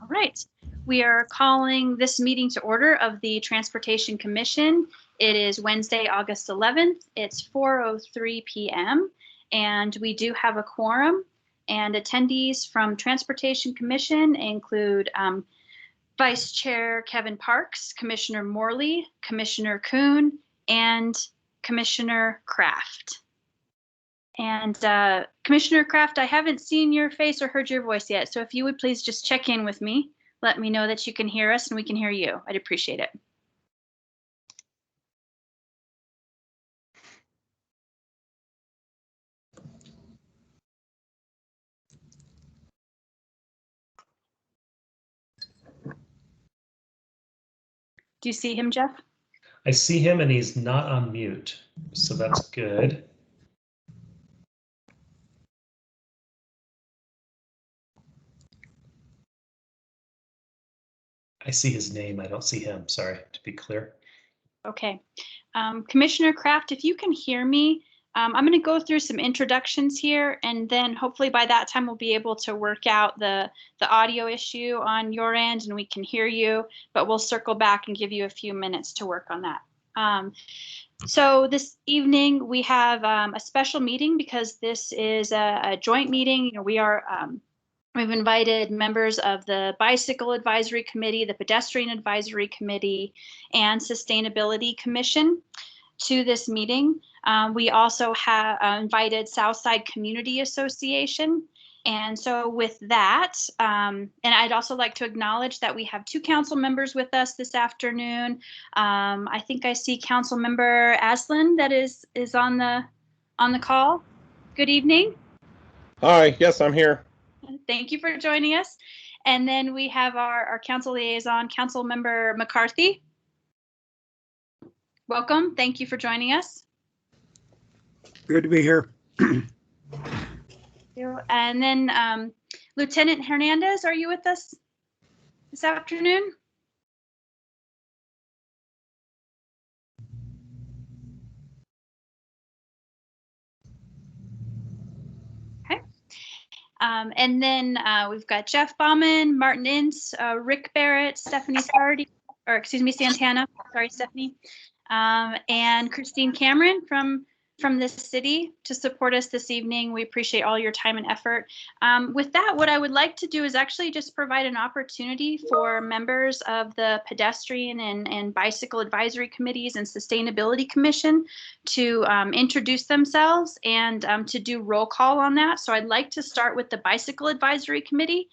All right, we are calling this meeting to order of the Transportation Commission. It is Wednesday, August 11th. It's 4:03 p.m. and we do have a quorum, and attendees from Transportation Commission include Vice Chair Kevin Parks, Commissioner Morley, Commissioner Kuhn, and Commissioner Kraft. And Commissioner Kraft, I haven't seen your face or heard your voice yet, so if you would please just check in with me, let me know that you can hear us and we can hear you. I'd appreciate it. Do you see him, Jeff? I see him and he's not on mute, so that's good. I see his name, I don't see him, sorry, to be clear. Okay. Commissioner Kraft, if you can hear me, I'm going to go through some introductions here, and then hopefully by that time we'll be able to work out the audio issue on your end and we can hear you, but we'll circle back and give you a few minutes to work on that. So this evening we have a special meeting because this is a joint meeting. You know, we've invited members of the Bicycle Advisory Committee, the Pedestrian Advisory Committee, and Sustainability Commission to this meeting. We also have invited Southside Community Association. And so with that, and I'd also like to acknowledge that we have two council members with us this afternoon. I think I see Council Member Aslan that is on the call. Good evening. Hi, yes, I'm here. Thank you for joining us. And then we have our council liaison, Council Member McCarthy. Welcome. Thank you for joining us. Good to be here. And then Lieutenant Hernandez, are you with us this afternoon? Okay. And then we've got Jeff Bauman, Martin Ince, Rick Barrett, Stephanie Sardi, or excuse me, Santana. Sorry, Stephanie. And Christine Cameron from this city to support us this evening. We appreciate all your time and effort. With that, what I would like to do is actually just provide an opportunity for members of the Pedestrian and Bicycle Advisory Committees and Sustainability Commission to introduce themselves and to do roll call on that. So I'd like to start with the Bicycle Advisory Committee.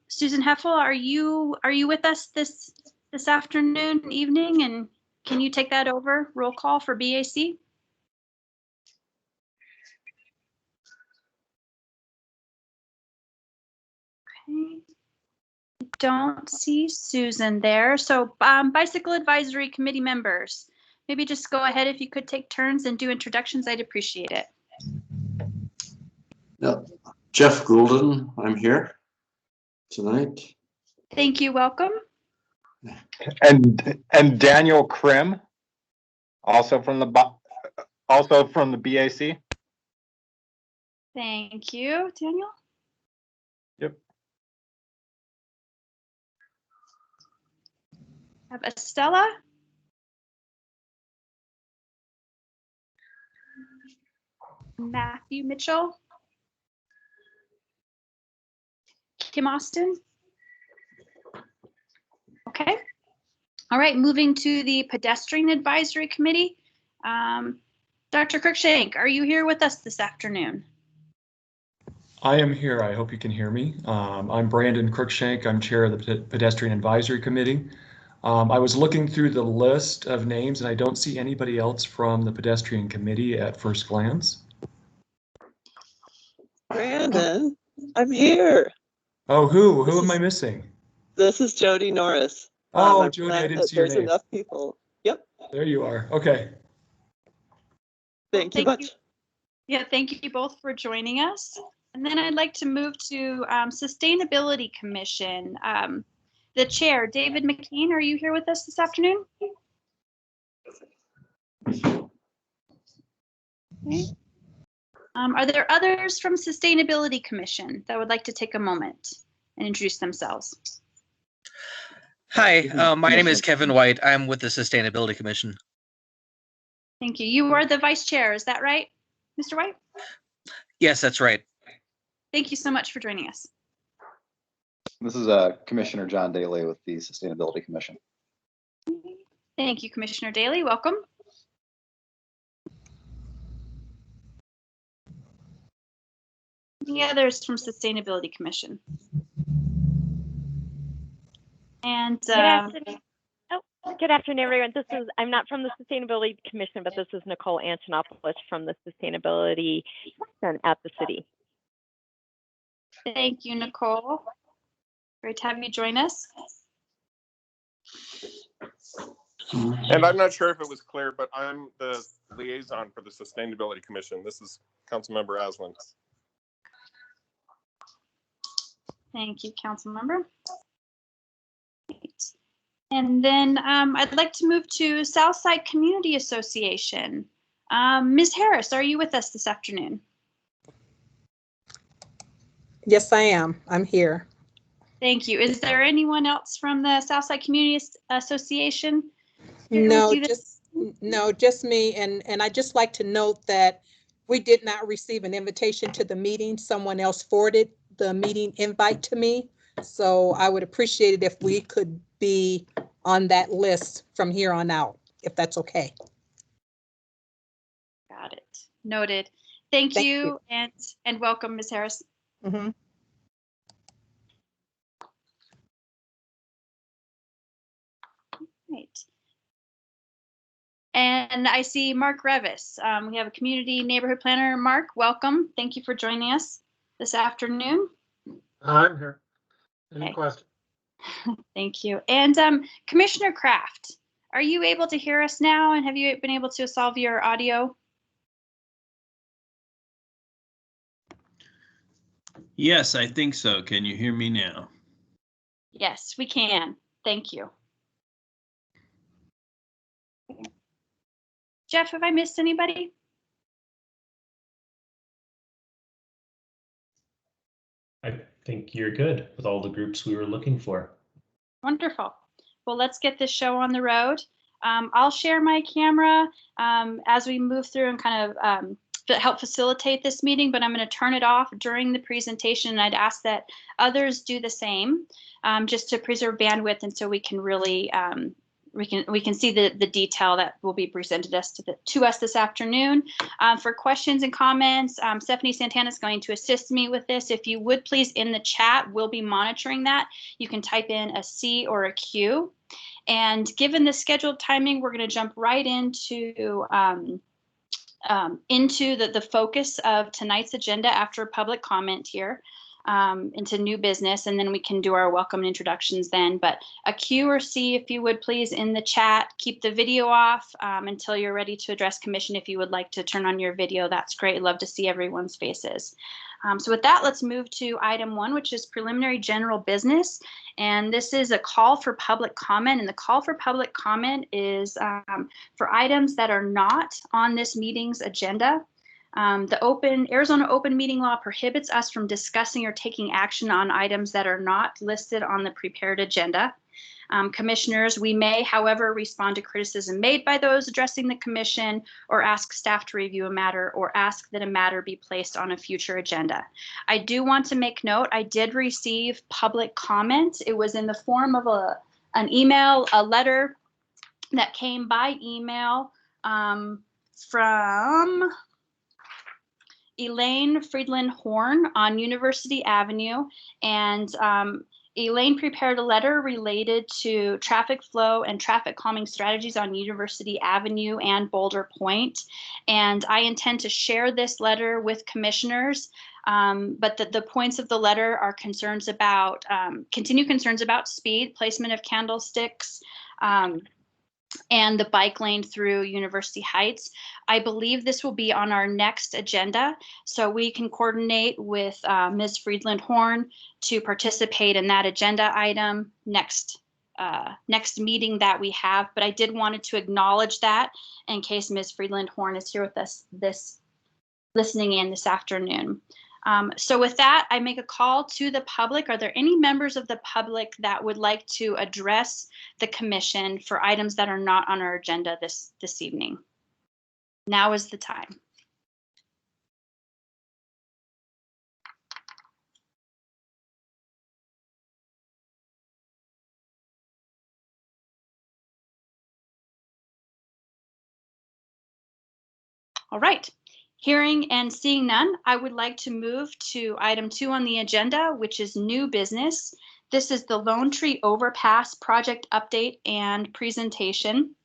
Susan Heffel, are you with us this afternoon, evening, and can you take that over, roll call for BAC? Okay. Don't see Susan there. So Bicycle Advisory Committee members, maybe just go ahead if you could take turns and do introductions. I'd appreciate it. Yep. Jeff Goulden, I'm here tonight. Thank you. Welcome. And Daniel Krim, also from the BAC. Thank you, Daniel. Yep. Have Estella. Matthew Mitchell. Kim Austin. Okay. All right, moving to the Pedestrian Advisory Committee. Dr. Cruikshank, are you here with us this afternoon? I am here. I hope you can hear me. I'm Brandon Cruikshank. I'm chair of the Pedestrian Advisory Committee. I was looking through the list of names and I don't see anybody else from the Pedestrian Committee at first glance. Brandon, I'm here. Oh, who am I missing? This is Jody Norris. Oh, Jody, I didn't see your name. There's enough people. Yep. There you are. Okay. Thank you much. Yeah, thank you both for joining us. And then I'd like to move to Sustainability Commission. The chair, David McKean, are you here with us this afternoon? Okay. Are there others from Sustainability Commission that would like to take a moment? and introduce themselves. Hi, my name is Kevin White. I'm with the Sustainability Commission. Thank you. You are the vice chair, is that right, Mr. White? Yes, that's right. Thank you so much for joining us. This is Commissioner John Daly with the Sustainability Commission. Thank you, Commissioner Daly. Welcome. Any others from Sustainability Commission? And good afternoon, everyone. I'm not from the Sustainability Commission, but this is Nicole Antonopoulos from the Sustainability Center at the city. thank you, Nicole. Great to have you join us. And I'm not sure if it was clear, but I'm the liaison for the Sustainability Commission. This is Councilmember Aslan. Thank you, council member. Great. And then I'd like to move to Southside Community Association. Ms. Harris, are you with us this afternoon? Yes, I am. I'm here. Thank you. Is there anyone else from the Southside Community Association? No, just me. And I just like to note that we did not receive an invitation to the meeting. Someone else forwarded the meeting invite to me. So I would appreciate it if we could be on that list from here on out, if that's okay. Got it. Noted. Thank you. And welcome, Ms. Harris. Mm-hmm. Right. And I see Mark Revis. We have a community neighborhood planner. Mark, welcome. Thank you for joining us this afternoon. I'm here. Any Okay. questions? Thank you. And Commissioner Kraft, are you able to hear us now? And have you been able to solve your audio? Yes, I think so. Can you hear me now? Yes, we can. Thank you. Jeff, have I missed anybody? I think you're good with all the groups we were looking for. Wonderful. Well, let's get this show on the road. I'll share my camera as we move through and kind of help facilitate this meeting, but I'm going to turn it off during the presentation, and I'd ask that others do the same just to preserve bandwidth, and so we can really we can see the detail that will be presented to us this afternoon. For questions and comments, Stephanie Santana is going to assist me with this. If you would please, in the chat, we'll be monitoring that. You can type in a C or a Q. And given the scheduled timing, we're going to jump right into the focus of tonight's agenda after public comment here. Into new business, and then we can do our welcome and introductions then. But a Q or C, if you would please, in the chat. Keep the video off until you're ready to address commission. If you would like to turn on your video, that's great. Love to see everyone's faces. So with that, let's move to item 1, which is preliminary general business. And this is a call for public comment. And the call for public comment is for items that are not on this meeting's agenda. The Arizona open meeting law prohibits us from discussing or taking action on items that are not listed on the prepared agenda. Commissioners, we may, however, respond to criticism made by those addressing the commission, or ask staff to review a matter, or ask that a matter be placed on a future agenda. I do want to make note, I did receive public comment. It was in the form of an email, a letter that came by email from Elaine Friedland Horn on University Avenue, and Elaine prepared a letter related to traffic flow and traffic calming strategies on University Avenue and Boulder Point. And I intend to share this letter with commissioners, but the points of the letter are concerns about, continued concerns about speed, placement of candlesticks, and the bike lane through University Heights. I believe this will be on our next agenda, so we can coordinate with Ms. Friedland Horn to participate in that agenda item next meeting that we have. But I did wanted to acknowledge that in case Ms. Friedland Horn is here with us listening in this afternoon. So with that, I make a call to the public. Are there any members of the public that would like to address the commission for items that are not on our agenda this evening? Now is the time. All right. Hearing and seeing none, I would like to move to item 2 on the agenda, which is new business. This is the Lone Tree Overpass Project update and presentation.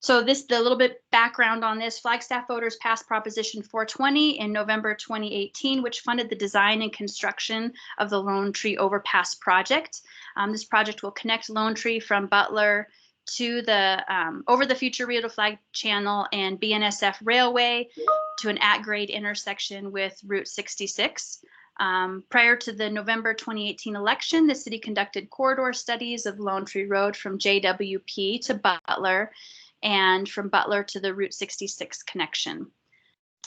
So the little bit background on this, Flagstaff voters passed Proposition 420 in November 2018, which funded the design and construction of the Lone Tree Overpass Project. This project will connect Lone Tree from Butler to the over the future Rio de Flag Channel and Bsf Railway to an at-grade intersection with Route 66. Prior to the November 2018 election, the city conducted corridor studies of Lone Tree Road from JWP to Butler and from Butler to the Route 66 connection.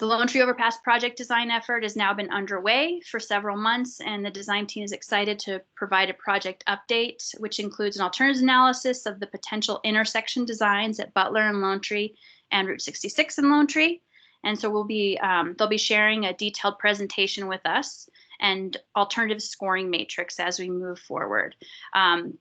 The Lone Tree Overpass project design effort has now been underway for several months, and the design team is excited to provide a project update, which includes an alternatives analysis of the potential intersection designs at Butler and Lone Tree and Route 66 in Lone Tree. And so they'll be sharing a detailed presentation with us and alternative scoring matrix as we move forward.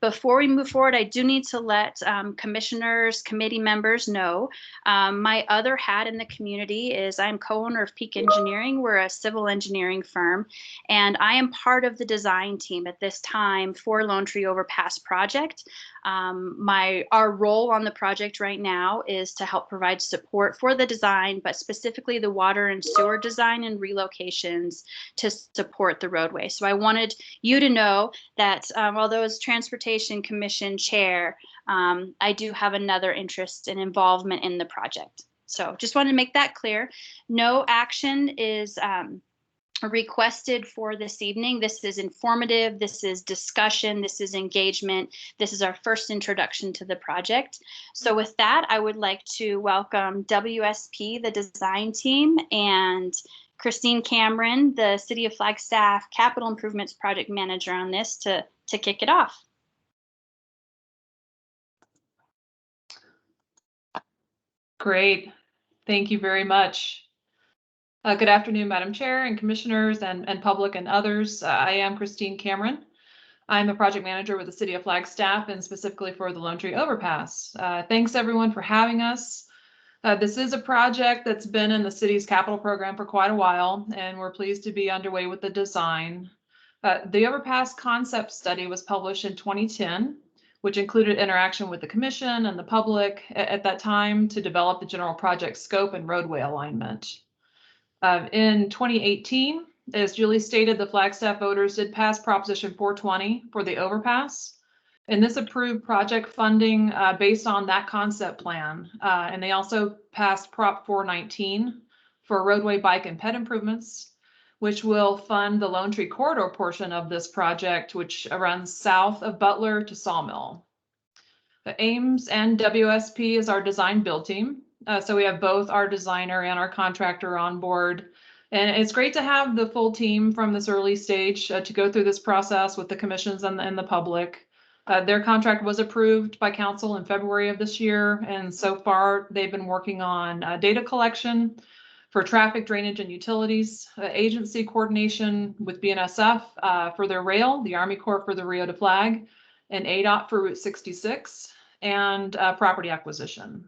Before we move forward, I do need to let commissioners, committee members know my other hat in the community is I'm co-owner of Peak Engineering. We're a civil engineering firm, and I am part of the design team at this time for Lone Tree Overpass Project. Our role on the project right now is to help provide support for the design, but specifically the water and sewer design and relocations to support the roadway. So I wanted you to know that although as Transportation Commission Chair, I do have another interest and involvement in the project. So just wanted to make that clear. No action is requested for this evening. This is informative, this is discussion, this is engagement. This is our first introduction to the project. So with that, I would like to welcome WSP, the design team, and Christine Cameron, the City of Flagstaff Capital Improvements Project Manager on this to kick it off. Great. Thank you very much. Good afternoon, Madam Chair and Commissioners and public and others. I am Christine Cameron. I'm a project manager with the City of Flagstaff and specifically for the Lone Tree Overpass. Thanks everyone for having us. This is a project that's been in the city's capital program for quite a while, and we're pleased to be underway with the design. The overpass concept study was published in 2010, which included interaction with the commission and the public at that time to develop the general project scope and roadway alignment. In 2018, as Julie stated, the Flagstaff voters did pass Proposition 420 for the overpass. And this approved project funding based on that concept plan. And they also passed Prop 419 for roadway, bike, and ped improvements, which will fund the Lone Tree Corridor portion of this project, which runs south of Butler to Sawmill. The Ames and WSP is our design build team. So we have both our designer and our contractor on board. And it's great to have the full team from this early stage to go through this process with the commissions and the public. Their contract was approved by council in February of this year, and so far they've been working on data collection for traffic, drainage, and utilities, agency coordination with BNSF for their rail, the Army Corps for the Rio de Flag, and ADOT for Route 66, and property acquisition.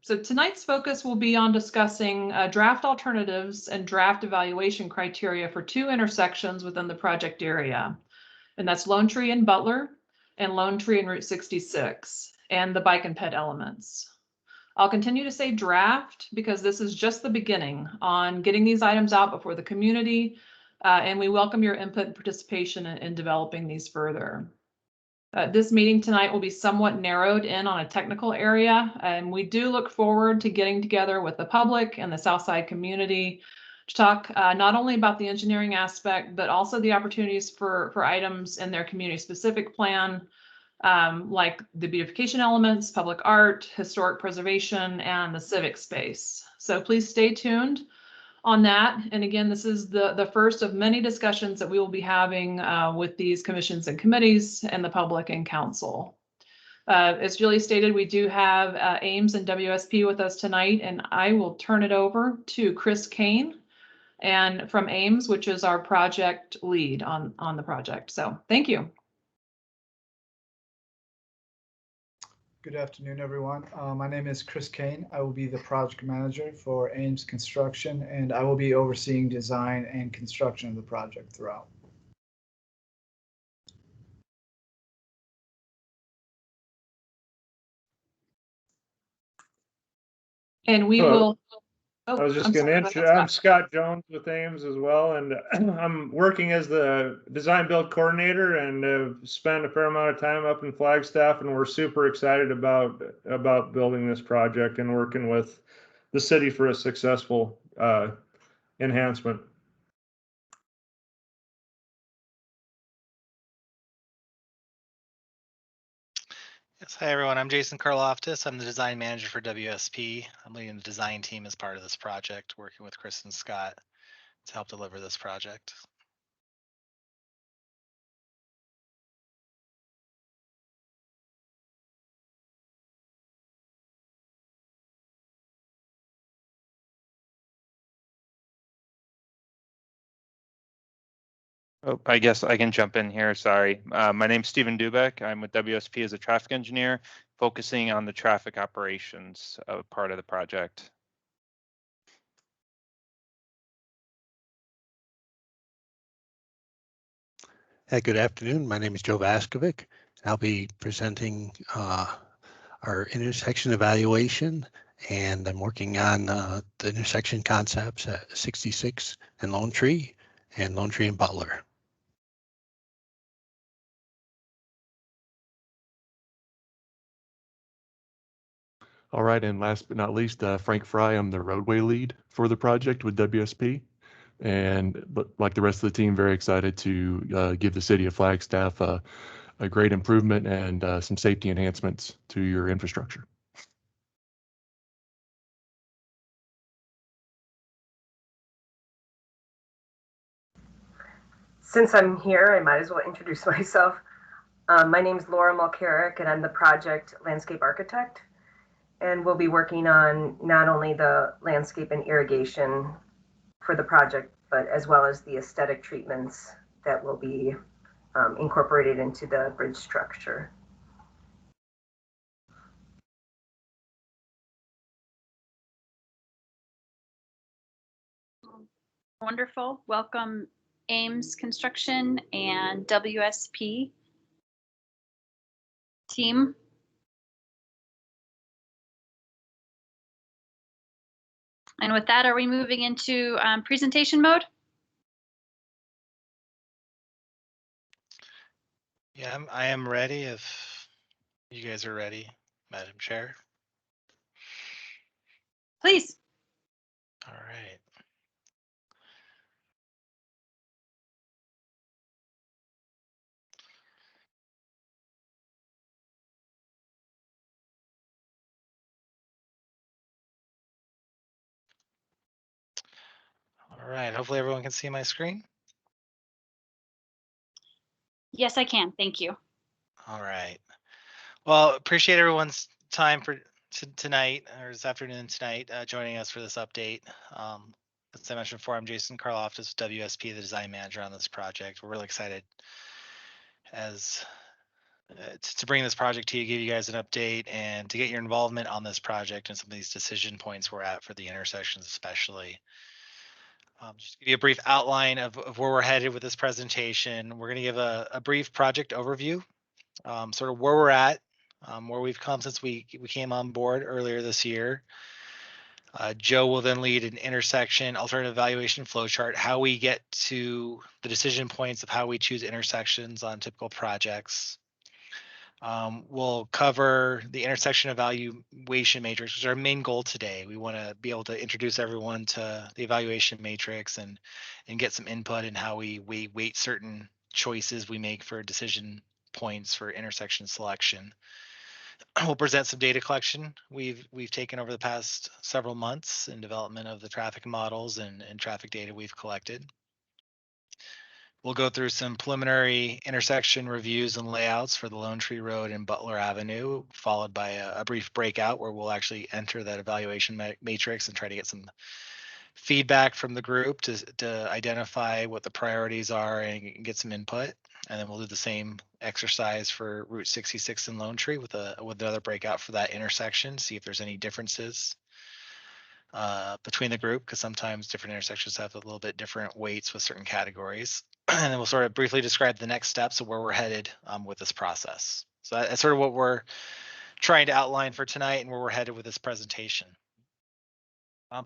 So tonight's focus will be on discussing draft alternatives and draft evaluation criteria for 2 intersections within the project area. And that's Lone Tree and Butler and Lone Tree and Route 66 and the bike and ped elements. I'll continue to say draft because this is just the beginning on getting these items out before the community, and we welcome your input and participation in developing these further. This meeting tonight will be somewhat narrowed in on a technical area, and we do look forward to getting together with the public and the Southside community to talk not only about the engineering aspect, but also the opportunities for items in their community-specific plan, like the beautification elements, public art, historic preservation, and the civic space. So please stay tuned. on that. And again, this is the first of many discussions that we will be having with these commissions and committees and the public and council. As Julie stated, we do have Ames and WSP with us tonight, and I will turn it over to Chris Kane and from Ames, which is our project lead on the project. So thank you. Good afternoon, everyone. My name is Chris Kane. I will be the project manager for Ames Construction, and I will be overseeing design and construction of the project throughout. And we will. Oh, I was just I'm going to sorry, introduce, go ahead, I'm Scott Jones with Ames as well, and I'm working as the design build coordinator and have spent a fair amount of time up in Flagstaff, and we're super excited about building this project and working with the city for a successful enhancement. Yes, hi everyone. I'm Jason Karloftis. I'm the design manager for WSP. I'm leading the design team as part of this project, working with Chris and Scott to help deliver this project. Oh, I guess I can jump in here. Sorry. My name's Stephen Dubeck. I'm with WSP as a traffic engineer, focusing on the traffic operations part of the project. Hey, good afternoon. My name is Joe Vaskovic. I'll be presenting our intersection evaluation, and I'm working on the intersection concepts at 66 and Lone Tree and Butler. All right, and last but not least, Frank Fry. I'm the roadway lead for the project with WSP. But like the rest of the team, very excited to give the city of Flagstaff a great improvement and some safety enhancements to your infrastructure. Since I'm here, I might as well introduce myself. My name is Laura Mulcarrick, and I'm the project landscape architect. And we'll be working on not only the landscape and irrigation for the project, but as well as the aesthetic treatments that will be incorporated into the bridge structure. Wonderful. Welcome, Ames Construction and WSP team. And with that, are we moving into presentation mode? Yeah, I am ready if you guys are ready, Madam Chair. Please. All right. All right, hopefully everyone can see my screen. Yes, I can. Thank you. All right. Well, appreciate everyone's time for tonight or this afternoon tonight, joining us for this update. As I mentioned before, I'm Jason Karloftis, WSP, the design manager on this project. We're really excited as to bring this project to you, give you guys an update, and to get your involvement on this project and some of these decision points we're at for the intersections, especially. Just to give you a brief outline of where we're headed with this presentation. We're going to give a brief project overview, sort of where we're at, where we've come since we came on board earlier this year. Joe will then lead an intersection alternative evaluation flowchart, how we get to the decision points of how we choose intersections on typical projects. We'll cover the intersection evaluation matrix, which is our main goal today. We want to be able to introduce everyone to the evaluation matrix and get some input in how we weight certain choices we make for decision points for intersection selection. we'll present some data collection we've taken over the past several months in development of the traffic models and traffic data we've collected. We'll go through some preliminary intersection reviews and layouts for the Lone Tree Road and Butler Avenue, followed by a brief breakout where we'll actually enter that evaluation matrix and try to get some feedback from the group to identify what the priorities are and get some input. And then we'll do the same exercise for Route 66 in Lone Tree with another breakout for that intersection, see if there's any differences between the group, because sometimes different intersections have a little bit different weights with certain categories. And then we'll sort of briefly describe the next steps of where we're headed with this process. So that's sort of what we're trying to outline for tonight and where we're headed with this presentation.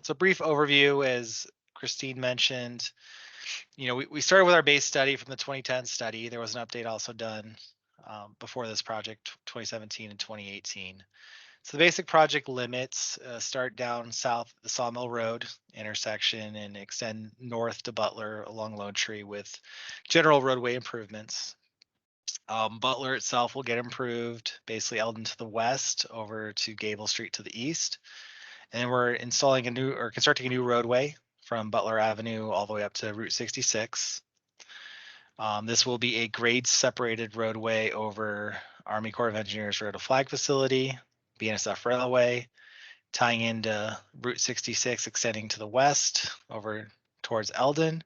So brief overview, as Christine mentioned, we started with our base study from the 2010 study. There was an update also done before this project, 2017 and 2018. So the basic project limits start down south the Sawmill Road intersection and extend north to Butler along Lone Tree with general roadway improvements. Butler itself will get improved, basically Elden to the west over to Gable Street to the east. And then we're installing constructing a new roadway from Butler Avenue all the way up to Route 66. This will be a grade separated roadway over Army Corps of Engineers Road to Flag Facility, Bsf Railway, tying into Route 66, extending to the west over towards Elden,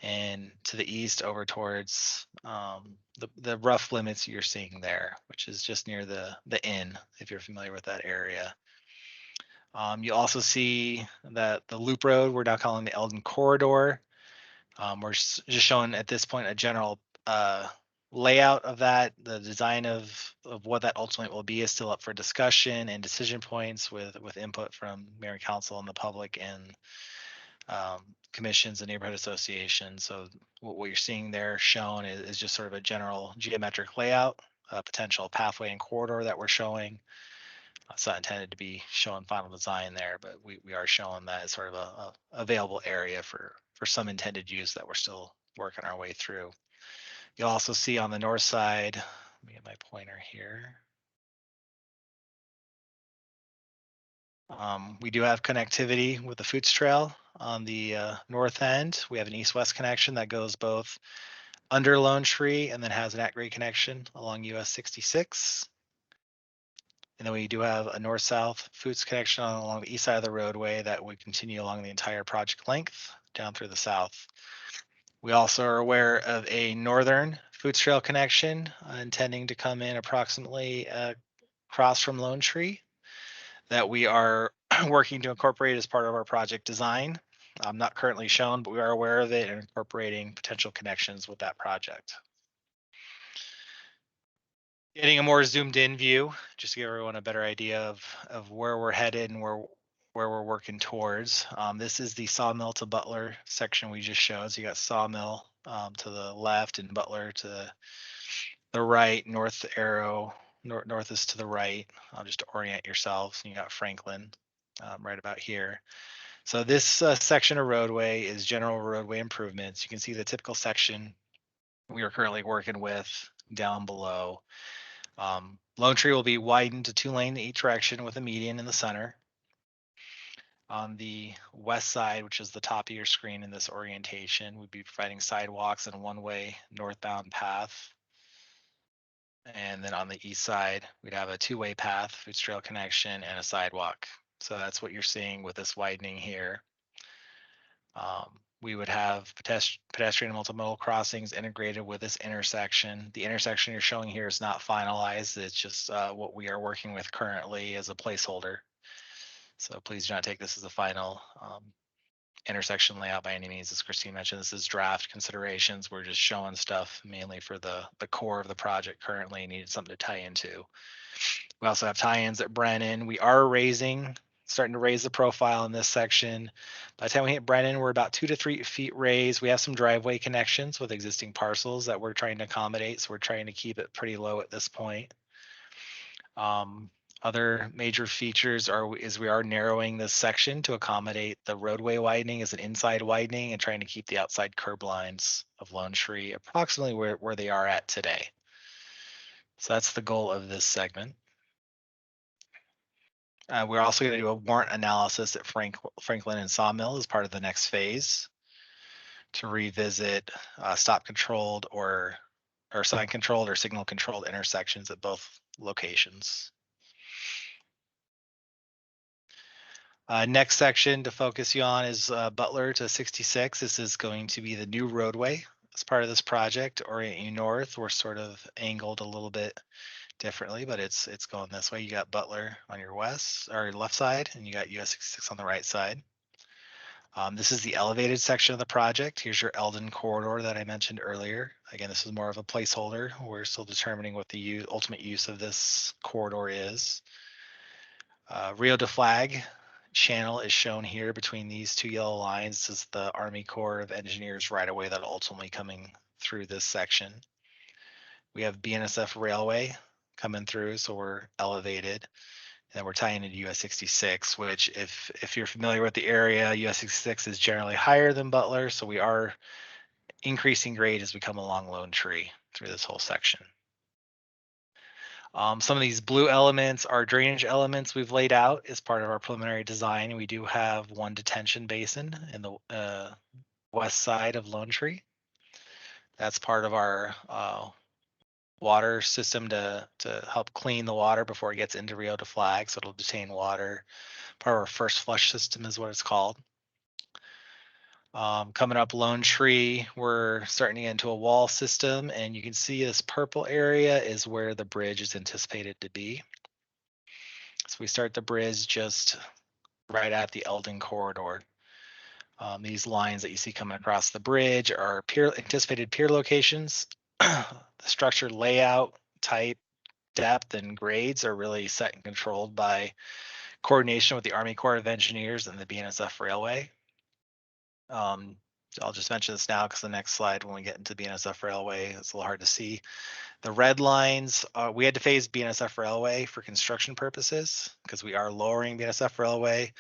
and to the east over towards the rough limits you're seeing there, which is just near the inn, if you're familiar with that area. You also see that the loop road we're now calling the Elden Corridor. We're just showing at this point a general layout of that. The design of what that ultimately will be is still up for discussion and decision points with input from Mayor and Council and the public and commissions and neighborhood associations. So what you're seeing there shown is just sort of a general geometric layout, a potential pathway and corridor that we're showing. It's not intended to be showing final design there, but we are showing that as sort of a available area for some intended use that we're still working our way through. You'll also see on the north side, let me get my pointer here. We do have connectivity with the Foots Trail on the north end. We have an east-west connection that goes both under Lone Tree and then has an at-grade connection along US 66. And then we do have a north-south Foots connection along the east side of the roadway that would continue along the entire project length down through the south. We also are aware of a northern Foots Trail connection intending to come in approximately across from Lone Tree that we are working to incorporate as part of our project design. Not currently shown, but we are aware of it and incorporating potential connections with that project. Getting a more zoomed in view, just to give everyone a better idea of where we're headed and where we're working towards. This is the Sawmill to Butler section we just showed. So you got Sawmill to the left and Butler to the right, north arrow, north is to the right. Just to orient yourselves. You got Franklin right about here. So this section of roadway is general roadway improvements. You can see the typical section we are currently working with down below. Lone Tree will be widened to 2-lane in each direction with a median in the center. On the west side, which is the top of your screen in this orientation, we'd be providing sidewalks and a one-way northbound path. And then on the east side, we'd have a 2-way path, Foots Trail connection, and a sidewalk. So that's what you're seeing with this widening here. We would have pedestrian and multimodal crossings integrated with this intersection. The intersection you're showing here is not finalized. It's just what we are working with currently as a placeholder. So please do not take this as a final intersection layout by any means. As Christine mentioned, this is draft considerations. We're just showing stuff mainly for the core of the project currently needed something to tie into. We also have tie-ins at Brennan. We are starting to raise the profile in this section. By the time we hit Brennan, we're about 2 to 3 feet raised. We have some driveway connections with existing parcels that we're trying to accommodate. So we're trying to keep it pretty low at this point. Other major features is we are narrowing this section to accommodate the roadway widening as an inside widening and trying to keep the outside curb lines of Lone Tree approximately where they are at today. So that's the goal of this segment. We're also going to do a warrant analysis at Franklin and Sawmill as part of the next phase to revisit stop controlled or sign controlled or signal controlled intersections at both locations. Next section to focus you on is Butler to 66. This is going to be the new roadway as part of this project. Orient you north. We're sort of angled a little bit differently, but it's going this way. You got Butler on your west or your left side, and you got US 66 on the right side. This is the elevated section of the project. Here's your Elden Corridor that I mentioned earlier. Again, this is more of a placeholder. We're still determining what the ultimate use of this corridor is. Rio de Flag channel is shown here between these two yellow lines. This is the Army Corps of Engineers right away that ultimately coming through this section. We have Bsf Railway coming through, so we're elevated. And then we're tying into US 66, which if you're familiar with the area, US 66 is generally higher than Butler, so we are increasing grade as we come along Lone Tree through this whole section. Some of these blue elements are drainage elements we've laid out as part of our preliminary design. We do have one detention basin in the west side of Lone Tree. That's part of our water system to help clean the water before it gets into Rio de Flag, so it'll detain water. Part of our first flush system is what it's called. Coming up Lone Tree, we're starting to get into a wall system, and you can see this purple area is where the bridge is anticipated to be. So we start the bridge just right at the Elden Corridor. These lines that you see coming across the bridge are anticipated pier locations. The structure layout, type, depth, and grades are really set and controlled by coordination with the Army Corps of Engineers and the BNSF Railway. I'll just mention this now because the next slide, when we get into BNSF Railway, it's a little hard to see. The red lines, we had to phase BNSF Railway for construction purposes because we are lowering BNSF Railway.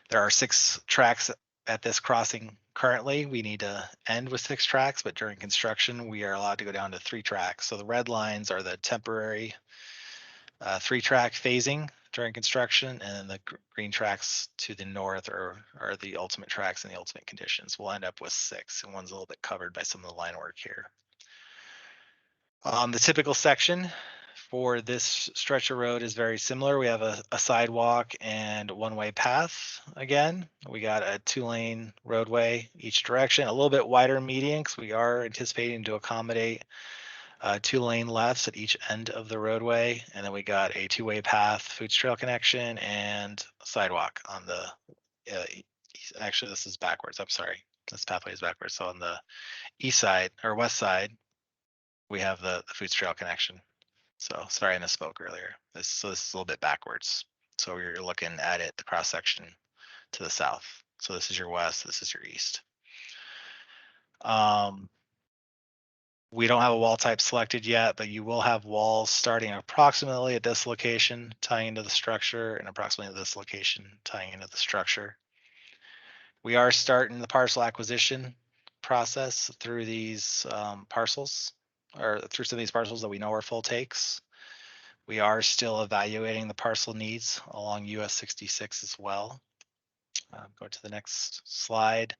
There are 6 tracks at this crossing currently. We need to end with 6 tracks, but during construction, we are allowed to go down to 3 tracks. So the red lines are the temporary 3-track phasing during construction, and the green tracks to the north are the ultimate tracks and the ultimate conditions. We'll end up with 6, and one's a little bit covered by some of the line work here. The typical section for this stretch of road is very similar. We have a sidewalk and one-way path. Again, we got a 2-lane roadway each direction, a little bit wider median because we are anticipating to accommodate 2-lane lefts at each end of the roadway, and then we got a 2-way path, Foods Trail connection, and sidewalk on the. Actually, this is backwards. I'm sorry, this pathway is backwards. So on the east side or west side, we have the Foods Trail connection. So sorry, I misspoke earlier. This is a little bit backwards. So you're looking at it, the cross section to the south. So this is your west. This is your east. We don't have a wall type selected yet, but you will have walls starting approximately at this location, tying into the structure, and approximately at this location, tying into the structure. We are starting the parcel acquisition process through these parcels, or through some of these parcels that we know are full takes. We are still evaluating the parcel needs along US 66 as well. Go to the next slide.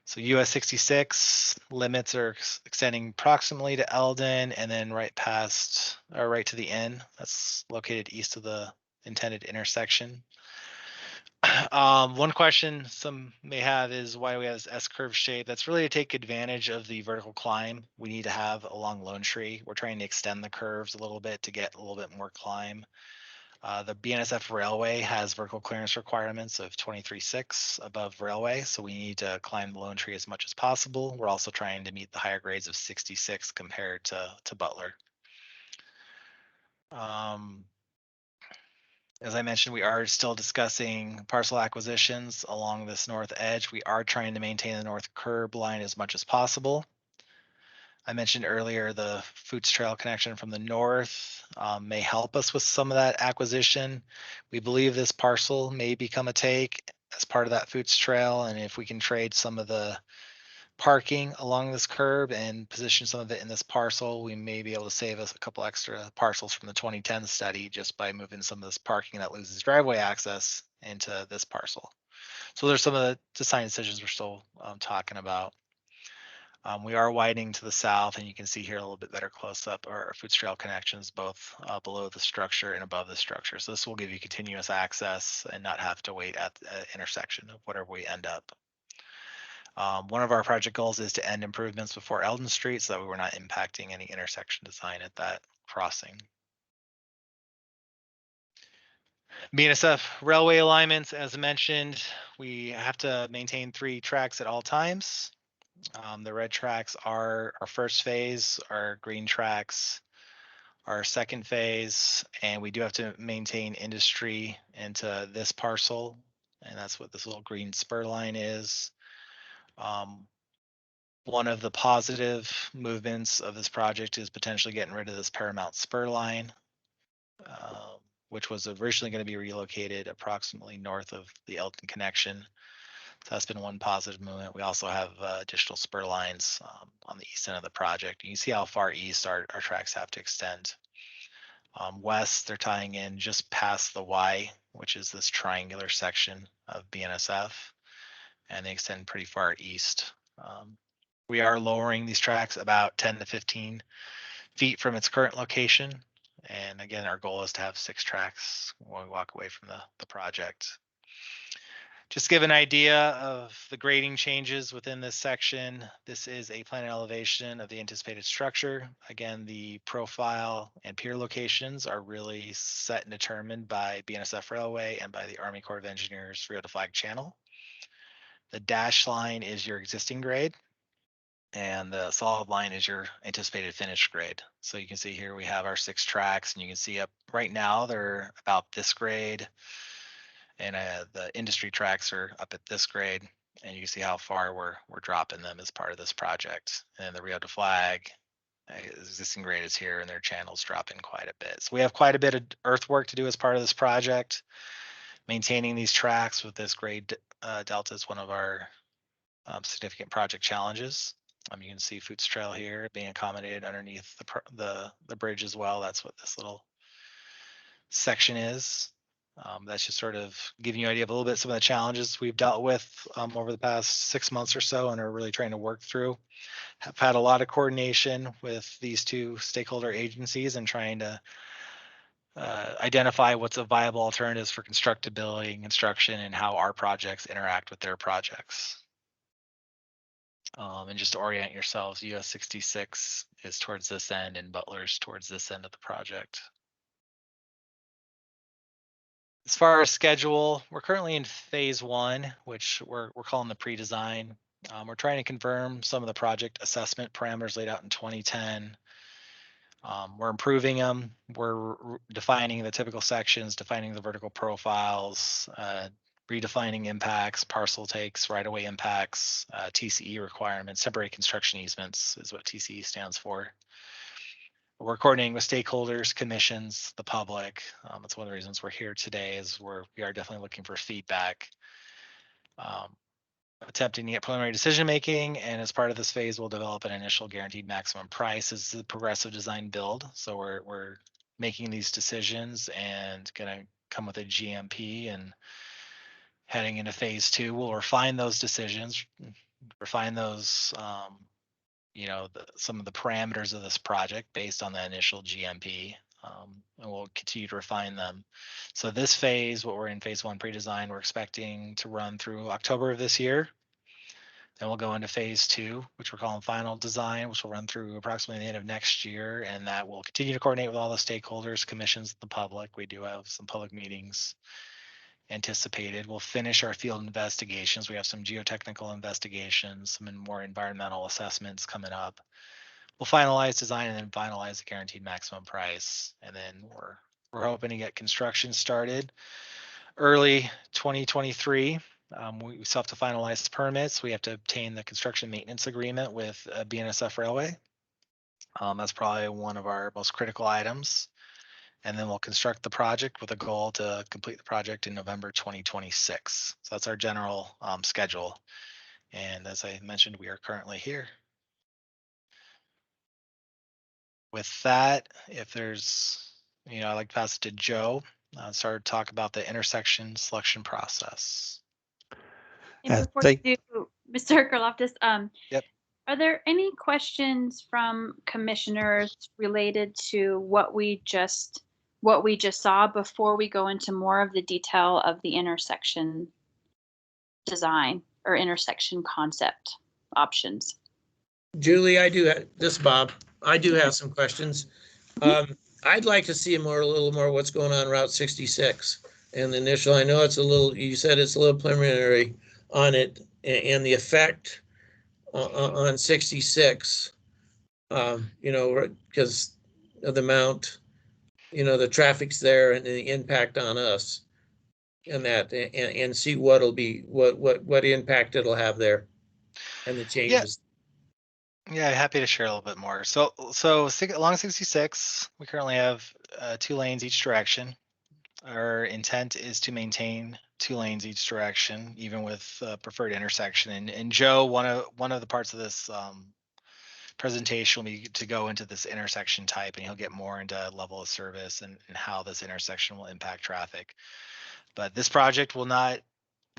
So US 66 limits are extending proximally to Elden and then right past or right to the inn. That's located east of the intended intersection. One question some may have is why do we have this S-curve shape? That's really to take advantage of the vertical climb we need to have along Lone Tree. We're trying to extend the curves a little bit to get a little bit more climb. The BNSF Railway has vertical clearance requirements of 23.6 above railway, so we need to climb the Lone Tree as much as possible. We're also trying to meet the higher grades of 66 compared to Butler. As I mentioned, we are still discussing parcel acquisitions along this north edge. We are trying to maintain the north curb line as much as possible. I mentioned earlier the Foods Trail connection from the north may help us with some of that acquisition. We believe this parcel may become a take as part of that Foods Trail, and if we can trade some of the parking along this curb and position some of it in this parcel, we may be able to save us a couple extra parcels from the 2010 study just by moving some of this parking that loses driveway access into this parcel. So there's some of the design decisions we're still talking about. We are widening to the south, and you can see here a little bit better close up our food trail connections, both below the structure and above the structure. So this will give you continuous access and not have to wait at the intersection of whatever we end up. One of our project goals is to end improvements before Elden Street so that we were not impacting any intersection design at that crossing. Bsf Railway Alignments, as mentioned, we have to maintain 3 tracks at all times. The red tracks are our first phase, our green tracks, our second phase, and we do have to maintain industry into this parcel, and that's what this little green spur line is. One of the positive movements of this project is potentially getting rid of this Paramount spur line, which was originally going to be relocated approximately north of the Elton connection. So that's been one positive movement. We also have additional spur lines on the east end of the project. You can see how far east our tracks have to extend. West, they're tying in just past the Y, which is this triangular section of BNSF, and they extend pretty far east. We are lowering these tracks about 10 to 15 feet from its current location. And again, our goal is to have 6 tracks when we walk away from the project. Just to give an idea of the grading changes within this section, this is a plan elevation of the anticipated structure. Again, the profile and pier locations are really set and determined by Bsf Railway and by the Army Corps of Engineers Rio to Flag channel. The dashed line is your existing grade, and the solid line is your anticipated finished grade. So you can see here we have our 6 tracks, and you can see up right now they're about this grade, and the industry tracks are up at this grade, and you can see how far we're dropping them as part of this project. And the Rio to Flag existing grade is here, and their channels dropping quite a bit. So we have quite a bit of earthwork to do as part of this project. Maintaining these tracks with this grade delta is one of our significant project challenges. You can see Foots Trail here being accommodated underneath the bridge as well. That's what this little section is. That's just sort of giving you an idea of a little bit some of the challenges we've dealt with over the past 6 months or so and are really trying to work through. Have had a lot of coordination with these 2 stakeholder agencies and trying to identify what's a viable alternatives for constructability and construction and how our projects interact with their projects. And just to orient yourselves, US 66 is towards this end and Butler's towards this end of the project. As far as schedule, we're currently in phase 1, which we're calling the pre-design. We're trying to confirm some of the project assessment parameters laid out in 2010. We're improving them. We're defining the typical sections, defining the vertical profiles, redefining impacts, parcel takes, right-of-way impacts, TCE requirements, temporary construction easements is what TCE stands for. We're coordinating with stakeholders, commissions, the public. That's one of the reasons we're here today is we are definitely looking for feedback. Attempting to get preliminary decision making, and as part of this phase, we'll develop an initial guaranteed maximum price as the progressive design build. So we're making these decisions and gonna come with a GMP, and heading into phase 2, we'll refine those decisions, refine those some of the parameters of this project based on the initial GMP, and we'll continue to refine them. So this phase, what we're in phase 1 pre-design, we're expecting to run through October of this year. Then we'll go into phase 2, which we're calling final design, which will run through approximately the end of next year, and that will continue to coordinate with all the stakeholders, commissions, the public. We do have some public meetings anticipated. We'll finish our field investigations. We have some geotechnical investigations, some more environmental assessments coming up. We'll finalize design and then finalize the guaranteed maximum price. And then we're hoping to get construction started early 2023. We still have to finalize the permits. We have to obtain the construction maintenance agreement with Bsf Railway. That's probably one of our most critical items. And then we'll construct the project with a goal to complete the project in November 2026. So that's our general schedule. And as I mentioned, we are currently here. With that, if there's, I'd like to pass it to Joe. Start to talk about the intersection selection process. And before you do, Mr. Karloftis, Yep. Are there any questions from commissioners related to what we just saw before we go into more of the detail of the intersection design or intersection concept options? Julie, this is Bob. I do have some questions. I'd like to see a little more what's going on Route 66 and the initial. I know you said it's a little preliminary on it and the effect on 66. Because of the amount, the traffic's there and the impact on us and that, and see what impact it'll have there and the changes. Yeah, happy to share a little bit more. So along 66, we currently have 2 lanes each direction. Our intent is to maintain 2 lanes each direction, even with preferred intersection. And Joe, one of the parts of this presentation will be to go into this intersection type, and he'll get more into level of service and how this intersection will impact traffic. But this project will not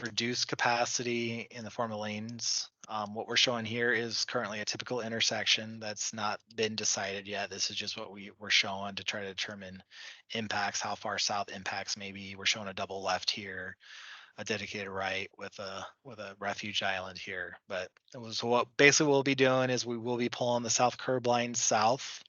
reduce capacity in the form of lanes. What we're showing here is currently a typical intersection that's not been decided yet. This is just what we're showing to try to determine impacts, how far south impacts may be. We're showing a double left here, a dedicated right with a refuge island here. But what we'll be doing is we will be pulling the south curb line south.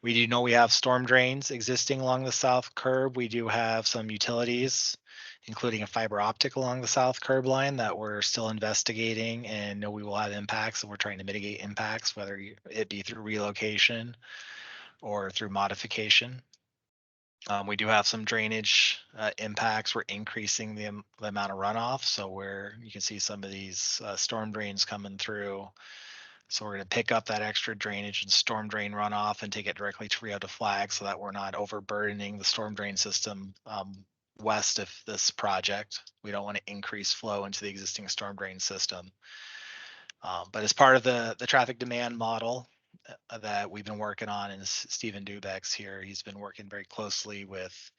We do know we have storm drains existing along the south curb. We do have some utilities, including a fiber optic along the south curb line that we're still investigating and know we will have impacts, and we're trying to mitigate impacts, whether it be through relocation or through modification. We do have some drainage impacts. We're increasing the amount of runoff. So you can see some of these storm drains coming through. So we're going to pick up that extra drainage and storm drain runoff and take it directly to Rio de Flag so that we're not overburdening the storm drain system west of this project. We don't want to increase flow into the existing storm drain system. But as part of the traffic demand model that we've been working on, and Stephen Dubeck's here, he's been working very closely with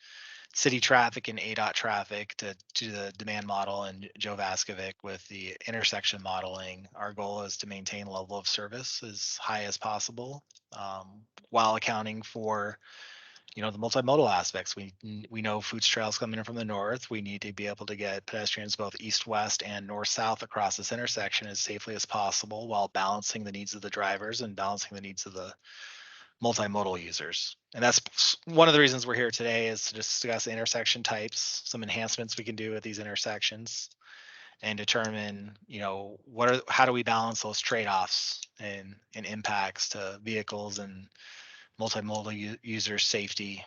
city traffic and ADOT traffic to do the demand model, and Joe Vaskovic with the intersection modeling. Our goal is to maintain level of service as high as possible while accounting for the multimodal aspects. We know Foots Trail's coming in from the north. We need to be able to get pedestrians both east-west and north-south across this intersection as safely as possible while balancing the needs of the drivers and balancing the needs of the multimodal users. And that's one of the reasons we're here today, is to discuss the intersection types, some enhancements we can do at these intersections, and determine, how do we balance those trade-offs and impacts to vehicles and multimodal user safety.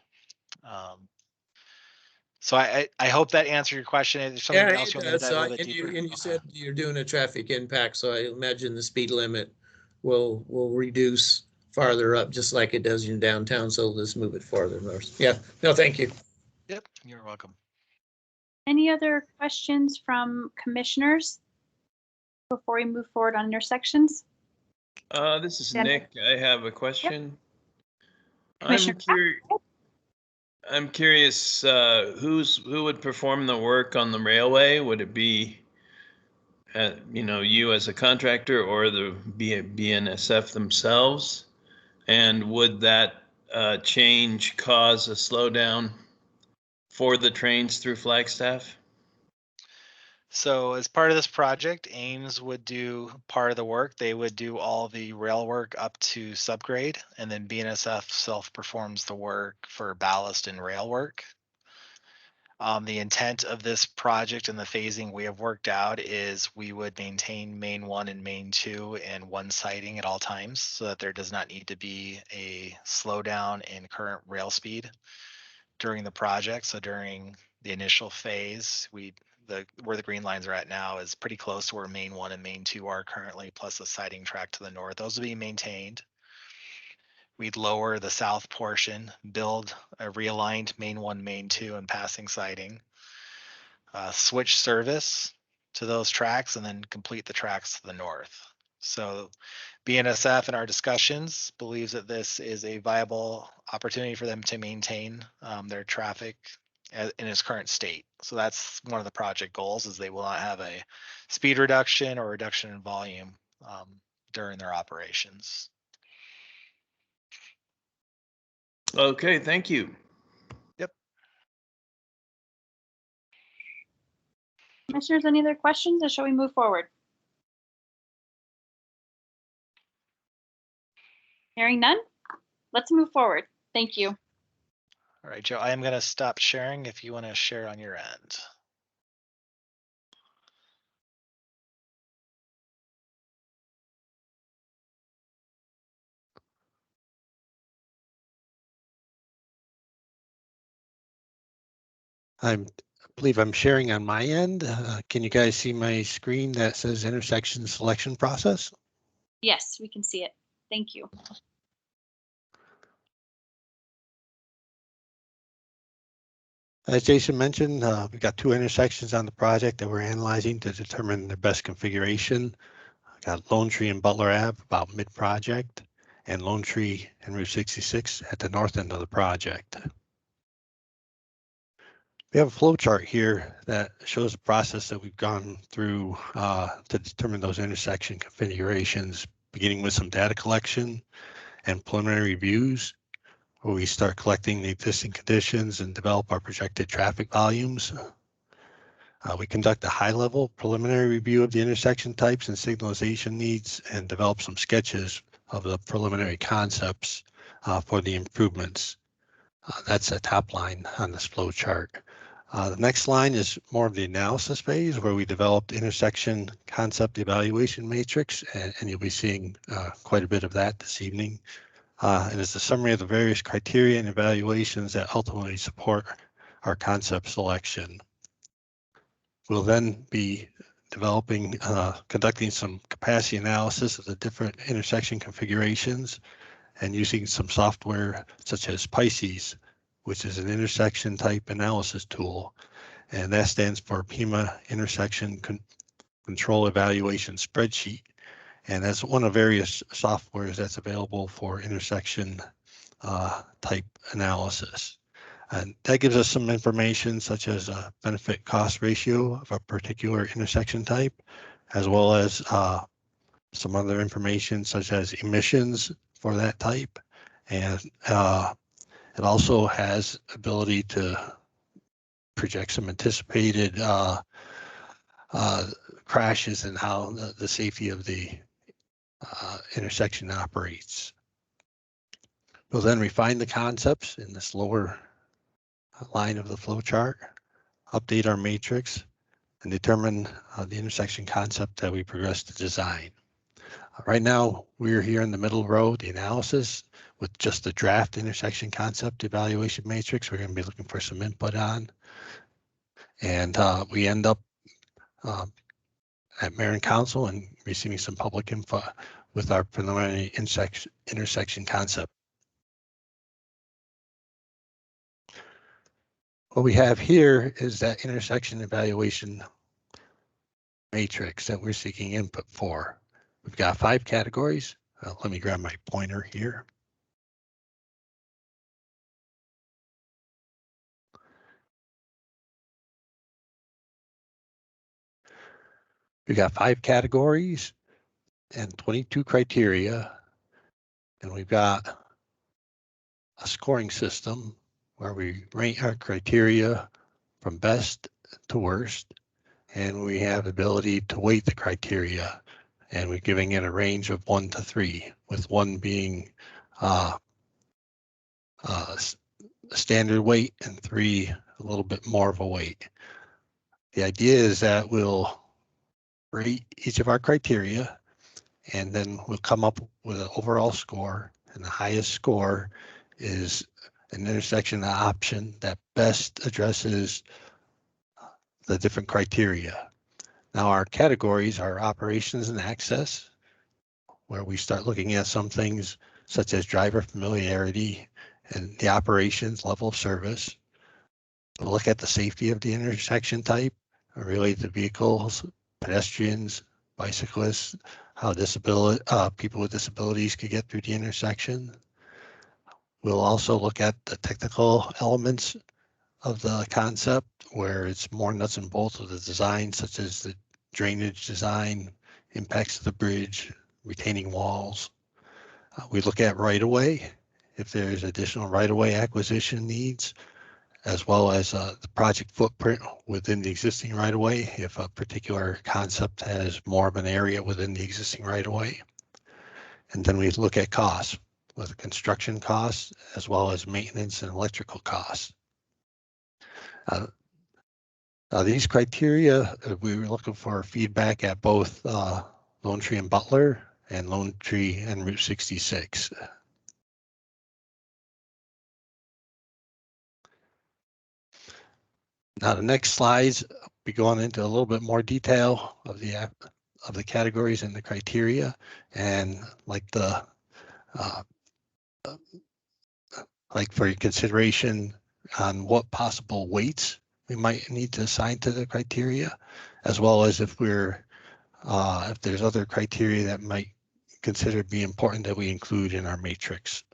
So I hope that answered your question. If there's something else you want me to dive a little bit deeper. And you said you're doing a traffic impact, so I imagine the speed limit will reduce farther up, just like it does in downtown. So let's move it farther north. Yeah. No, thank you. Yep, you're welcome. Any other questions from commissioners before we move forward on intersections? This is Nick. I have a question. Yep. I'm curious, who would perform the work on the railway? Would it be, you as a contractor, or the BNSF themselves? And would that change cause a slowdown for the trains through Flagstaff? So as part of this project, Ames would do part of the work. They would do all the rail work up to subgrade, and then BNSF self-performs the work for ballast and rail work. The intent of this project and the phasing we have worked out is we would maintain Main 1 and Main 2 and one siding at all times, so that there does not need to be a slowdown in current rail speed during the project. So during the initial phase, where the green lines are at now is pretty close to where Main 1 and Main 2 are currently, plus a siding track to the north. Those will be maintained. We'd lower the south portion, build a realigned Main 1, Main 2 and passing siding, switch service to those tracks and then complete the tracks to the north. So BNSF in our discussions believes that this is a viable opportunity for them to maintain their traffic in its current state. So that's one of the project goals, is they will not have a speed reduction or reduction in volume during their operations. Okay, thank you. Yep. Commissioners, any other questions, or shall we move forward? Hearing none, let's move forward. Thank you. All right, Joe, I am going to stop sharing if you want to share on your end. I believe I'm sharing on my end. Can you guys see my screen that says intersection selection process? Yes, we can see it. Thank you. As Jason mentioned, we've got 2 intersections on the project that we're analyzing to determine the best configuration. I've got Lone Tree and Butler Ave about mid-project, and Lone Tree and Route 66 at the north end of the project. We have a flow chart here that shows the process that we've gone through to determine those intersection configurations, beginning with some data collection and preliminary reviews, where we start collecting the existing conditions and develop our projected traffic volumes. We conduct a high-level preliminary review of the intersection types and signalization needs and develop some sketches of the preliminary concepts for the improvements. That's a top line on this flow chart. The next line is more of the analysis phase, where we developed intersection concept evaluation matrix, and you'll be seeing quite a bit of that this evening. And it's a summary of the various criteria and evaluations that ultimately support our concept selection. We'll then be conducting some capacity analysis of the different intersection configurations and using some software such as Pisces, which is an intersection type analysis tool. And that stands for PEMA Intersection Control Evaluation Spreadsheet. And that's one of various softwares that's available for intersection type analysis. And that gives us some information such as a benefit cost ratio of a particular intersection type, as well as some other information such as emissions for that type. And it also has ability to project some anticipated crashes and how the safety of the intersection operates. We'll then refine the concepts in this lower line of the flow chart, update our matrix, and determine the intersection concept that we progress to design. Right now, we're here in the middle row, the analysis, with just the draft intersection concept evaluation matrix we're going to be looking for some input on. And we end up at Mayor and Council and receiving some public input with our preliminary intersection concept. What we have here is that intersection evaluation matrix that we're seeking input for. We've got 5 categories. Let me grab my pointer here. We've got 5 categories and 22 criteria. And we've got a scoring system where we rank our criteria from best to worst. And we have the ability to weight the criteria. And we're giving it a range of 1 to 3, with 1 being standard weight and 3 a little bit more of a weight. The idea is that we'll rate each of our criteria, and then we'll come up with an overall score, and the highest score is an intersection option that best addresses the different criteria. Now our categories are operations and access, where we start looking at some things such as driver familiarity and the operations level of service. We'll look at the safety of the intersection type related to vehicles pedestrians, bicyclists, how people with disabilities could get through the intersection. We'll also look at the technical elements of the concept, where it's more nuts and bolts of the design, such as the drainage design, impacts of the bridge, retaining walls. We look at right-of-way, if there's additional right-of-way acquisition needs, as well as the project footprint within the existing right-of-way, if a particular concept has more of an area within the existing right-of-way. And then we look at costs, with construction costs, as well as maintenance and electrical costs. These criteria, we were looking for feedback at both Lone Tree and Butler, and Lone Tree and Route 66. Now the next slides, be going into a little bit more detail of the categories and the criteria, and like for your consideration on what possible weights we might need to assign to the criteria, as well as if there's other criteria that might consider be important that we include in our matrix.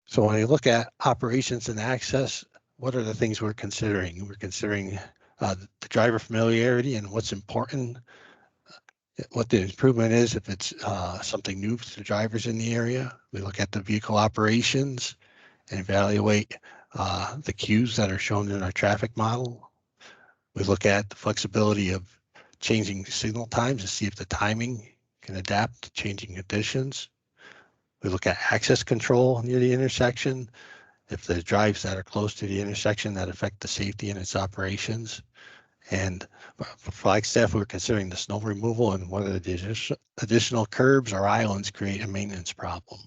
So when you look at operations and access, what are the things we're considering? We're considering the driver familiarity and what's important, what the improvement is if it's something new to the drivers in the area. We look at the vehicle operations and evaluate the cues that are shown in our traffic model. We look at the flexibility of changing signal times to see if the timing can adapt to changing conditions. We look at access control near the intersection, if there's drives that are close to the intersection that affect the safety and its operations. And for Flagstaff, we're considering the snow removal and whether the additional curbs or islands create a maintenance problem.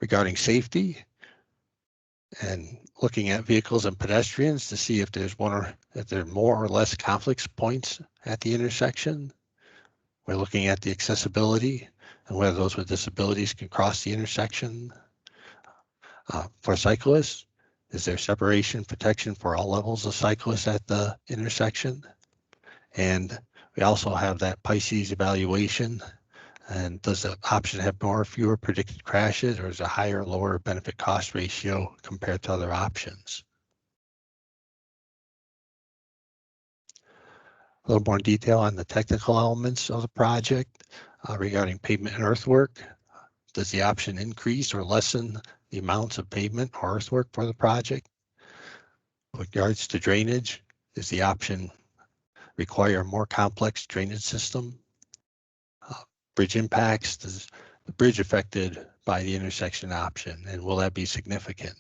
Regarding safety, and looking at vehicles and pedestrians to see if there are more or less conflict points at the intersection. We're looking at the accessibility and whether those with disabilities can cross the intersection. For cyclists, is there separation protection for all levels of cyclists at the intersection? And we also have that Pisces evaluation. And does the option have more or fewer predicted crashes, or is it a higher or lower benefit cost ratio compared to other options? A little more detail on the technical elements of the project regarding pavement and earthwork. Does the option increase or lessen the amounts of pavement or earthwork for the project? With regards to drainage, does the option require a more complex drainage system? Bridge impacts, does the bridge affected by the intersection option, and will that be significant?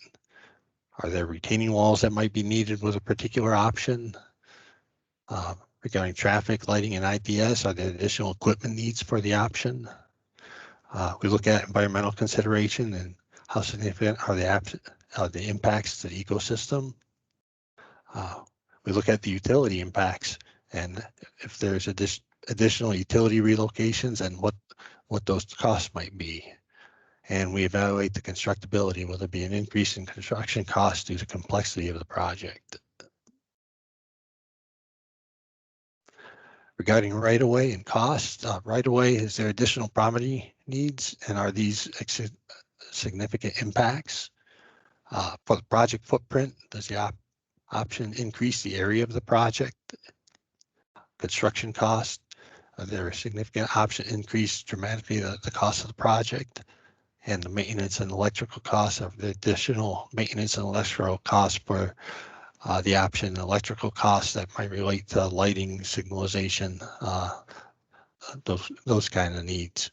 Are there retaining walls that might be needed with a particular option? Regarding traffic, lighting, and IPS, are there additional equipment needs for the option? We look at environmental consideration and how significant are the impacts to the ecosystem. We look at the utility impacts and if there's additional utility relocations and what those costs might be. And we evaluate the constructability, will there be an increase in construction costs due to complexity of the project. Regarding right-of-way and costs, right-of-way, is there additional property needs and are these significant impacts? For the project footprint, does the option increase the area of the project? Construction cost, are there a significant option increase dramatically the cost of the project? And the maintenance and electrical costs, of the additional maintenance and electrical costs for the option electrical costs that might relate to lighting, signalization, those kind of needs.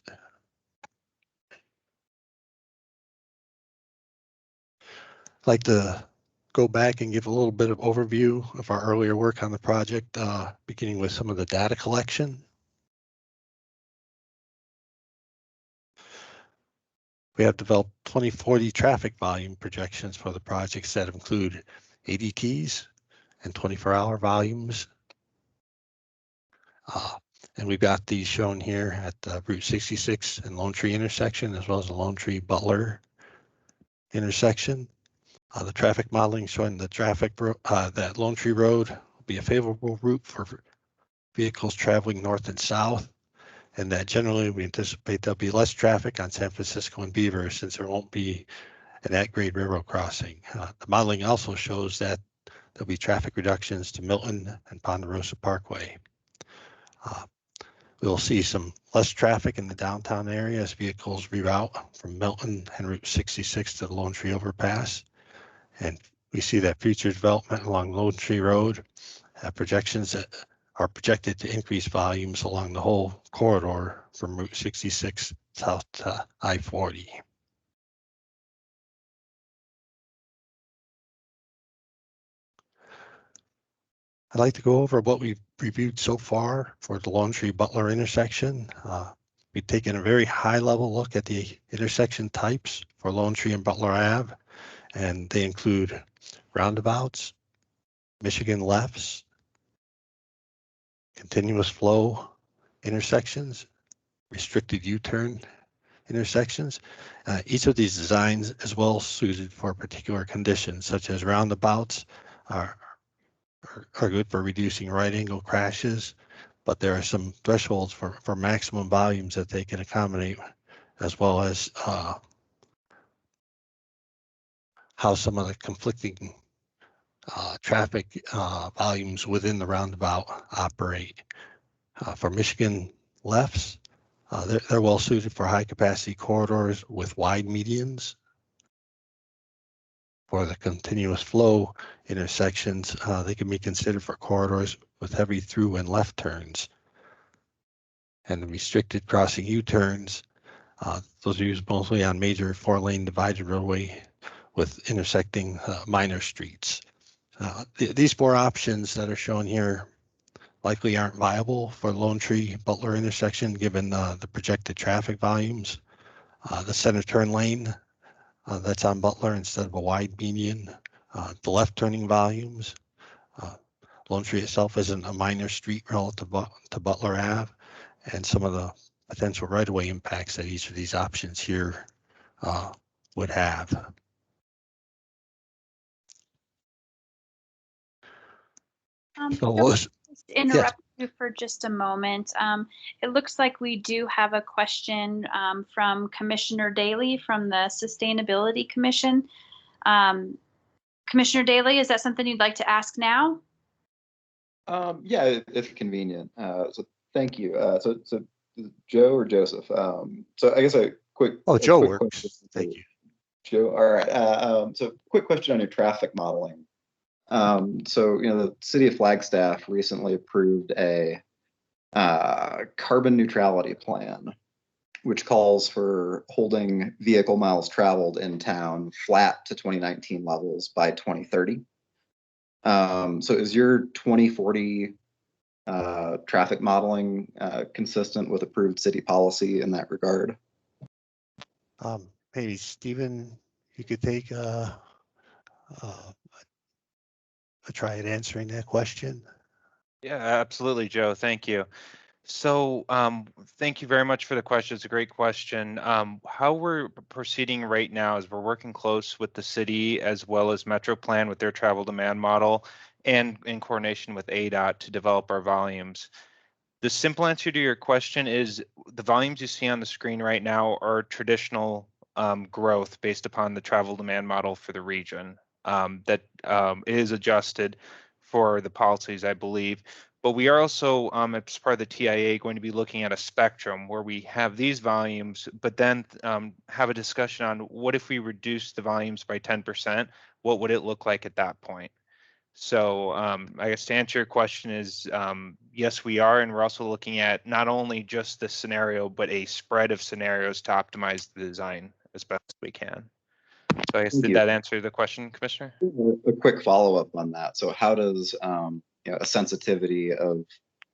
I'd like to go back and give a little bit of overview of our earlier work on the project, beginning with some of the data collection. We have developed 2040 traffic volume projections for the projects that include ADTs and 24-hour volumes. And we've got these shown here at the Route 66 and Lone Tree intersection, as well as the Lone Tree Butler intersection. The traffic modeling showing the that Lone Tree Road will be a favorable route for vehicles traveling north and south, and that generally we anticipate there'll be less traffic on San Francisco and Beaver since there won't be an at-grade railroad crossing. The modeling also shows that there'll be traffic reductions to Milton and Ponderosa Parkway. We'll see some less traffic in the downtown area as vehicles reroute from Milton and Route 66 to the Lone Tree Overpass. And we see that future development along Lone Tree Road projections that are projected to increase volumes along the whole corridor from Route 66 south to I-40. I'd like to go over what we've reviewed so far for the Lone Tree Butler intersection. We've taken a very high level look at the intersection types for Lone Tree and Butler Ave, and they include roundabouts, Michigan lefts, continuous flow intersections, restricted U-turn intersections. Each of these designs is well suited for particular conditions, such as roundabouts are good for reducing right angle crashes, but there are some thresholds for maximum volumes that they can accommodate, as well as how some of the conflicting traffic volumes within the roundabout operate. For Michigan lefts, they're well suited for high capacity corridors with wide medians. For the continuous flow intersections, they can be considered for corridors with heavy through and left turns. And the restricted crossing U-turns, those are used mostly on major 4-lane divided roadway with intersecting minor streets. These 4 options that are shown here likely aren't viable for Lone Tree Butler intersection given the projected traffic volumes. The center turn lane that's on Butler instead of a wide median, the left turning volumes. Lone Tree itself isn't a minor street relative to Butler Ave, and some of the potential right-of-way impacts that each of these options here would have. Just interrupt you for just a moment. It looks like we do have a question from Commissioner Daly from the Sustainability Commission. Commissioner Daly, is that something you'd like to ask now? Yeah, if convenient. So thank you. So Joe or Joseph? So I guess a quick. Joe quick works. Question. Thank you. Joe. All right. So quick question on your traffic modeling. So the city of Flagstaff recently approved a carbon neutrality plan, which calls for holding vehicle miles traveled in town flat to 2019 levels by 2030. So is your 2040 traffic modeling consistent with approved city policy in that regard? Maybe Stephen, you could take a try at answering that question. Yeah, absolutely, Joe. Thank you. So thank you very much for the question. It's a great question. How we're proceeding right now is we're working close with the city as well as MetroPlan with their travel demand model and in coordination with ADOT to develop our volumes. The simple answer to your question is the volumes you see on the screen right now are traditional growth based upon the travel demand model for the region that is adjusted for the policies, I believe. But we are also, as part of the TIA, going to be looking at a spectrum where we have these volumes, but then have a discussion on what if we reduce the volumes by 10%, what would it look like at that point? So I guess to answer your question is, yes, we are, and we're also looking at not only just this scenario, but a spread of scenarios to optimize the design as best as we can. So I guess, did that answer the question, Commissioner? A quick follow-up on that. So how does a sensitivity of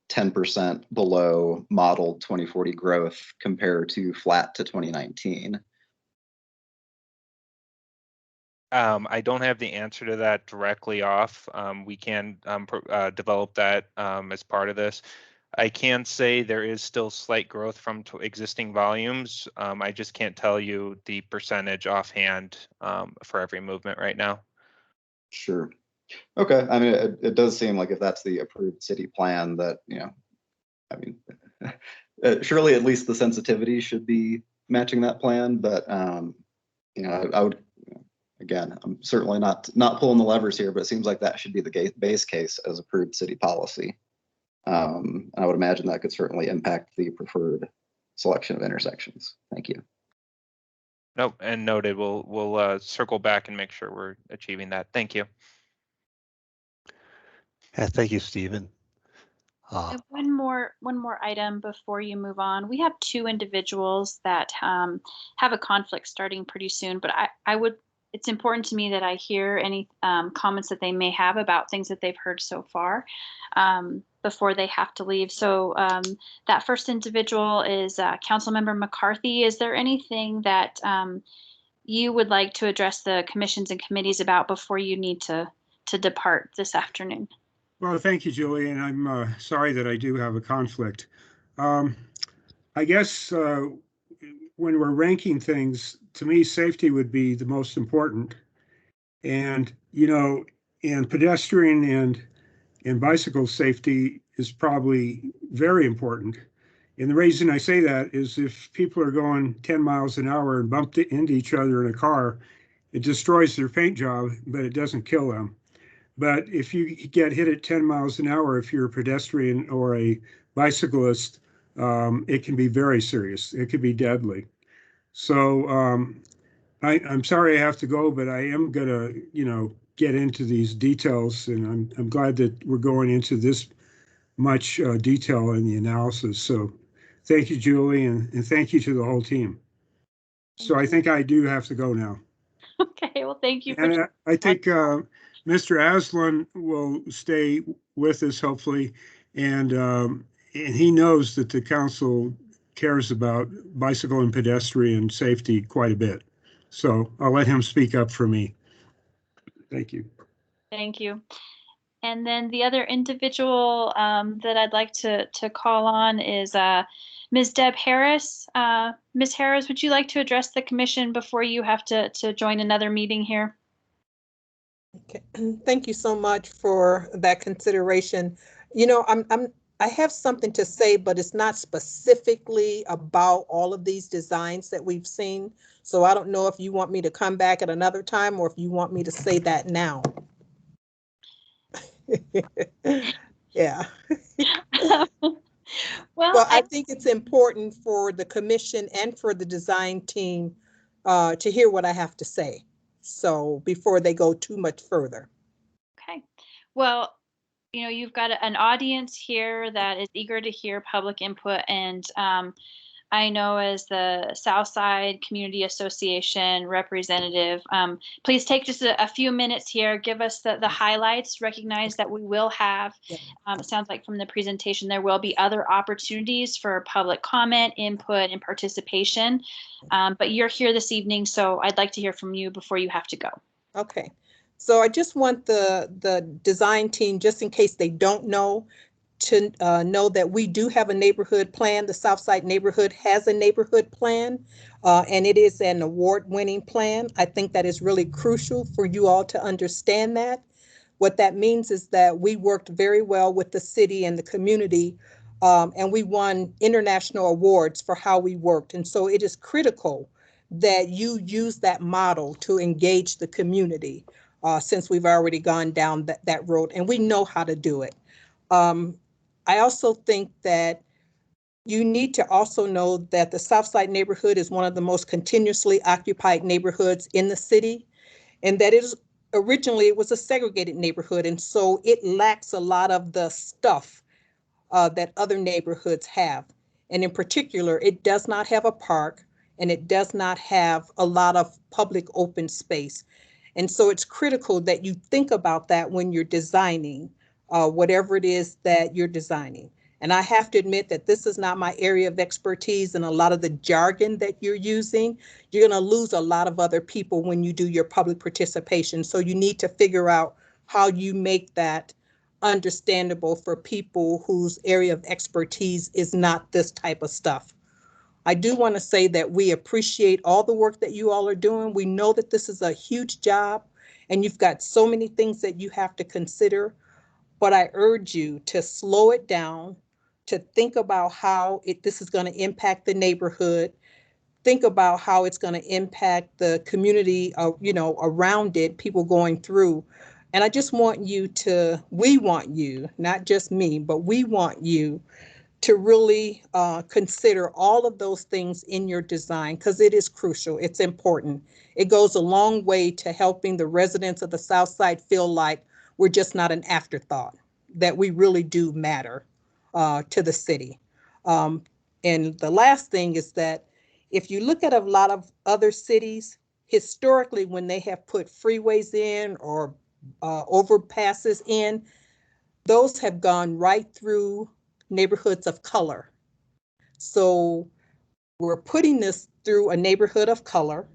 10% below modeled 2040 growth compare to flat to 2019? I don't have the answer to that directly off. We can develop that as part of this. I can say there is still slight growth from existing volumes. I just can't tell you the percentage offhand for every movement right now. Sure. Okay. I mean, it does seem like if that's the approved city plan that, I mean, surely at least the sensitivity should be matching that plan, but, I would, again, I'm certainly not pulling the levers here, but it seems like that should be the base case as approved city policy. I would imagine that could certainly impact the preferred selection of intersections. Thank you. Nope, and noted. We'll circle back and make sure we're achieving that. Thank you. Yeah, thank you, Stephen. I have one more item before you move on. We have two individuals that have a conflict starting pretty soon, but it's important to me that I hear any comments that they may have about things that they've heard so far before they have to leave. So that first individual is Councilmember McCarthy. Is there anything that you would like to address the commissions and committees about before you need to depart this afternoon? Well, thank you, Julie, and I'm sorry that I do have a conflict. I guess when we're ranking things, to me, safety would be the most important. And, and pedestrian and bicycle safety is probably very important. And the reason I say that is if people are going 10 miles an hour and bump into each other in a car, it destroys their paint job, but it doesn't kill them. But if you get hit at 10 miles an hour, if you're a pedestrian or a bicyclist, it can be very serious. It could be deadly. So I'm sorry I have to go, but I am going to, get into these details. And I'm glad that we're going into this much detail in the analysis. So thank you, Julie, and thank you to the whole team. So I think I do have to go now. Okay, well, thank you. And I think Mr. Aslan will stay with us, hopefully, and he knows that the council cares about bicycle and pedestrian safety quite a bit. So I'll let him speak up for me. Thank you. Thank you. And then the other individual that I'd like to call on is Ms. Deb Harris. Ms. Harris, would you like to address the commission before you have to join another meeting here? Okay. Thank you so much for that consideration. I have something to say, but it's not specifically about all of these designs that we've seen. So I don't know if you want me to come back at another time or if you want me to say that now. Yeah. Well, I think it's important for the commission and for the design team to hear what I have to say. So before they go too much further. Okay. Well, you've got an audience here that is eager to hear public input, and I know as the Southside Community Association representative, please take just a few minutes here, give us the highlights, recognize that we will have, it sounds like from the presentation, there will be other opportunities for public comment, input, and participation. But you're here this evening, so I'd like to hear from you before you have to go. Okay. So I just want the design team, just in case they don't know, to know that we do have a neighborhood plan. The Southside neighborhood has a neighborhood plan, and it is an award-winning plan. I think that is really crucial for you all to understand that. What that means is that we worked very well with the city and the community, and we won international awards for how we worked. And so it is critical that you use that model to engage the community, since we've already gone down that road, and we know how to do it. I also think that you need to also know that the Southside neighborhood is one of the most continuously occupied neighborhoods in the city, and that originally it was a segregated neighborhood, and so it lacks a lot of the stuff that other neighborhoods have. And in particular, it does not have a park, and it does not have a lot of public open space. And so it's critical that you think about that when you're designing whatever it is that you're designing. And I have to admit that this is not my area of expertise, and a lot of the jargon that you're using, you're going to lose a lot of other people when you do your public participation. So you need to figure out how you make that understandable for people whose area of expertise is not this type of stuff. I do want to say that we appreciate all the work that you all are doing. We know that this is a huge job, and you've got so many things that you have to consider. But I urge you to slow it down, to think about how this is going to impact the neighborhood, think about how it's going to impact the community, around it, people going through. And I just want we want you, not just me, but we want you to really consider all of those things in your design, because it is crucial. It's important. It goes a long way to helping the residents of the Southside feel like we're just not an afterthought, that we really do matter to the city. And the last thing is that if you look at a lot of other cities, historically, when they have put freeways in or overpasses in, those have gone right through neighborhoods of color. So we're putting this through a neighborhood of color,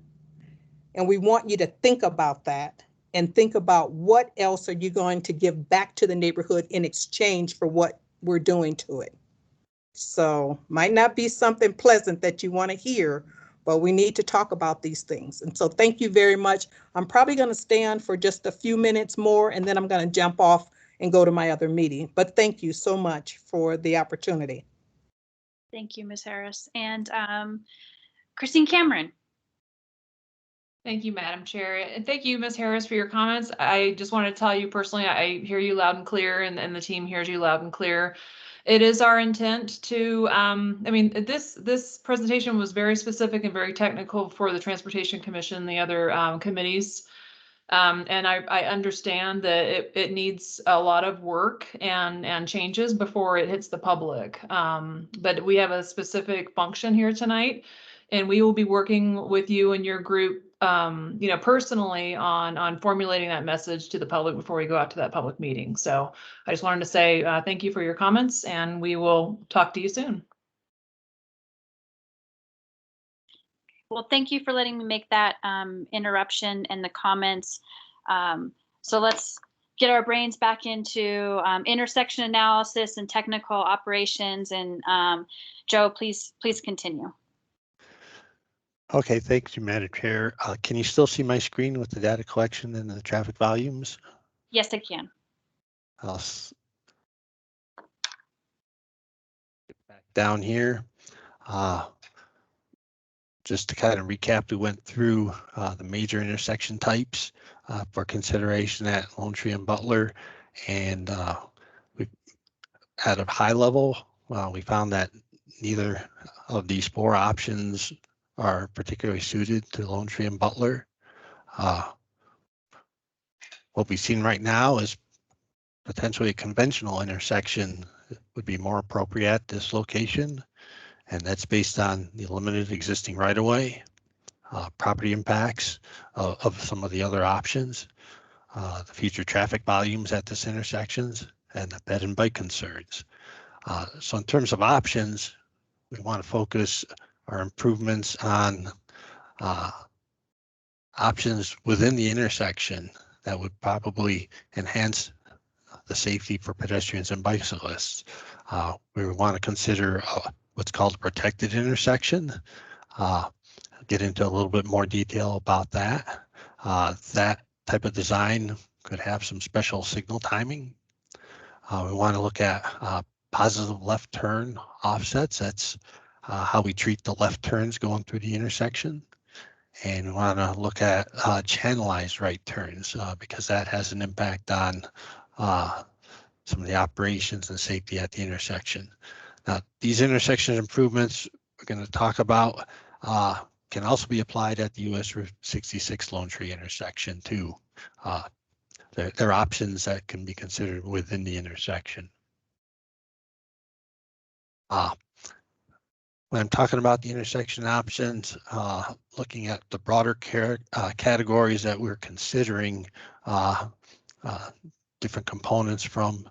and we want you to think about that and think about what else are you going to give back to the neighborhood in exchange for what we're doing to it. So might not be something pleasant that you want to hear, but we need to talk about these things. And so thank you very much. I'm probably going to stay on for just a few minutes more, and then I'm going to jump off and go to my other meeting. But thank you so much for the opportunity. Thank you, Ms. Harris. And Christine Cameron. Thank you, Madam Chair. And thank you, Ms. Harris, for your comments. I just want to tell you personally, I hear you loud and clear, and the team hears you loud and clear. It is our intent to, this presentation was very specific and very technical for the Transportation Commission and the other committees. And I understand that it needs a lot of work and changes before it hits the public. But we have a specific function here tonight, and we will be working with you and your group, personally on formulating that message to the public before we go out to that public meeting. So I just wanted to say thank you for your comments, and we will talk to you soon. Well, thank you for letting me make that interruption and the comments. So let's get our brains back into intersection analysis and technical operations. And Joe, please continue. Okay, thank you, Madam Chair. Can you still see my screen with the data collection and the traffic volumes? Yes, I can. I'll get back down here. Just to kind of recap, we went through the major intersection types for consideration at Lone Tree and Butler. And we, at a high level, we found that neither of these four options are particularly suited to Lone Tree and Butler. What we've seen right now is potentially a conventional intersection would be more appropriate at this location. And that's based on the limited existing right-of-way, property impacts of some of the other options, the future traffic volumes at this intersections, and the ped and bike concerns. So in terms of options, we want to focus our improvements on options within the intersection that would probably enhance the safety for pedestrians and bicyclists. We want to consider what's called a protected intersection. I'll get into a little bit more detail about that. That type of design could have some special signal timing. We want to look at positive left turn offsets. That's how we treat the left turns going through the intersection. And we want to look at channelized right turns because that has an impact on some of the operations and safety at the intersection. Now, these intersection improvements we're going to talk about can also be applied at the US Route 66 Lone Tree intersection too. There are options that can be considered within the intersection. When I'm talking about the intersection options, looking at the broader categories that we're considering, different components from,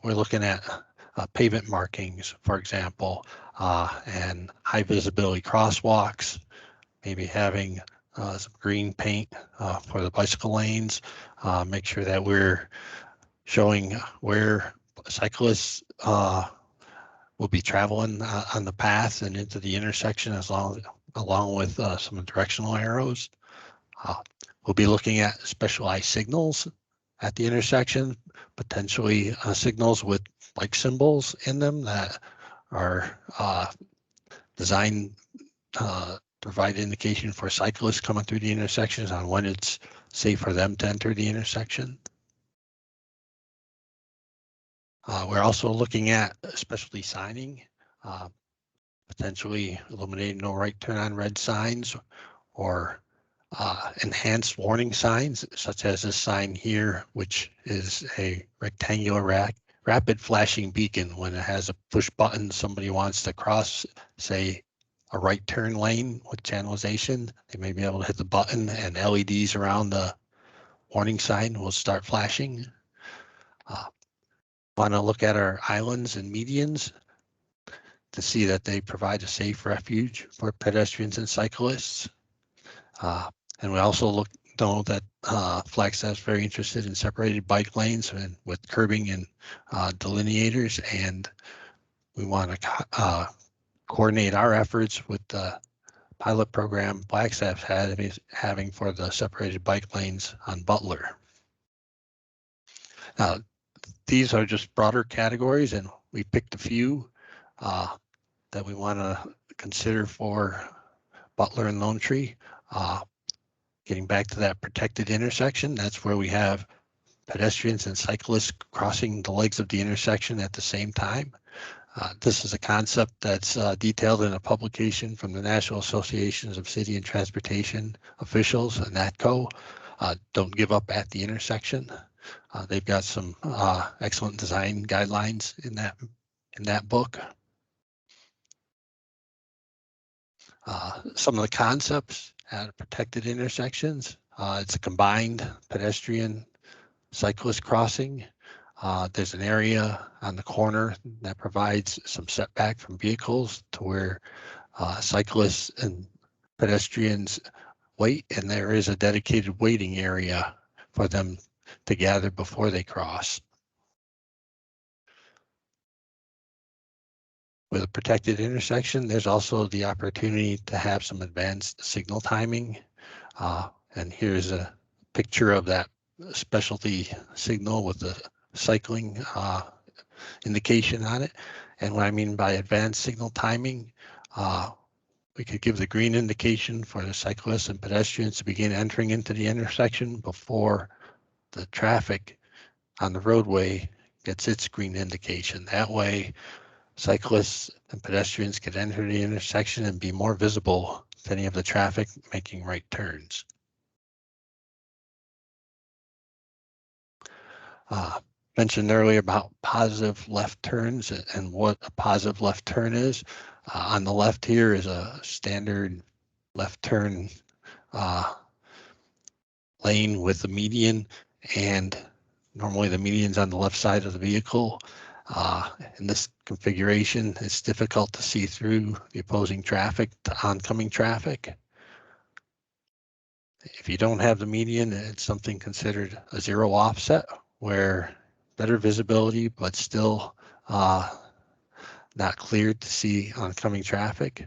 we're looking at pavement markings, for example, and high visibility crosswalks, maybe having some green paint for the bicycle lanes, make sure that we're showing where cyclists will be traveling on the path and into the intersection along with some directional arrows. We'll be looking at specialized signals at the intersection, potentially signals with like symbols in them that are designed to provide indication for cyclists coming through the intersections on when it's safe for them to enter the intersection. We're also looking at specialty signing, potentially eliminating no right turn on red signs or enhanced warning signs, such as this sign here, which is a rectangular rapid flashing beacon. When it has a push button, somebody wants to cross, say, a right turn lane with channelization, they may be able to hit the button and LEDs around the warning sign will start flashing. Want to look at our islands and medians to see that they provide a safe refuge for pedestrians and cyclists. And we also know that Flagstaff is very interested in separated bike lanes and with curbing and delineators, and we want to coordinate our efforts with the pilot program Flagstaff having for the separated bike lanes on Butler. Now, these are just broader categories, and we picked a few that we want to consider for Butler and Lone Tree. Getting back to that protected intersection, that's where we have pedestrians and cyclists crossing the legs of the intersection at the same time. This is a concept that's detailed in a publication from the National Associations of City and Transportation Officials, NATCO. Don't give up at the intersection. They've got some excellent design guidelines in that book. Some of the concepts at protected intersections. It's a combined pedestrian cyclist crossing. There's an area on the corner that provides some setback from vehicles to where cyclists and pedestrians wait, and there is a dedicated waiting area for them to gather before they cross. With a protected intersection, there's also the opportunity to have some advanced signal timing. And here's a picture of that specialty signal with the cycling indication on it. And what I mean by advanced signal timing, we could give the green indication for the cyclists and pedestrians to begin entering into the intersection before the traffic on the roadway gets its green indication. That way, cyclists and pedestrians can enter the intersection and be more visible to any of the traffic making right turns. Mentioned earlier about positive left turns and what a positive left turn is. On the left here is a standard left turn lane with the median, and normally the median's on the left side of the vehicle. In this configuration, it's difficult to see through the opposing traffic to oncoming traffic. If you don't have the median, it's something considered a zero offset, where better visibility, but still not cleared to see oncoming traffic.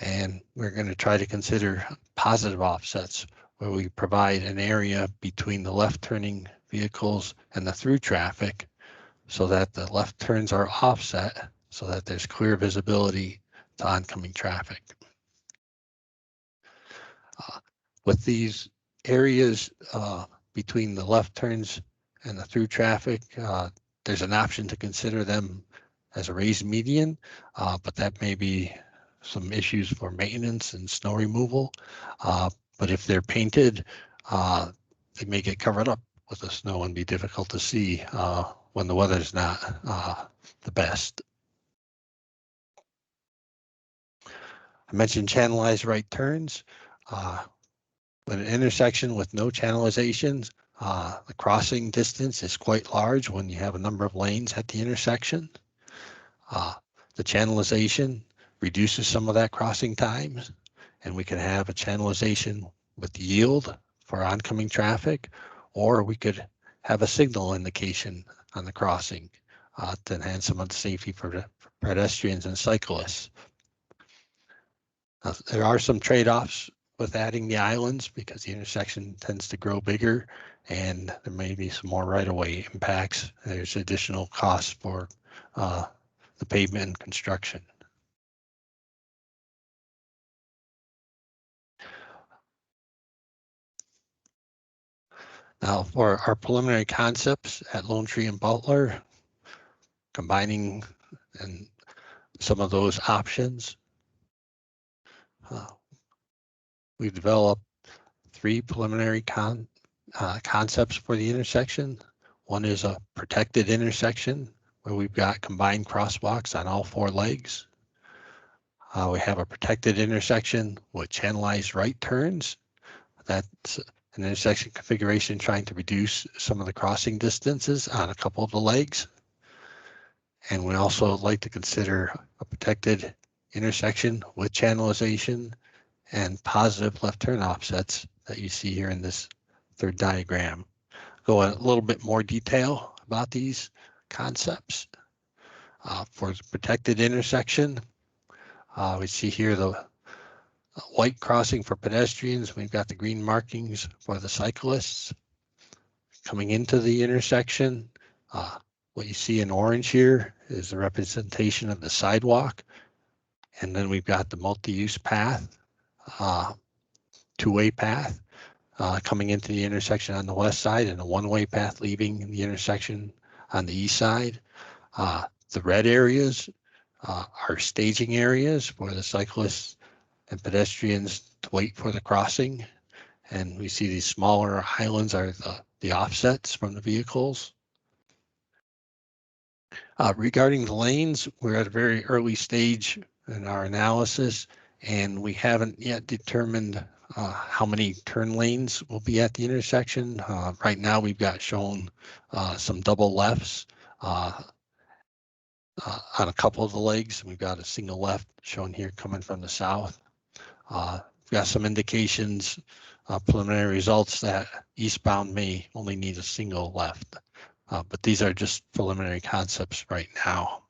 And we're going to try to consider positive offsets, where we provide an area between the left turning vehicles and the through traffic so that the left turns are offset so that there's clear visibility to oncoming traffic. With these areas between the left turns and the through traffic, there's an option to consider them as a raised median, but that may be some issues for maintenance and snow removal. But if they're painted, they may get covered up with the snow and be difficult to see when the weather's not the best. I mentioned channelized right turns. With an intersection with no channelizations, the crossing distance is quite large when you have a number of lanes at the intersection. The channelization reduces some of that crossing time, and we can have a channelization with yield for oncoming traffic, or we could have a signal indication on the crossing to enhance some of the safety for pedestrians and cyclists. There are some trade-offs with adding the islands because the intersection tends to grow bigger and there may be some more right-of-way impacts. There's additional costs for the pavement and construction. Now for our preliminary concepts at Lone Tree and Butler, combining and some of those options, we've developed 3 preliminary concepts for the intersection. One is a protected intersection where we've got combined crosswalks on all 4 legs. We have a protected intersection with channelized right turns. That's an intersection configuration trying to reduce some of the crossing distances on a couple of the legs. And we also like to consider a protected intersection with channelization and positive left turn offsets that you see here in this 3rd diagram. Go in a little bit more detail about these concepts. For the protected intersection, we see here the white crossing for pedestrians. We've got the green markings for the cyclists. Coming into the intersection, what you see in orange here is the representation of the sidewalk. And then we've got the multi-use path, 2-way path coming into the intersection on the west side and a 1-way path leaving the intersection on the east side. The red areas are staging areas for the cyclists and pedestrians to wait for the crossing. And we see these smaller islands are the offsets from the vehicles. Regarding the lanes, we're at a very early stage in our analysis, and we haven't yet determined how many turn lanes will be at the intersection. Right now, we've got shown some double lefts on a couple of the legs. We've got a single left shown here coming from the south. We've got some indications, preliminary results that eastbound may only need a single left. But these are just preliminary concepts right now.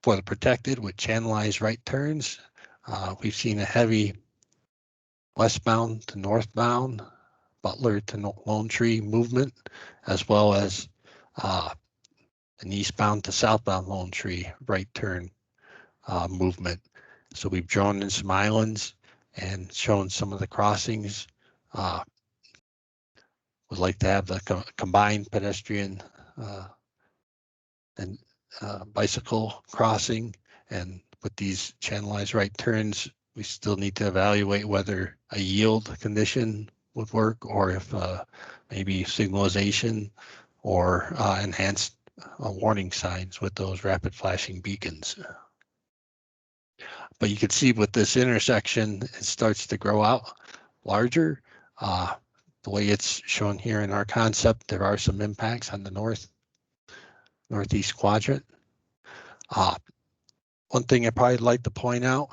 For the protected with channelized right turns, we've seen a heavy westbound to northbound, Butler to Lone Tree movement, as well as an eastbound to southbound Lone Tree right turn movement. So we've drawn in some islands and shown some of the crossings. Would like to have the combined pedestrian and bicycle crossing, and with these channelized right turns, we still need to evaluate whether a yield condition would work or if maybe signalization or enhanced warning signs with those rapid flashing beacons. But you can see with this intersection, it starts to grow out larger. The way it's shown here in our concept, there are some impacts on the northeast quadrant. One thing I'd probably like to point out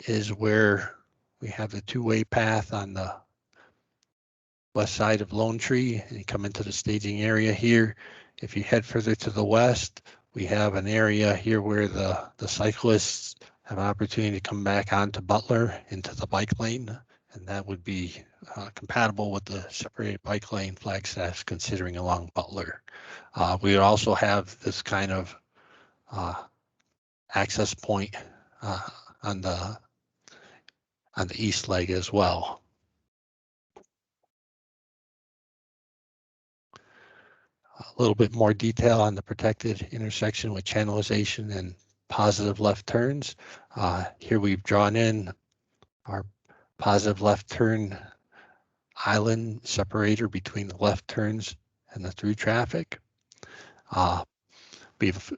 is where we have the 2-way path on the west side of Lone Tree and you come into the staging area here. If you head further to the west, we have an area here where the cyclists have an opportunity to come back onto Butler into the bike lane, and that would be compatible with the separated bike lane Flagstaff's considering along Butler. We would also have this kind of access point on the east leg as well. A little bit more detail on the protected intersection with channelization and positive left turns. Here we've drawn in our positive left turn island separator between the left turns and the through traffic. We've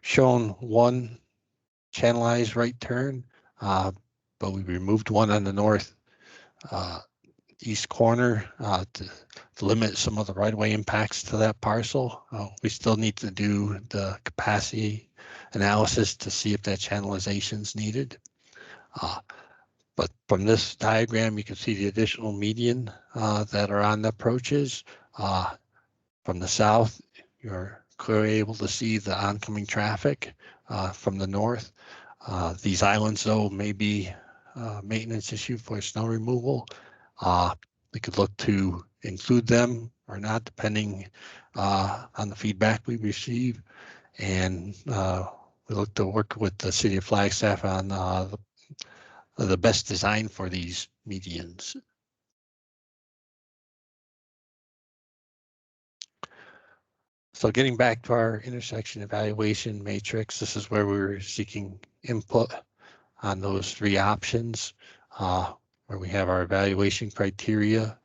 shown one channelized right turn, but we removed one on the north east corner to limit some of the right-of-way impacts to that parcel. We still need to do the capacity analysis to see if that channelization is needed. But from this diagram, you can see the additional median that are on the approaches. From the south, you're clearly able to see the oncoming traffic from the north. These islands, though, may be a maintenance issue for snow removal. We could look to include them or not, depending on the feedback we receive. And we look to work with the City of Flagstaff on the best design for these medians. So getting back to our intersection evaluation matrix, this is where we're seeking input on those three options, where we have our evaluation criteria,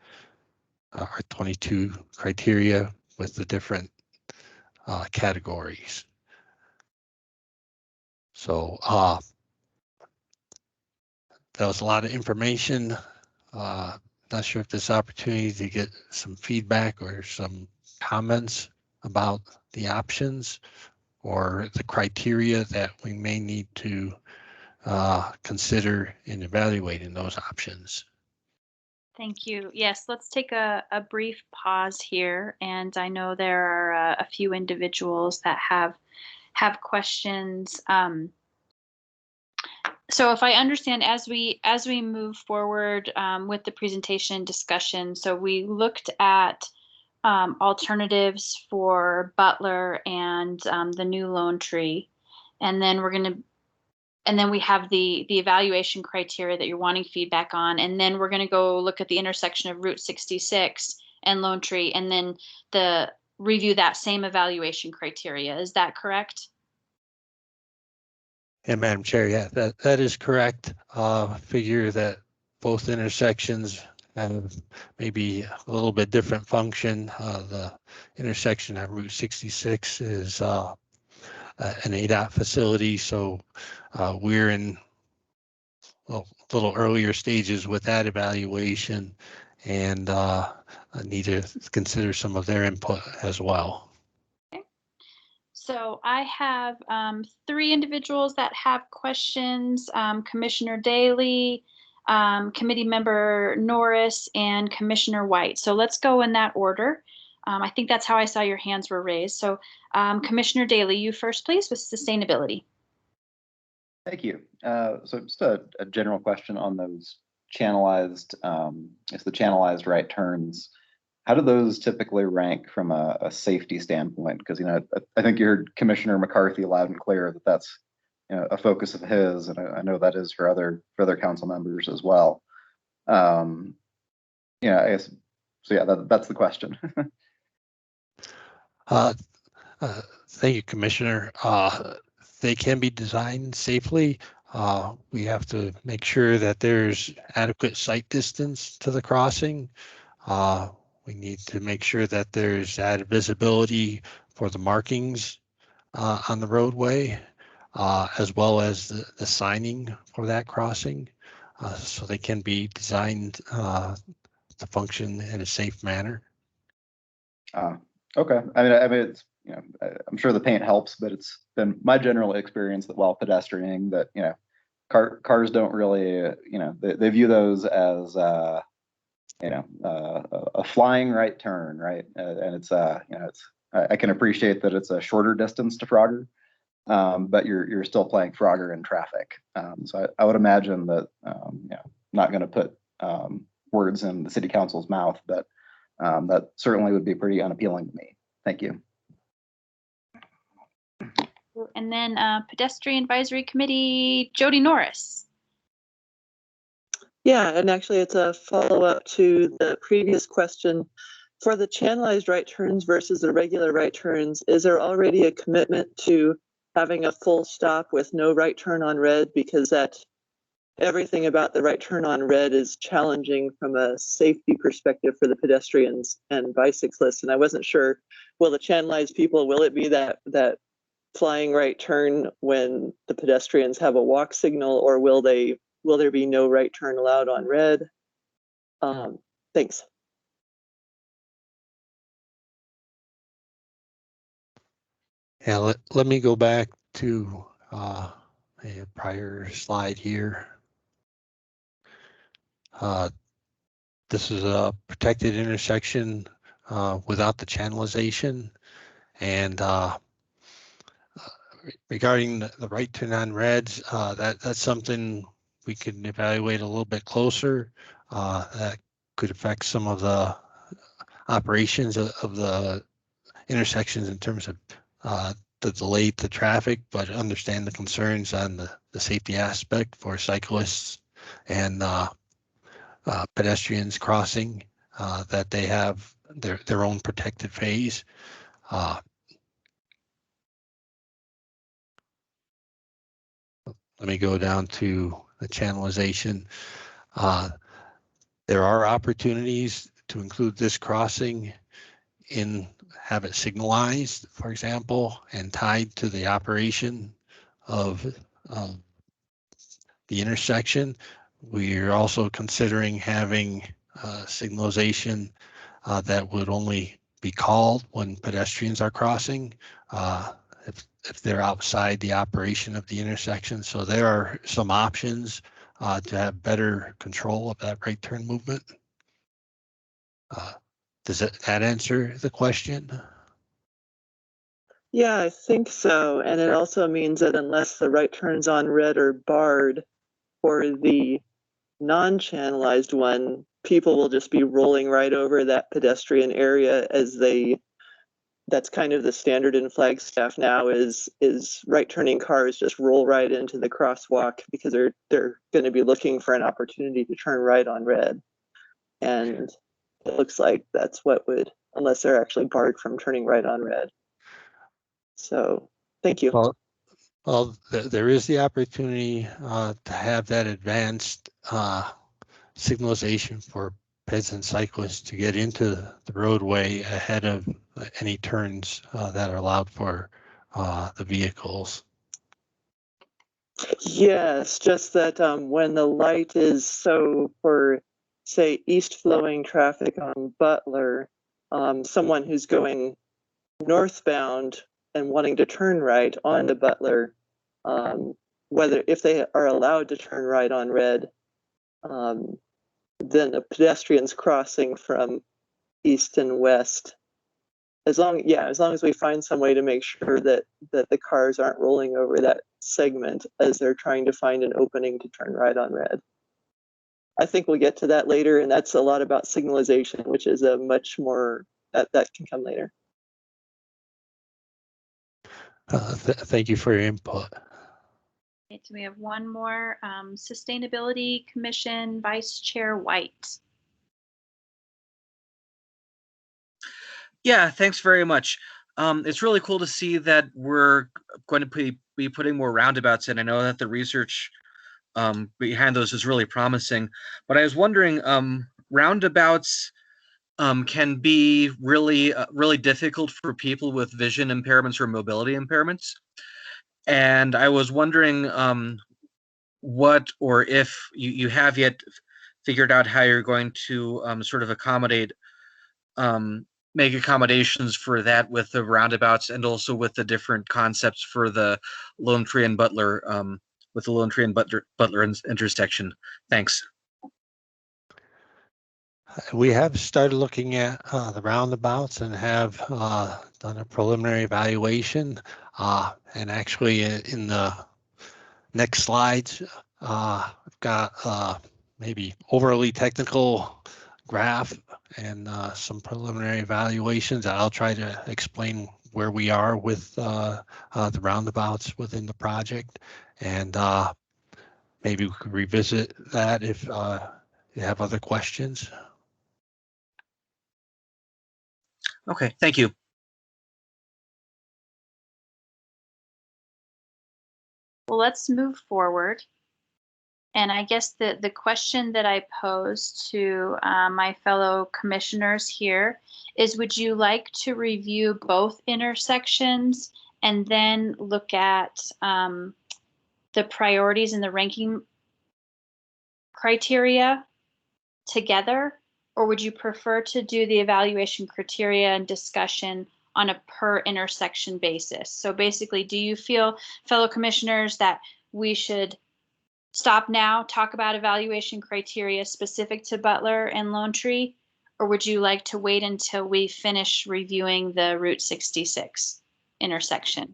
our 22 criteria with the different categories. So that was a lot of information. Not sure if this opportunity to get some feedback or some comments about the options or the criteria that we may need to consider in evaluating those options. Thank you. Yes, let's take a brief pause here. And I know there are a few individuals that have questions. So if I understand, as we move forward with the presentation discussion, so we looked at alternatives for Butler and the new Lone Tree, and then we have the evaluation criteria that you're wanting feedback on, and then we're going to go look at the intersection of Route 66 and Lone Tree, and then review that same evaluation criteria. Is that correct? And Madam Chair, yeah, that is correct. Figure that both intersections have maybe a little bit different function. The intersection at Route 66 is an ADOT facility, so we're in a little earlier stages with that evaluation, and I need to consider some of their input as well. So I have three individuals that have questions: Commissioner Daly, Committee Member Norris, and Commissioner White. So let's go in that order. I think that's how I saw your hands were raised. So Commissioner Daly, you first, please, with sustainability. Thank you. So just a general question on those channelized, it's the channelized right turns. How do those typically rank from a safety standpoint? Because, you know, I think you heard Commissioner McCarthy loud and clear that that's, you know, a focus of his, and I know that is for other council members as well. Yeah, I guess, so yeah, that's the question. Thank you, Commissioner. They can be designed safely. We have to make sure that there's adequate sight distance to the crossing. We need to make sure that there's added visibility for the markings on the roadway, as well as the signing for that crossing, so they can be designed to function in a safe manner. Okay. I mean, it's, you know, I'm sure the paint helps, but it's been my general experience that while pedestrianing, that, you know, cars don't really, you know, they view those as, you know, a flying right turn, right? And it's, you know, it's, I can appreciate that it's a shorter distance to Frogger, but you're still playing Frogger in traffic. So I would imagine that, you know, not going to put words in the city council's mouth, but that certainly would be pretty unappealing to me. Thank you. And then Pedestrian Advisory Committee, Jody Norris. Yeah, and actually it's a follow-up to the previous question. For the channelized right turns versus the regular right turns, is there already a commitment to having a full stop with no right turn on red? Because everything about the right turn on red is challenging from a safety perspective for the pedestrians and bicyclists. And I wasn't sure, will the channelized people, will it be that flying right turn when the pedestrians have a walk signal, or will there be no right turn allowed on red? Thanks. Yeah, let me go back to a prior slide here. This is a protected intersection without the channelization, and regarding the right turn on reds, that's something we can evaluate a little bit closer. That could affect some of the operations of the intersections in terms of the delay to traffic, but understand the concerns on the safety aspect for cyclists and pedestrians crossing, that they have their own protected phase. Let me go down to the channelization. There are opportunities to include this crossing have it signalized, for example, and tied to the operation of the intersection. We're also considering having signalization that would only be called when pedestrians are crossing, if they're outside the operation of the intersection. So there are some options to have better control of that right turn movement. Does that answer the question? Yeah, I think so. And it also means that unless the right turns on red are barred for the non-channelized one, people will just be rolling right over that pedestrian area that's kind of the standard in Flagstaff now is right turning cars just roll right into the crosswalk because they're going to be looking for an opportunity to turn right on red. And it looks like that's what would, unless they're actually barred from turning right on red. So thank you. Well, there is the opportunity to have that advanced signalization for peds and cyclists to get into the roadway ahead of any turns that are allowed for the vehicles. Yes, just that when the light is so for, say, east flowing traffic on Butler, someone who's going northbound and wanting to turn right onto Butler, if they are allowed to turn right on red, then the pedestrians crossing from east and west. As long as we find some way to make sure that the cars aren't rolling over that segment as they're trying to find an opening to turn right on red. I think we'll get to that later, and that's a lot about signalization, which is a much more that can come later. Thank you for your input. Okay, so we have one more, Sustainability Commission Vice Chair White. Yeah, thanks very much. It's really cool to see that we're going to be putting more roundabouts in. I know that the research behind those is really promising, but I was wondering, roundabouts can be really difficult for people with vision impairments or mobility impairments. And I was wondering what or if you have yet figured out how you're going to sort of make accommodations for that with the roundabouts and also with the different concepts for the Lone Tree and Butler with the Lone Tree and Butler intersection. Thanks. We have started looking at the roundabouts and have done a preliminary evaluation. And actually in the next slides, I've got maybe overly technical graph and some preliminary evaluations. I'll try to explain where we are with the roundabouts within the project, and maybe we could revisit that if you have other questions. Okay, thank you. Well, let's move forward. And I guess the question that I posed to my fellow commissioners here is, would you like to review both intersections and then look at the priorities and the ranking criteria together? Or would you prefer to do the evaluation criteria and discussion on a per intersection basis? So basically, do you feel, fellow commissioners, that we should stop now, talk about evaluation criteria specific to Butler and Lone Tree, or would you like to wait until we finish reviewing the Route 66 intersection?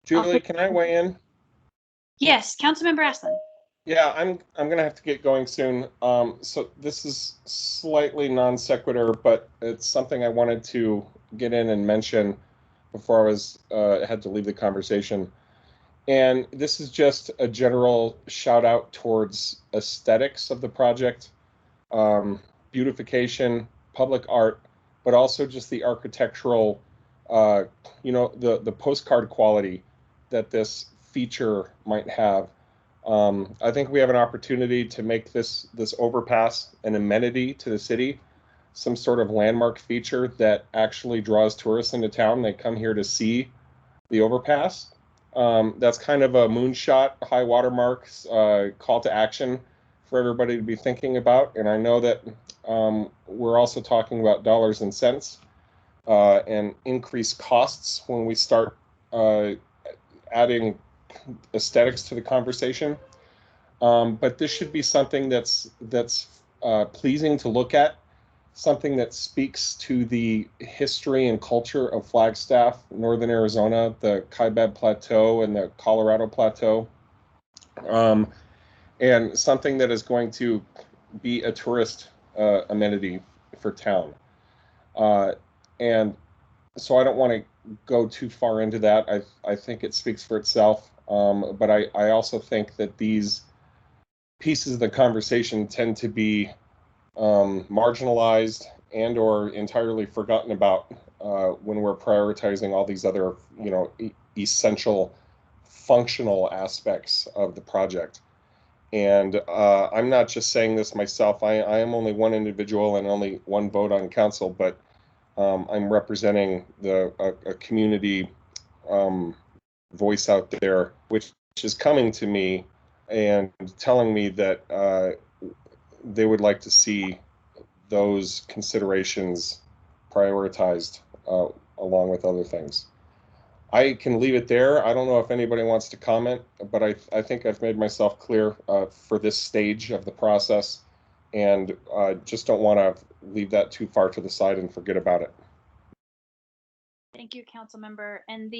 Julie, can I weigh in? Yes, Councilmember Aslan. Yeah, I'm gonna have to get going soon. So this is slightly non sequitur, but it's something I wanted to get in and mention before I was had to leave the conversation. And this is just a general shout out towards aesthetics of the project, beautification, public art, but also just the architectural, the postcard quality that this feature might have. I think we have an opportunity to make this overpass an amenity to the city, some sort of landmark feature that actually draws tourists into town. They come here to see the overpass. That's kind of a moonshot, high watermark call to action for everybody to be thinking about. And I know that we're also talking about dollars and cents and increased costs when we start adding aesthetics to the conversation. But this should be something that's pleasing to look at, something that speaks to the history and culture of Flagstaff, Northern Arizona, the Kaibab Plateau and the Colorado Plateau, and something that is going to be a tourist amenity for town. And so I don't want to go too far into that. I think it speaks for itself. But I also think that these pieces of the conversation tend to be marginalized and or entirely forgotten about when we're prioritizing all these other, essential functional aspects of the project. And I'm not just saying this myself. I am only one individual and only one vote on council, but I'm representing a community voice out there, which is coming to me and telling me that they would like to see those considerations prioritized along with other things. I can leave it there. I don't know if anybody wants to comment, but I think I've made myself clear for this stage of the process, and just don't want to leave that too far to the side and forget about it. Thank you, council member. And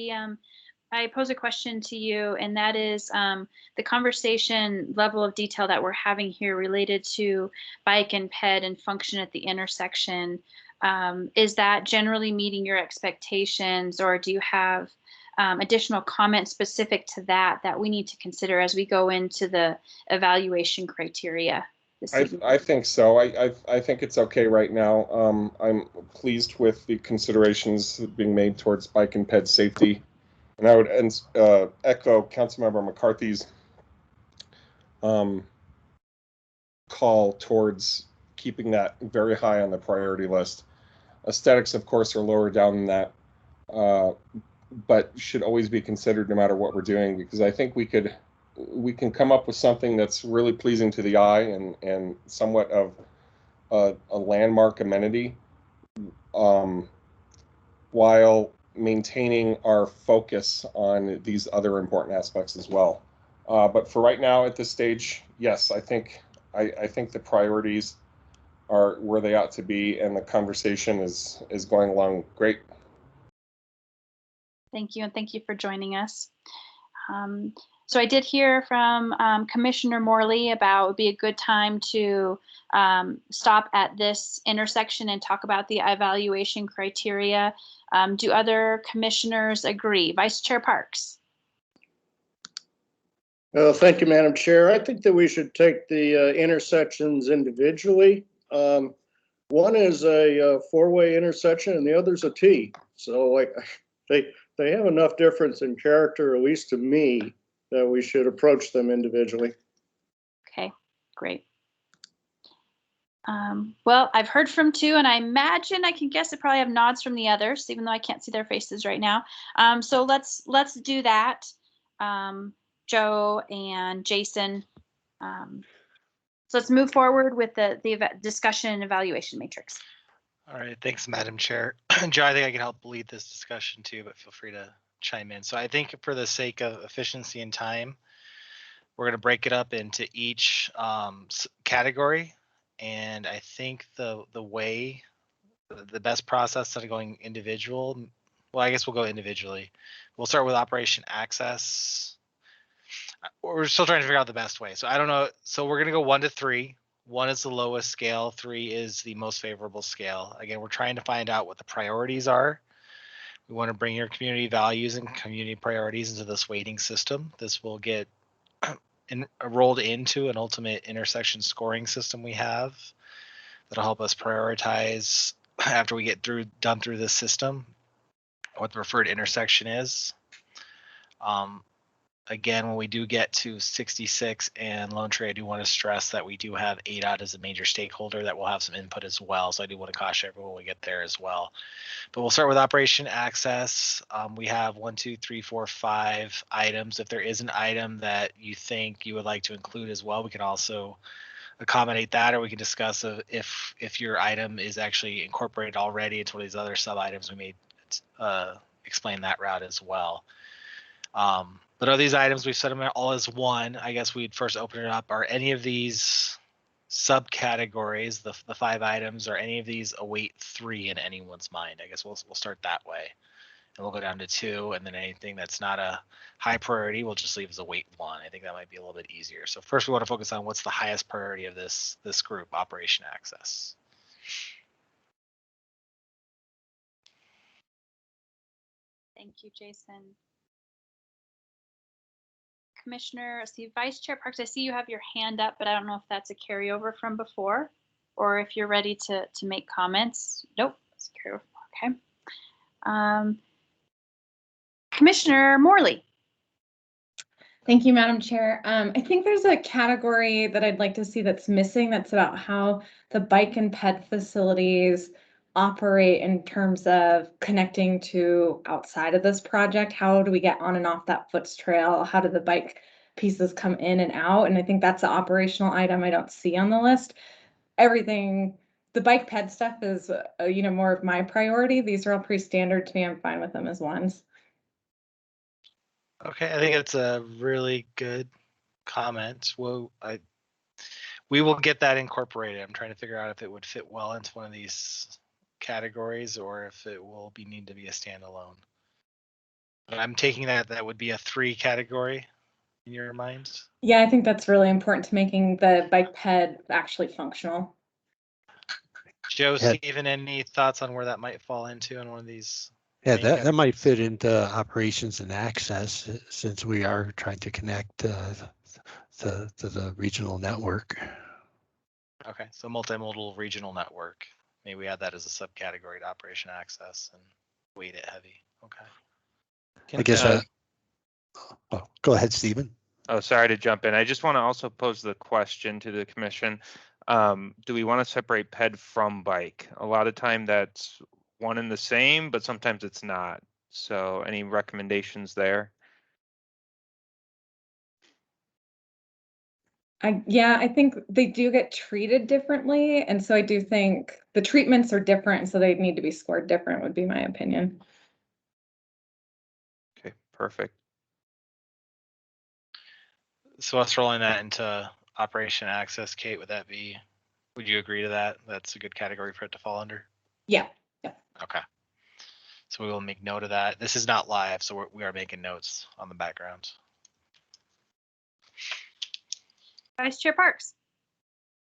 I pose a question to you, and that is the conversation level of detail that we're having here related to bike and ped and function at the intersection. Is that generally meeting your expectations, or do you have additional comments specific to that we need to consider as we go into the evaluation criteria? I think so. I think it's okay right now. I'm pleased with the considerations being made towards bike and ped safety. And I would echo Councilmember McCarthy's call towards keeping that very high on the priority list. Aesthetics, of course, are lower down than that, but should always be considered no matter what we're doing, because I think we can come up with something that's really pleasing to the eye and somewhat of a landmark amenity, while maintaining our focus on these other important aspects as well. But for right now, at this stage, yes, I think the priorities are where they ought to be, and the conversation is going along great. Thank you, and thank you for joining us. So I did hear from Commissioner Morley about it would be a good time to stop at this intersection and talk about the evaluation criteria. Do other commissioners agree? Vice Chair Parks. Thank you, Madam Chair. I think that we should take the intersections individually. One is a four-way intersection and the other's a T. So they have enough difference in character, at least to me, that we should approach them individually. Okay, great. Well, I've heard from two, and I imagine I can guess I probably have nods from the others, even though I can't see their faces right now. So let's do that. Joe and Jason. So let's move forward with the discussion and evaluation matrix. All right, thanks, Madam Chair. Joe, I think I can help lead this discussion too, but feel free to chime in. So I think for the sake of efficiency and time, we're going to break it up into each category. And I think the best process of going individual well, I guess we'll go individually. We'll start with operation access. We're still trying to figure out the best way. So I don't know. So we're going to go 1 to 3. 1 is the lowest scale. 3 is the most favorable scale. Again, we're trying to find out what the priorities are. We want to bring your community values and community priorities into this weighting system. This will get rolled into an ultimate intersection scoring system we have that'll help us prioritize after we get done through this system what the preferred intersection is. Again, when we do get to 66 and Lone Tree, I do want to stress that we do have ADOT as a major stakeholder that will have some input as well. So I do want to caution everyone when we get there as well. But we'll start with operation access. We have 1, 2, 3, 4, 5 items. If there is an item that you think you would like to include as well, we can also accommodate that, or we can discuss if your item is actually incorporated already into one of these other sub items. We may explain that route as well. But are these items, we've set them all as 1. I guess we'd first open it up. Are any of these subcategories, the 5 items, or any of these a weight 3 in anyone's mind? I guess we'll start that way. And we'll go down to 2, and then anything that's not a high priority, we'll just leave as a weight 1. I think that might be a little bit easier. So first we want to focus on what's the highest priority of this group, operation access. Thank you, Jason. Commissioner, I see Vice Chair Parks, I see you have your hand up, but I don't know if that's a carryover from before or if you're ready to make comments. Nope, it's a carryover. Okay. Commissioner Morley. Thank you, Madam Chair. I think there's a category that I'd like to see that's missing. That's about how the bike and ped facilities operate in terms of connecting to outside of this project. How do we get on and off that foots trail? How do the bike pieces come in and out? And I think that's an operational item I don't see on the list. Everything, the bike ped stuff is, more of my priority. These are all pretty standard to me. I'm fine with them as ones. Okay, I think it's a really good comment. Well, we will get that incorporated. I'm trying to figure out if it would fit well into one of these categories or if it will need to be a standalone. But I'm taking that would be a 3 category in your mind. Yeah, I think that's really important to making the bike ped actually functional. Joe, Stephen, any thoughts on where that might fall into in one of these? Yeah, that might fit into operations and access since we are trying to connect to the regional network. Okay, so multimodal regional network. Maybe we add that as a subcategory to operation access and weight it heavy. Okay. I guess. Go ahead, Stephen. Oh, sorry to jump in. I just want to also pose the question to the commission. Do we want to separate ped from bike? A lot of time that's one and the same, but sometimes it's not. So any recommendations there? I think they do get treated differently. And so I do think the treatments are different. So they need to be scored different would be my opinion. Okay, perfect. So us rolling that into operation access, Kate, would you agree to that? That's a good category for it to fall under? Yeah. Okay. So we will make note of that. This is not live, so we are making notes on the background. Vice Chair Parks.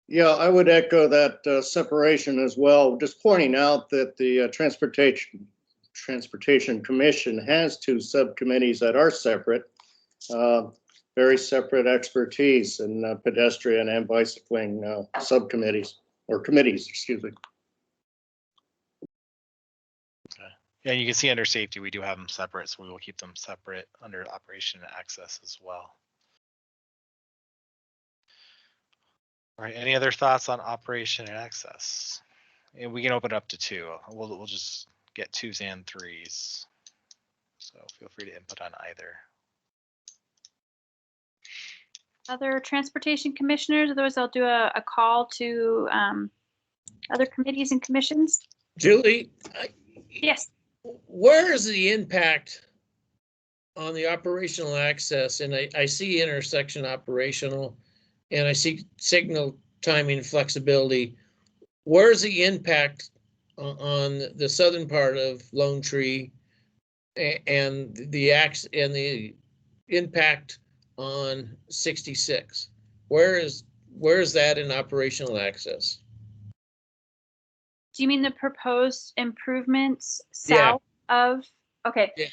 Yeah, I would echo that separation as well. Just pointing out that the Transportation Commission has 2 subcommittees that are separate, very separate expertise in pedestrian and bicycling subcommittees or committees, excuse me. Okay. Yeah, you can see under safety, we do have them separate, so we will keep them separate under operation and access as well. All right, any other thoughts on operation and access? And we can open it up to 2. We'll just get 2s and 3s. So feel free to input on either. Other transportation commissioners, otherwise I'll do a call to other committees and commissions. Julie? Yes. Where is the impact on the operational access? And I see intersection operational and I see signal timing flexibility. Where's the impact on the southern part of Lone Tree and the impact on 66. Where is that in operational access? Do you mean the proposed improvements Yeah. south of? Okay. Yeah.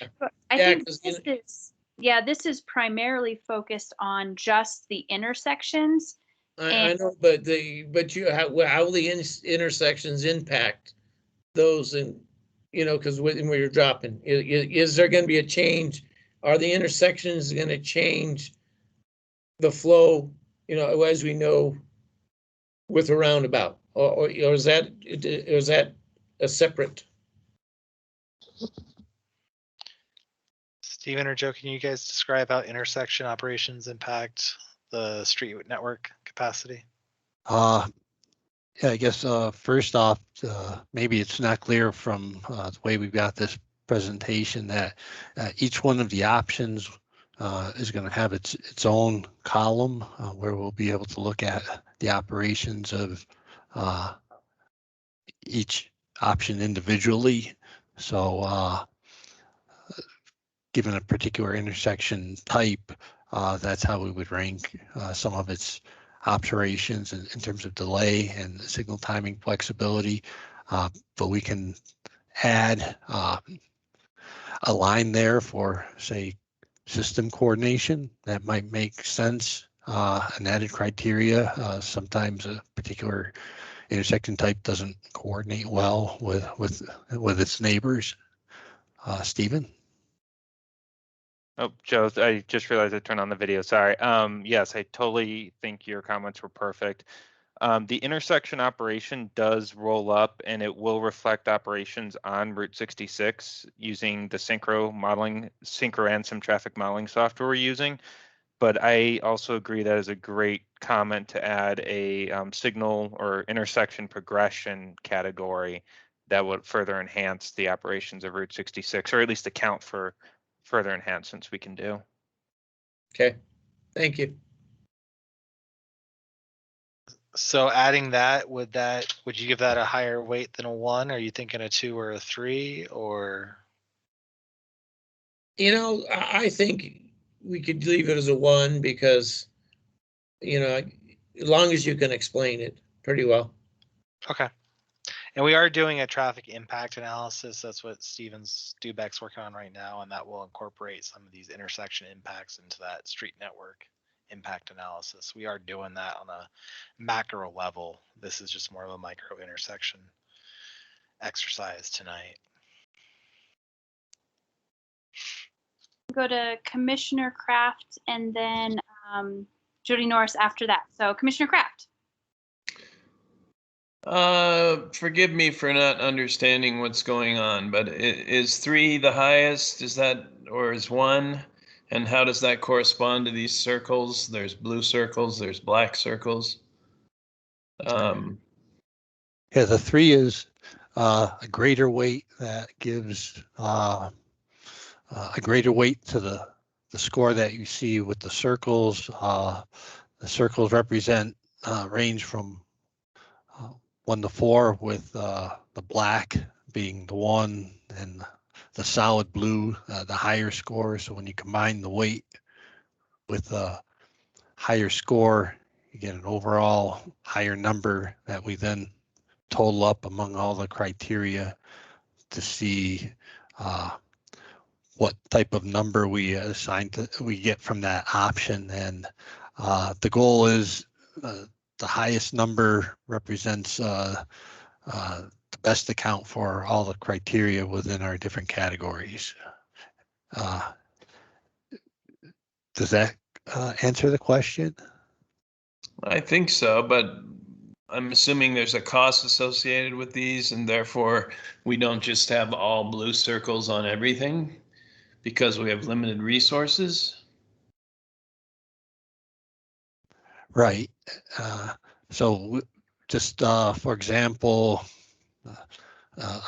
I Yeah, think 'cause, this is primarily focused on just the intersections. I know, but how the intersections impact those, and because when you're dropping, is there going to be a change? Are the intersections going to change the flow? As we know, with a roundabout, or is that a separate? Stephen or Joe, can you guys describe how intersection operations impact the street network capacity? Yeah, I guess first off, maybe it's not clear from the way we've got this presentation that each one of the options is going to have its own column where we'll be able to look at the operations of each option individually. So given a particular intersection type, that's how we would rank some of its operations in terms of delay and signal timing flexibility. But we can add a line there for, say, system coordination. That might make sense. An added criteria. Sometimes a particular intersection type doesn't coordinate well with its neighbors. Stephen? Oh, Joe, I just realized I turned on the video. Sorry. Yes, I totally think your comments were perfect. The intersection operation does roll up and it will reflect operations on Route 66 using the Synchro and some traffic modeling software we're using. But I also agree that is a great comment to add a signal or intersection progression category that would further enhance the operations of Route 66, or at least account for further enhancements we can do. Okay, thank you. So adding that, would you give that a higher weight than a 1? Are you thinking a 2 or a 3, or? I think we could leave it as a 1 because, as long as you can explain it pretty well. Okay. And we are doing a traffic impact analysis. That's what Stevens Dubeck's working on right now, and that will incorporate some of these intersection impacts into that street network impact analysis. We are doing that on a macro level. This is just more of a micro intersection exercise tonight. Go to Commissioner Kraft and then Jody Norris after that. So Commissioner Kraft. Forgive me for not understanding what's going on, but is 3 the highest? Is that, or is 1? And how does that correspond to these circles? There's blue circles, there's black circles. Yeah, the 3 is a greater weight that gives a greater weight to the score that you see with the circles. The circles represent range from 1 to 4, with the black being the 1 and the solid blue the higher score. So when you combine the weight with the higher score, you get an overall higher number that we then total up among all the criteria to see what type of number we get from that option. And the goal is the highest number represents the best account for all the criteria within our different categories. Does that answer the question? I think so, but I'm assuming there's a cost associated with these, and therefore we don't just have all blue circles on everything because we have limited resources. Right. So just for example,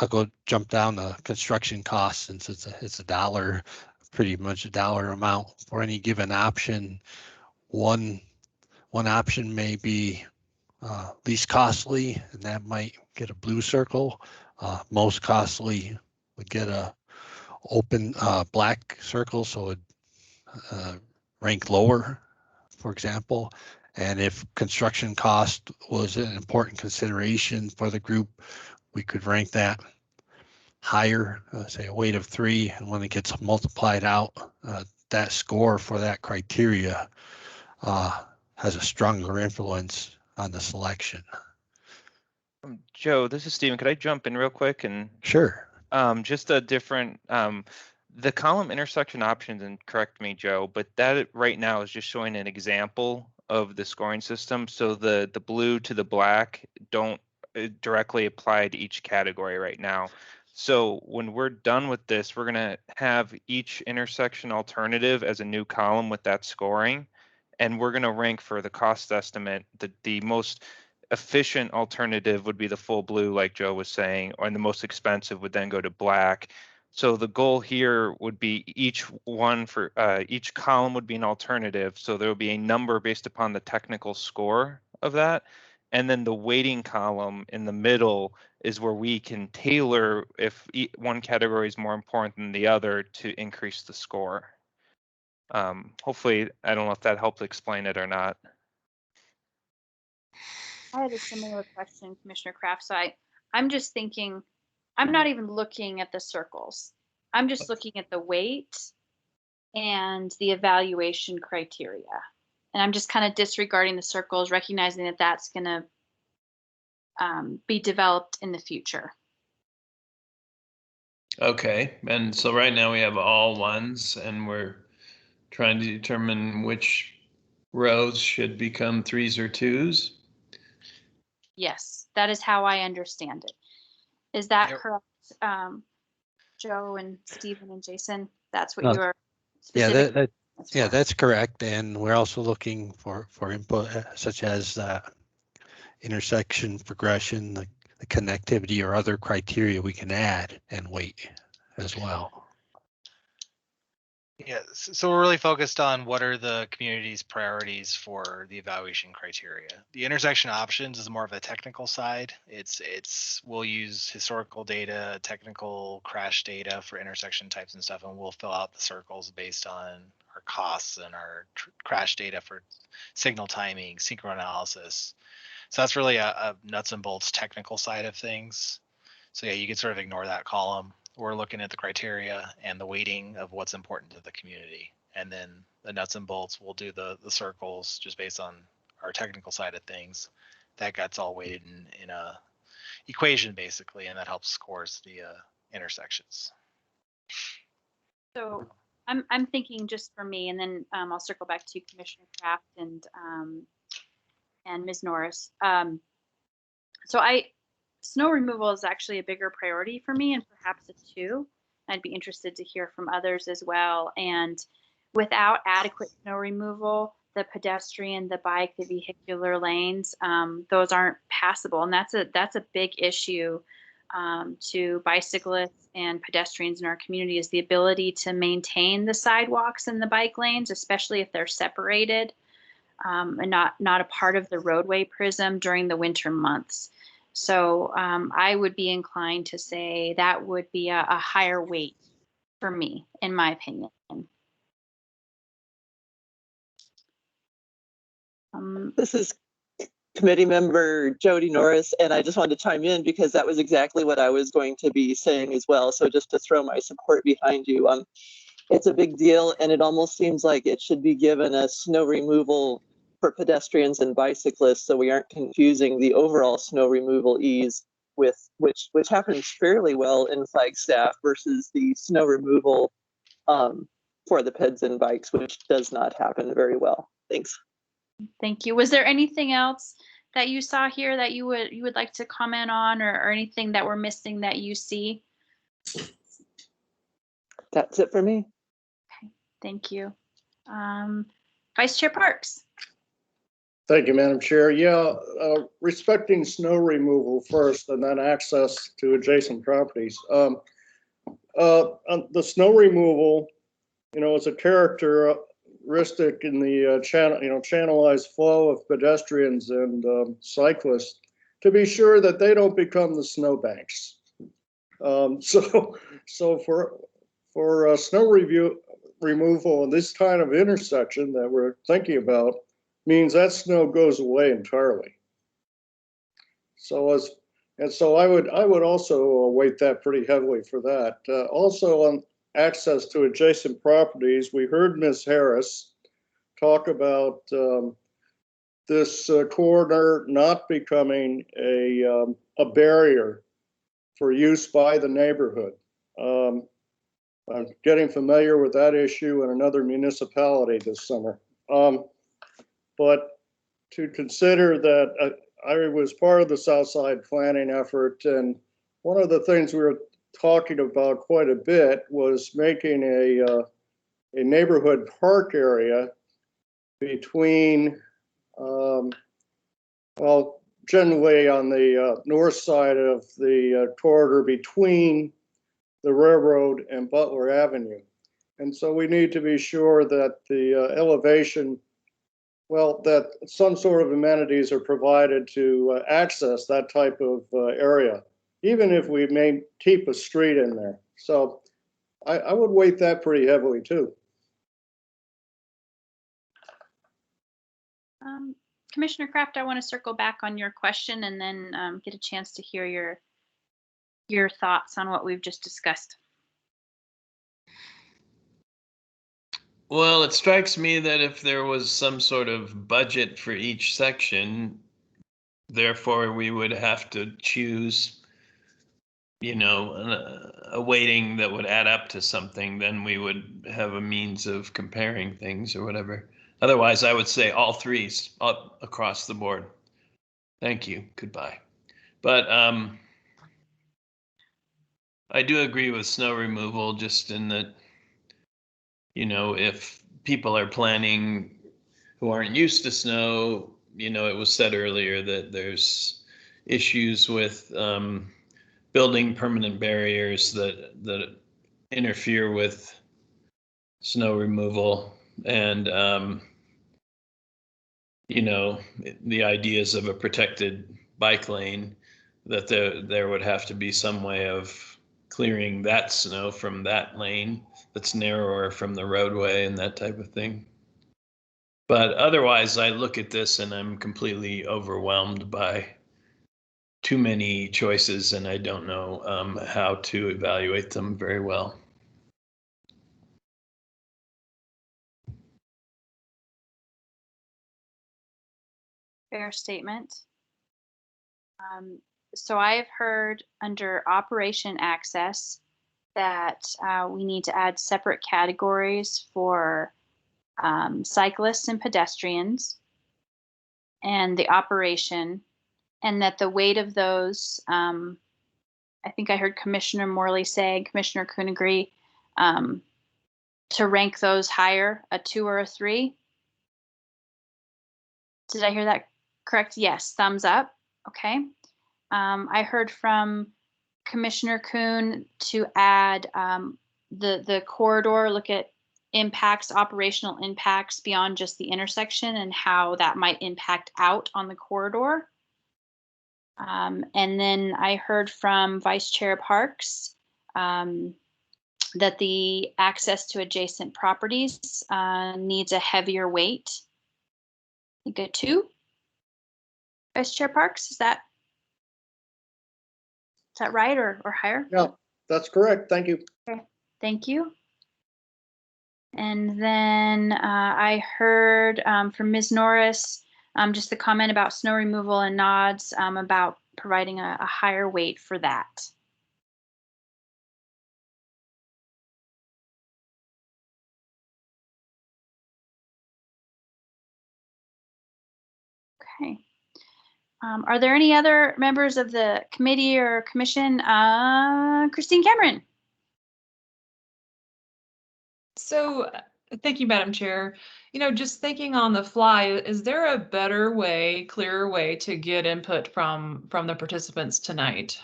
I'll go jump down the construction costs, since it's a dollar, pretty much a dollar amount for any given option. One option may be least costly, and that might get a blue circle. Most costly would get a open black circles, so it rank lower, for example. And if construction cost was an important consideration for the group, we could rank that higher, say a weight of 3, and when it gets multiplied out, that score for that criteria has a stronger influence on the selection. Joe, this is Steven. Could I jump in real quick? And Sure. Just a different, the column intersection options, and correct me, Joe, but that right now is just showing an example of the scoring system. So the blue to the black don't directly apply to each category right now. So when we're done with this, we're going to have each intersection alternative as a new column with that scoring. And we're going to rank for the cost estimate. The most efficient alternative would be the full blue, like Joe was saying, and the most expensive would then go to black. So the goal here would be each column would be an alternative. So there will be a number based upon the technical score of that. And then the weighting column in the middle is where we can tailor if one category is more important than the other to increase the score. Hopefully, I don't know if that helped explain it or not. I had a similar question, Commissioner Kraft. So I'm just thinking, I'm not even looking at the circles. I'm just looking at the weight and the evaluation criteria. And I'm just kind of disregarding the circles, recognizing that that's going to be developed in the future. Okay, and so right now we have all ones, and we're trying to determine which rows should become 3s or 2s. Yes, that is how I understand it. Is that correct, Joe and Stephen and Jason? That's what you are specific. Yeah, that's correct. And we're also looking for input such as intersection progression, the connectivity, or other criteria we can add and weight as well. Yeah, so we're really focused on what are the community's priorities for the evaluation criteria. The intersection options is more of a technical side. We'll use historical data, technical crash data for intersection types and stuff, and we'll fill out the circles based on our costs and our crash data for signal timing, synchro analysis. So that's really a nuts and bolts technical side of things. So yeah, you can sort of ignore that column. We're looking at the criteria and the weighting of what's important to the community. And then the nuts and bolts, we'll do the circles just based on our technical side of things. That gets all weighted in a equation basically, and that helps scores the intersections. So I'm thinking just for me, and then I'll circle back to Commissioner Kraft and Ms. Norris. Snow removal is actually a bigger priority for me, and perhaps a 2. I'd be interested to hear from others as well. And without adequate snow removal, the pedestrian, the bike, the vehicular lanes, those aren't passable. And that's a big issue to bicyclists and pedestrians in our community, is the ability to maintain the sidewalks and the bike lanes, especially if they're separated and not a part of the roadway prism during the winter months. So I would be inclined to say that would be a higher weight for me, in my opinion. This is committee member Jody Norris, and I just wanted to chime in because that was exactly what I was going to be saying as well. So just to throw my support behind you, it's a big deal, and it almost seems like it should be given a snow removal for pedestrians and bicyclists, so we aren't confusing the overall snow removal ease with which happens fairly well in Flagstaff versus the snow removal for the peds and bikes, which does not happen very well. Thanks. Thank you. Was there anything else that you saw here that you would like to comment on, or anything that we're missing that you see? That's it for me. Okay, thank you. Vice Chair Parks. Thank you, Madam Chair. Yeah, respecting snow removal first and then access to adjacent properties. On the snow removal, is a characteristic in the channelized flow of pedestrians and cyclists to be sure that they don't become the snowbanks. So for snow removal in this kind of intersection that we're thinking about means that snow goes away entirely. So I would also weight that pretty heavily for that. Also on access to adjacent properties, we heard Ms. Harris talk about this corridor not becoming a barrier for use by the neighborhood. I'm getting familiar with that issue in another municipality this summer. But to consider that I was part of the Southside planning effort, and one of the things we were talking about quite a bit was making a neighborhood park area between, well, generally on the north side of the corridor between the railroad and Butler Avenue. And so we need to be sure that the elevation, well, that some sort of amenities are provided to access that type of area, even if we may keep a street in there. So I would weight that pretty heavily too. Commissioner Kraft, I want to circle back on your question and then get a chance to hear your thoughts on what we've just discussed. Well, it strikes me that if there was some sort of budget for each section, therefore we would have to choose, you know, a weighting that would add up to something, then we would have a means of comparing things or whatever. Otherwise, I would say all threes up across the board. Thank you. Goodbye. But I do agree with snow removal, just in that, you know, if people are planning who aren't used to snow, you know, it was said earlier that there's issues with building permanent barriers that interfere with snow removal, and you know, the ideas of a protected bike lane, that there would have to be some way of clearing that snow from that lane that's narrower from the roadway and that type of thing. But otherwise, I look at this and I'm completely overwhelmed by too many choices, and I don't know how to evaluate them very well. Fair statement. So I've heard under operation access that we need to add separate categories for cyclists and pedestrians and the operation, and that the weight of those, I think I heard Commissioner Morley say, Commissioner Kuhn agree, to rank those higher, a 2 or a 3. Did I hear that correct? Yes, thumbs up. Okay. I heard from Commissioner Kuhn to add the corridor, look at impacts, operational impacts beyond just the intersection and how that might impact out on the corridor. And then I heard from Vice Chair Parks that the access to adjacent properties needs a heavier weight. I think a 2. Vice Chair Parks, is that right or higher? Yeah, that's correct. Thank you. Okay, thank you. And then I heard from Ms. Norris just the comment about snow removal and nods about providing a higher weight for that. Okay. Are there any other members of the committee or commission? Christine Cameron. So thank you, Madam Chair. You know, just thinking on the fly, is there a better way, clearer way to get input from the participants tonight?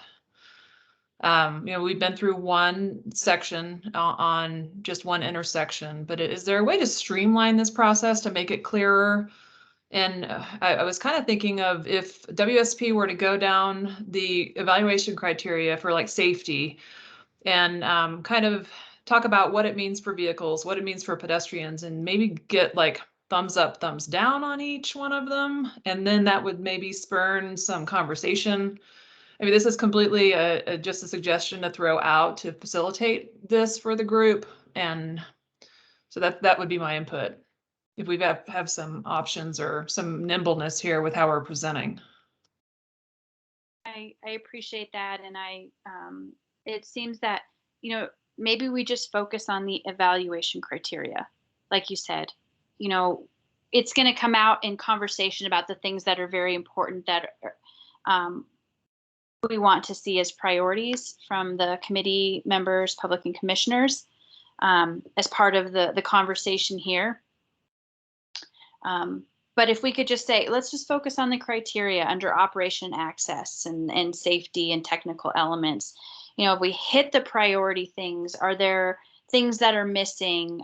You know, we've been through one section on just one intersection, but is there a way to streamline this process to make it clearer? And I was kind of thinking of if WSP were to go down the evaluation criteria for like safety and kind of talk about what it means for vehicles, what it means for pedestrians, and maybe get like thumbs up, thumbs down on each one of them. And then that would maybe spurn some conversation. I mean, this is completely just a suggestion to throw out to facilitate this for the group. And so that would be my input. If we have some options or some nimbleness here with how we're presenting. I appreciate that. And it seems that, you know, maybe we just focus on the evaluation criteria. Like you said, you know, it's going to come out in conversation about the things that are very important that we want to see as priorities from the committee members, public and commissioners as part of the conversation here. But if we could just say, let's just focus on the criteria under operation access and safety and technical elements. You know, if we hit the priority things, are there things that are missing?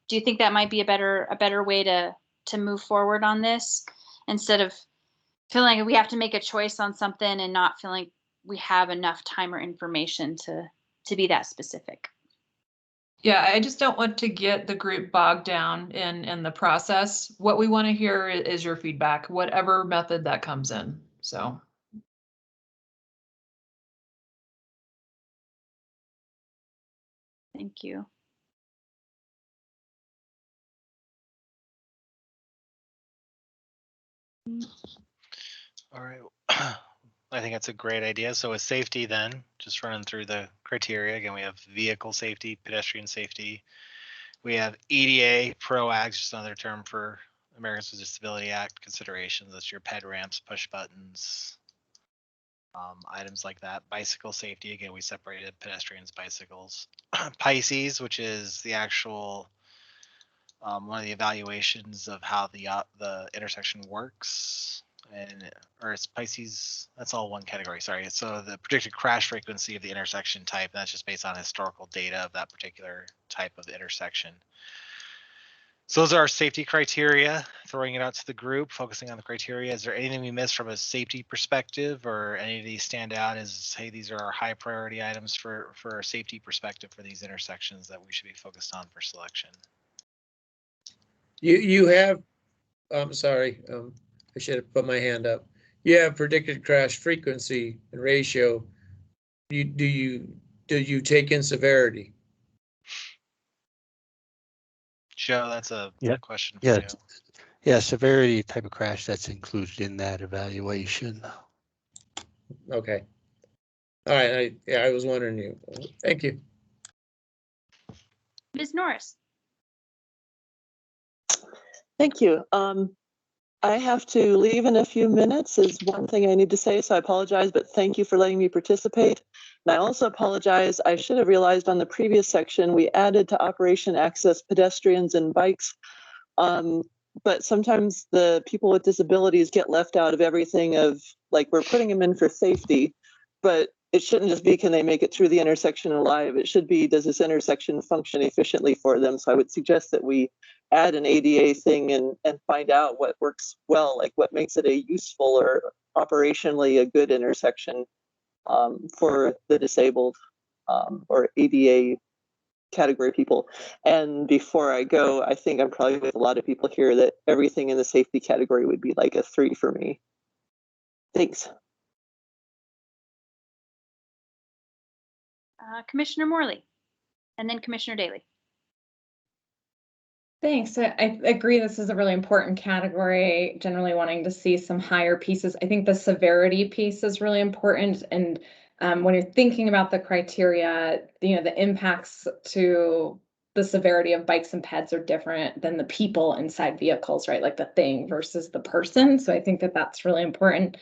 Do you think that might be a better way to move forward on this, instead of feeling like we have to make a choice on something and not feeling we have enough time or information to be that specific? Yeah, I just don't want to get the group bogged down in the process. What we want to hear is your feedback, whatever method that comes in. So. Thank you. All right. I think that's a great idea. So with safety then, just running through the criteria. Again, we have vehicle safety, pedestrian safety. We have EDA, PROACT, just another term for Americans with Disability Act considerations. That's your ped ramps, push buttons, items like that. Bicycle safety, again, we separated pedestrians, bicycles. Pisces, which is the actual one of the evaluations of how the intersection works. Or it's Pisces, that's all one category, sorry. So the predicted crash frequency of the intersection type, that's just based on historical data of that particular type of intersection. So those are our safety criteria, throwing it out to the group, focusing on the criteria. Is there anything we missed from a safety perspective, or any of these stand out as, hey, these are our high priority items for a safety perspective for these intersections that we should be focused on for selection? You have, I'm sorry, I should have put my hand up. You have predicted crash frequency and ratio. Do you take in severity? Joe, that's a question for Yeah, you. yeah, severity type of crash that's included in that evaluation. Okay. All right. I was wondering you. Thank you. Ms. Norris. Thank you. I have to leave in a few minutes is one thing I need to say, so I apologize, but thank you for letting me participate. And I also apologize, I should have realized on the previous section, we added to operation access pedestrians and bikes. But sometimes the people with disabilities get left out of everything of, like, we're putting them in for safety, but it shouldn't just be, can they make it through the intersection alive? It should be, does this intersection function efficiently for them? So I would suggest that we add an ADA thing and find out what works well, like what makes it a useful or operationally a good intersection for the disabled or ADA category people. And before I go, I think I'm probably with a lot of people here that everything in the safety category would be like a 3 for me. Thanks. Commissioner Morley, and then Commissioner Daly. Thanks. I agree this is a really important category, generally wanting to see some higher pieces. I think the severity piece is really important. And when you're thinking about the criteria, you know, the impacts to the severity of bikes and peds are different than the people inside vehicles, right? Like the thing versus the person. So I think that that's really important.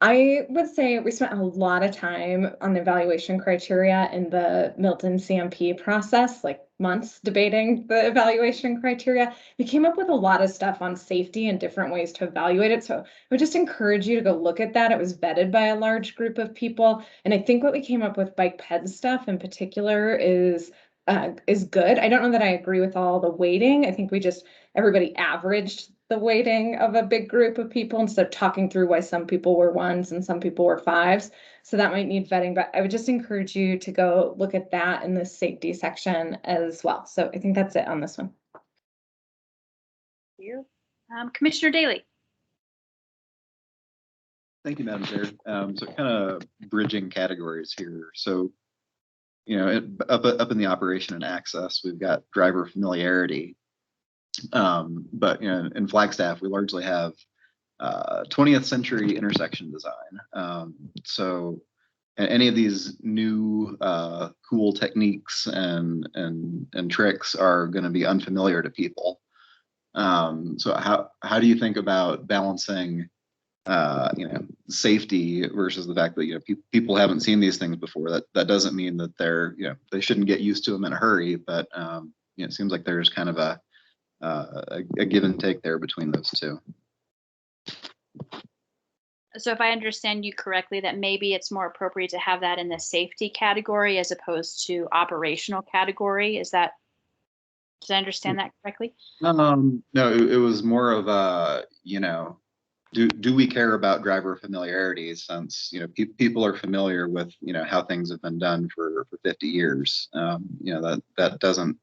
I would say we spent a lot of time on the evaluation criteria in the Milton CMP process, like months debating the evaluation criteria. We came up with a lot of stuff on safety and different ways to evaluate it. So I would just encourage you to go look at that. It was vetted by a large group of people. And I think what we came up with bike ped stuff in particular is good. I don't know that I agree with all the weighting. I think everybody averaged the weighting of a big group of people instead of talking through why some people were 1s and some people were 5s. So that might need vetting, but I would just encourage you to go look at that in the safety section as well. So I think that's it on this one. Thank you. Commissioner Daly. Thank you, Madam Chair. So kind of bridging categories here. So, you know, up in the operation and access, we've got driver familiarity. But you know, in Flagstaff, we largely have 20th century intersection design. So any of these new cool techniques and tricks are going to be unfamiliar to people. So how do you think about balancing you know, safety versus the fact that, you know, people haven't seen these things before? That doesn't mean that they're, you know, they shouldn't get used to them in a hurry, but you know, it seems like there's kind of a give and take there between those two. So if I understand you correctly, that maybe it's more appropriate to have that in the safety category as opposed to operational category. Is that, did I understand that correctly? No, it was more of a, you know, do we care about driver familiarity, since, you know, people are familiar with, you know, how things have been done for 50 years. You know, that doesn't,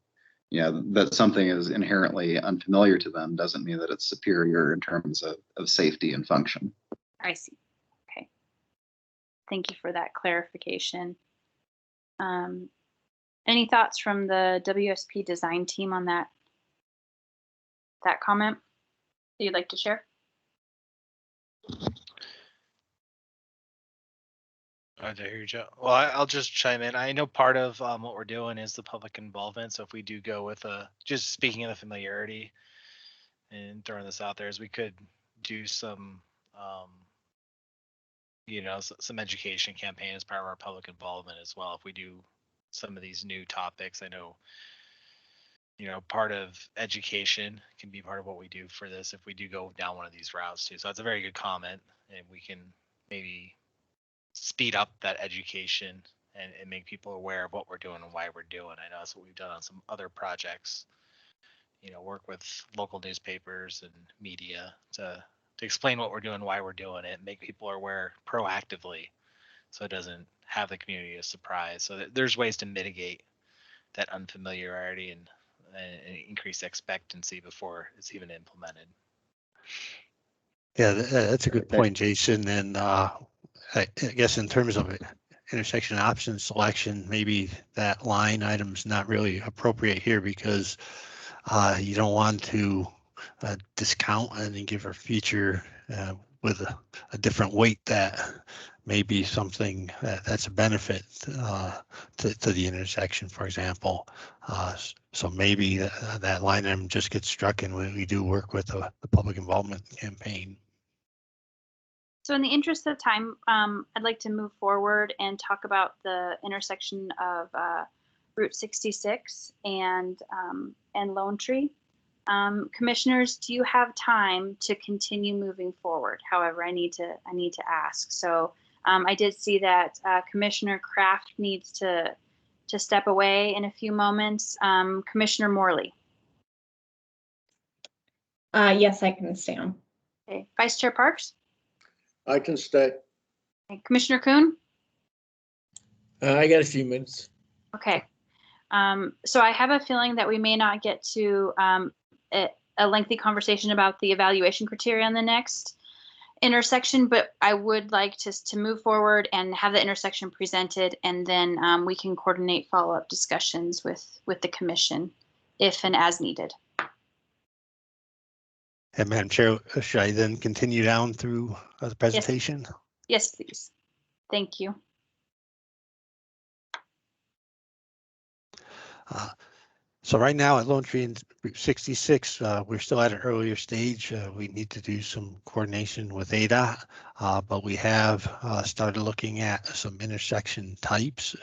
you know, that something is inherently unfamiliar to them doesn't mean that it's superior in terms of safety and function. I see. Okay. Thank you for that clarification. Any thoughts from the WSP design team on that comment that you'd like to share? I hear you, Joe. Well, I'll just chime in. I know part of what we're doing is the public involvement. So if we do go with just speaking of the familiarity and throwing this out there, is we could do some, you know, some education campaign as part of our public involvement as well. If we do some of these new topics, I know, you know, part of education can be part of what we do for this if we do go down one of these routes too. So that's a very good comment, and we can maybe speed up that education and make people aware of what we're doing and why we're doing. I know that's what we've done on some other projects, you know, work with local newspapers and media to explain what we're doing, why we're doing it, make people aware proactively so it doesn't have the community as surprise. So there's ways to mitigate that unfamiliarity and increase expectancy before it's even implemented. Yeah, that's a good point, Jason. And I guess in terms of intersection option selection, maybe that line item's not really appropriate here, because you don't want to discount and then give a feature with a different weight that may be something that's a benefit to the intersection, for example. So maybe that line item just gets struck, and we do work with the public involvement campaign. So in the interest of time, I'd like to move forward and talk about the intersection of Route 66 and Lone Tree. Commissioners, do you have time to continue moving forward? However, I need to ask. So I did see that Commissioner Kraft needs to step away in a few moments. Commissioner Morley. Yes, I can stay on. Okay. Vice Chair Parks. I can stay. Okay. Commissioner Kuhn. I got a few minutes. Okay. So I have a feeling that we may not get to a lengthy conversation about the evaluation criteria on the next intersection, but I would like to move forward and have the intersection presented, and then we can coordinate follow-up discussions with the commission if and as needed. And Madam Chair, should I then continue down through the presentation? Yes, please. Thank you. So right now at Lone Tree and Route 66, we're still at an earlier stage. We need to do some coordination with ADOT, but we have started looking at some intersection types.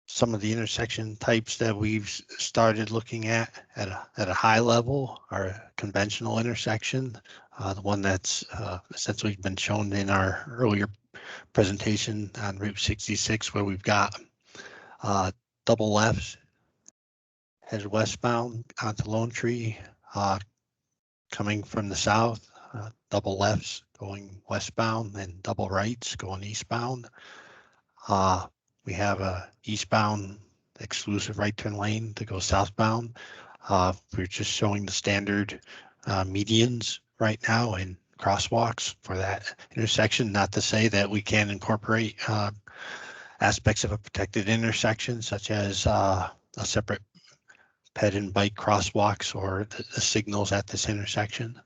Some of the intersection types that we've started looking at a high level are a conventional intersection, the one that's essentially been shown in our earlier presentation on Route 66, where we've got double lefts head westbound onto Lone Tree, coming from the south, double lefts going westbound and double rights going eastbound. We have a eastbound exclusive right turn lane to go southbound. We're just showing the standard medians right now and crosswalks for that intersection. Not to say that we can incorporate aspects of a protected intersection, such as a separate ped and bike crosswalks or the signals at this intersection.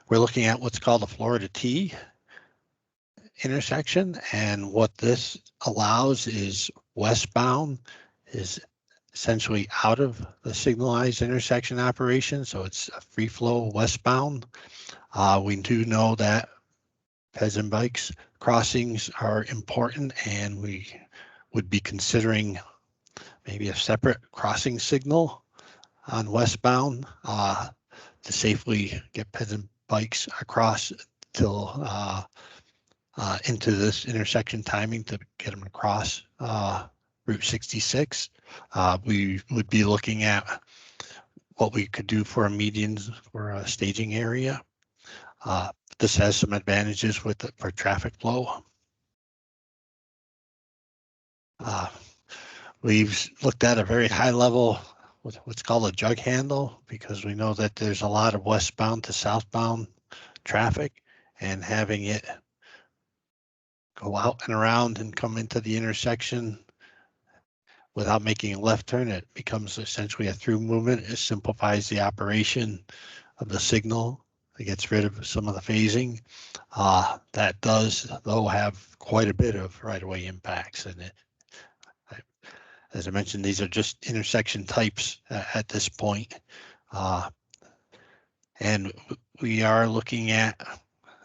We're looking at what's called a Florida T intersection, and what this allows is westbound is essentially out of the signalized intersection operation, so it's a free flow westbound. We do know that peds and bikes crossings are important, and we would be considering maybe a separate crossing signal on westbound to safely get peds and bikes across till into this intersection timing to get them across Route 66. We would be looking at what we could do for a median for a staging area. This has some advantages for traffic flow. We've looked at a very high level, what's called a jug handle, because we know that there's a lot of westbound to southbound traffic, and having it go out and around and come into the intersection without making a left turn, it becomes essentially a through movement. It simplifies the operation of the signal. It gets rid of some of the phasing. That does, though, have quite a bit of right-of-way impacts. And as I mentioned, these are just intersection types at this point. And we are looking at,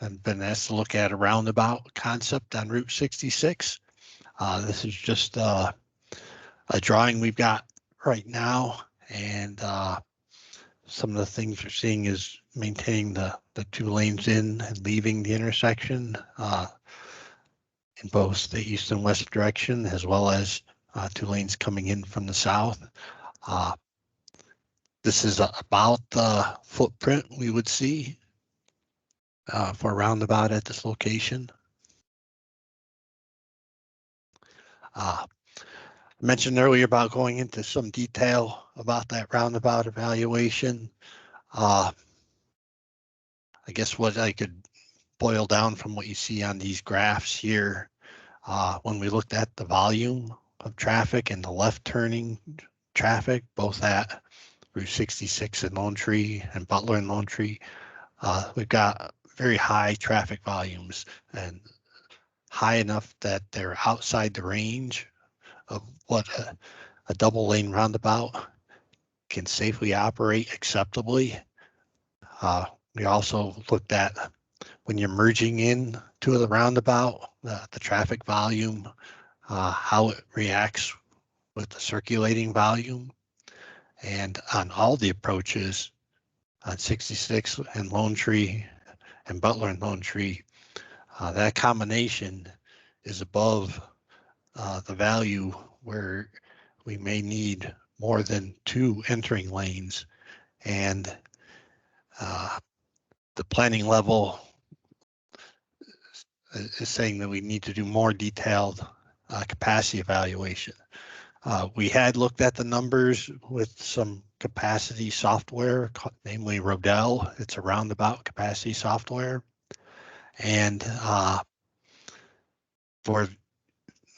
I've been asked to look at a roundabout concept on Route 66. This is just a drawing we've got right now, and some of the things we're seeing is maintaining the 2 lanes in and leaving the intersection in both the east and west direction, as well as 2 lanes coming in from the south. This is about the footprint we would see for a roundabout at this location. I mentioned earlier about going into some detail about that roundabout evaluation. I guess what I could boil down from what you see on these graphs here, when we looked at the volume of traffic and the left turning traffic, both at Route 66 and Lone Tree and Butler and Lone Tree, we've got very high traffic volumes, and high enough that they're outside the range of what a double lane roundabout can safely operate acceptably. We also looked at when you're merging in to the roundabout, the traffic volume, how it reacts with the circulating volume. And on all the approaches on 66 and Lone Tree and Butler and Lone Tree, that combination is above the value where we may need more than 2 entering lanes. And the planning level is saying that we need to do more detailed capacity evaluation. We had looked at the numbers with some capacity software, namely Rodel. It's a roundabout capacity software. And for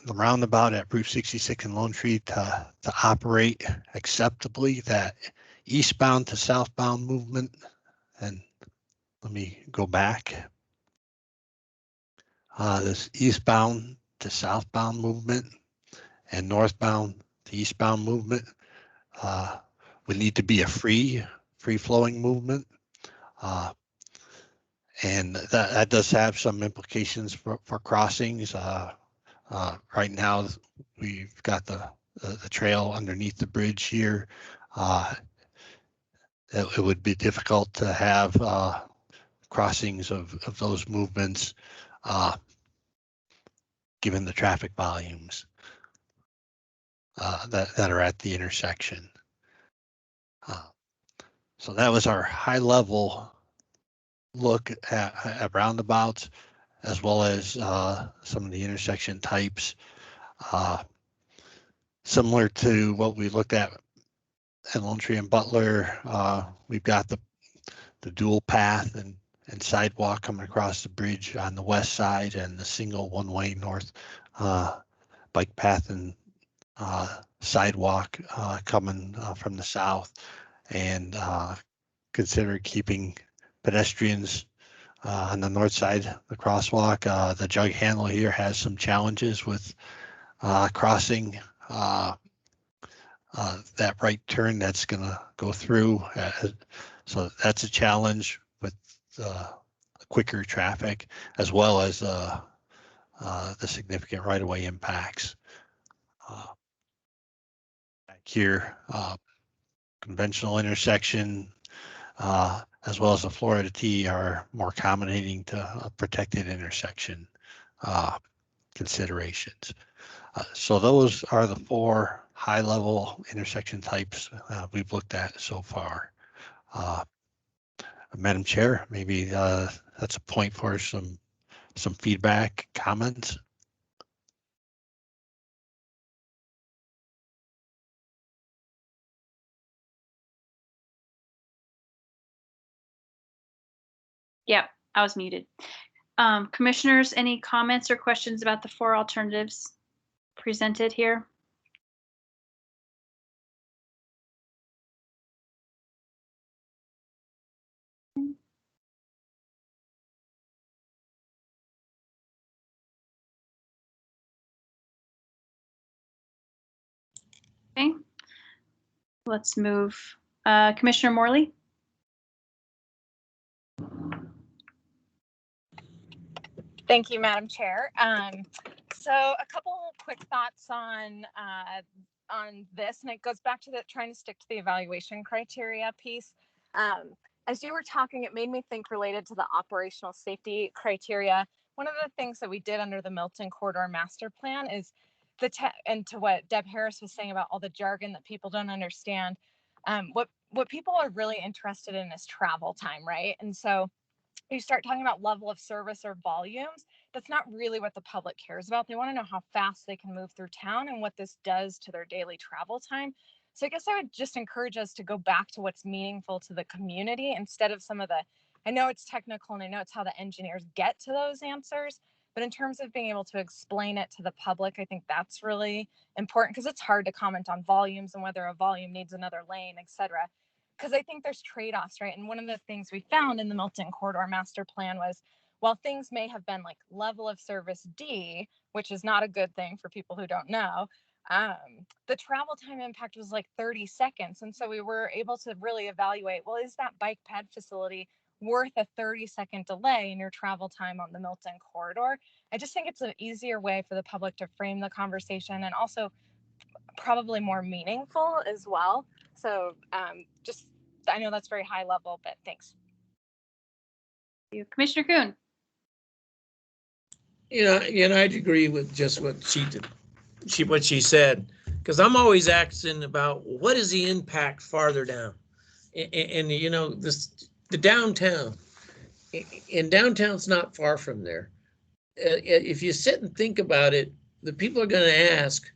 the roundabout at Route 66 and Lone Tree to operate acceptably, that eastbound to southbound movement, and let me go back. This eastbound to southbound movement and northbound to eastbound movement would need to be a free flowing movement. And that does have some implications for crossings. Right now, we've got the trail underneath the bridge here. It would be difficult to have crossings of those movements given the traffic volumes that are at the intersection. So that was our high level look at roundabouts, as well as some of the intersection types. Similar to what we looked at Lone Tree and Butler, we've got the dual path and sidewalk coming across the bridge on the west side, and the single one-way north bike path and sidewalk coming from the south, and consider keeping pedestrians on the north side, the crosswalk. The Jug Handle here has some challenges with crossing that right turn that's going to go through. So that's a challenge with quicker traffic, as well as the significant right-of-way impacts. Back here, conventional intersection, as well as the Florida T, are more accommodating to a protected intersection considerations. So those are the 4 high-level intersection types we've looked at so far. Madam Chair, maybe that's a point for some feedback, comments. Yeah, I was muted. Commissioners, any comments or questions about the 4 alternatives presented here? Okay, let's move. Commissioner Morley? Thank you, Madam Chair. So a couple quick thoughts on this, and it goes back to trying to stick to the evaluation criteria piece. As you were talking, it made me think related to the operational safety criteria. One of the things that we did under the Milton Corridor Master Plan is and to what Deb Harris was saying about all the jargon that people don't understand. What people are really interested in is travel time, right? And so you start talking about level of service or volumes, that's not really what the public cares about. They want to know how fast they can move through town and what this does to their daily travel time. So I guess I would just encourage us to go back to what's meaningful to the community instead of some of the, I know it's technical and I know it's how the engineers get to those answers, but in terms of being able to explain it to the public, I think that's really important because it's hard to comment on volumes and whether a volume needs another lane, et cetera. Because I think there's trade-offs, right? And one of the things we found in the Milton Corridor Master Plan was, while things may have been like level of service D, which is not a good thing for people who don't know, the travel time impact was like 30 seconds. And so we were able to really evaluate, well, is that bike ped facility worth a 30-second delay in your travel time on the Milton Corridor? I just think it's an easier way for the public to frame the conversation and also probably more meaningful as well. So just, I know that's very high level, but thanks. Thank you. Commissioner Kuhn. I'd agree with just what she said, because I'm always asking about what is the impact farther down, and the downtown, and downtown's not far from there. If you sit and think about it, the people are going to ask,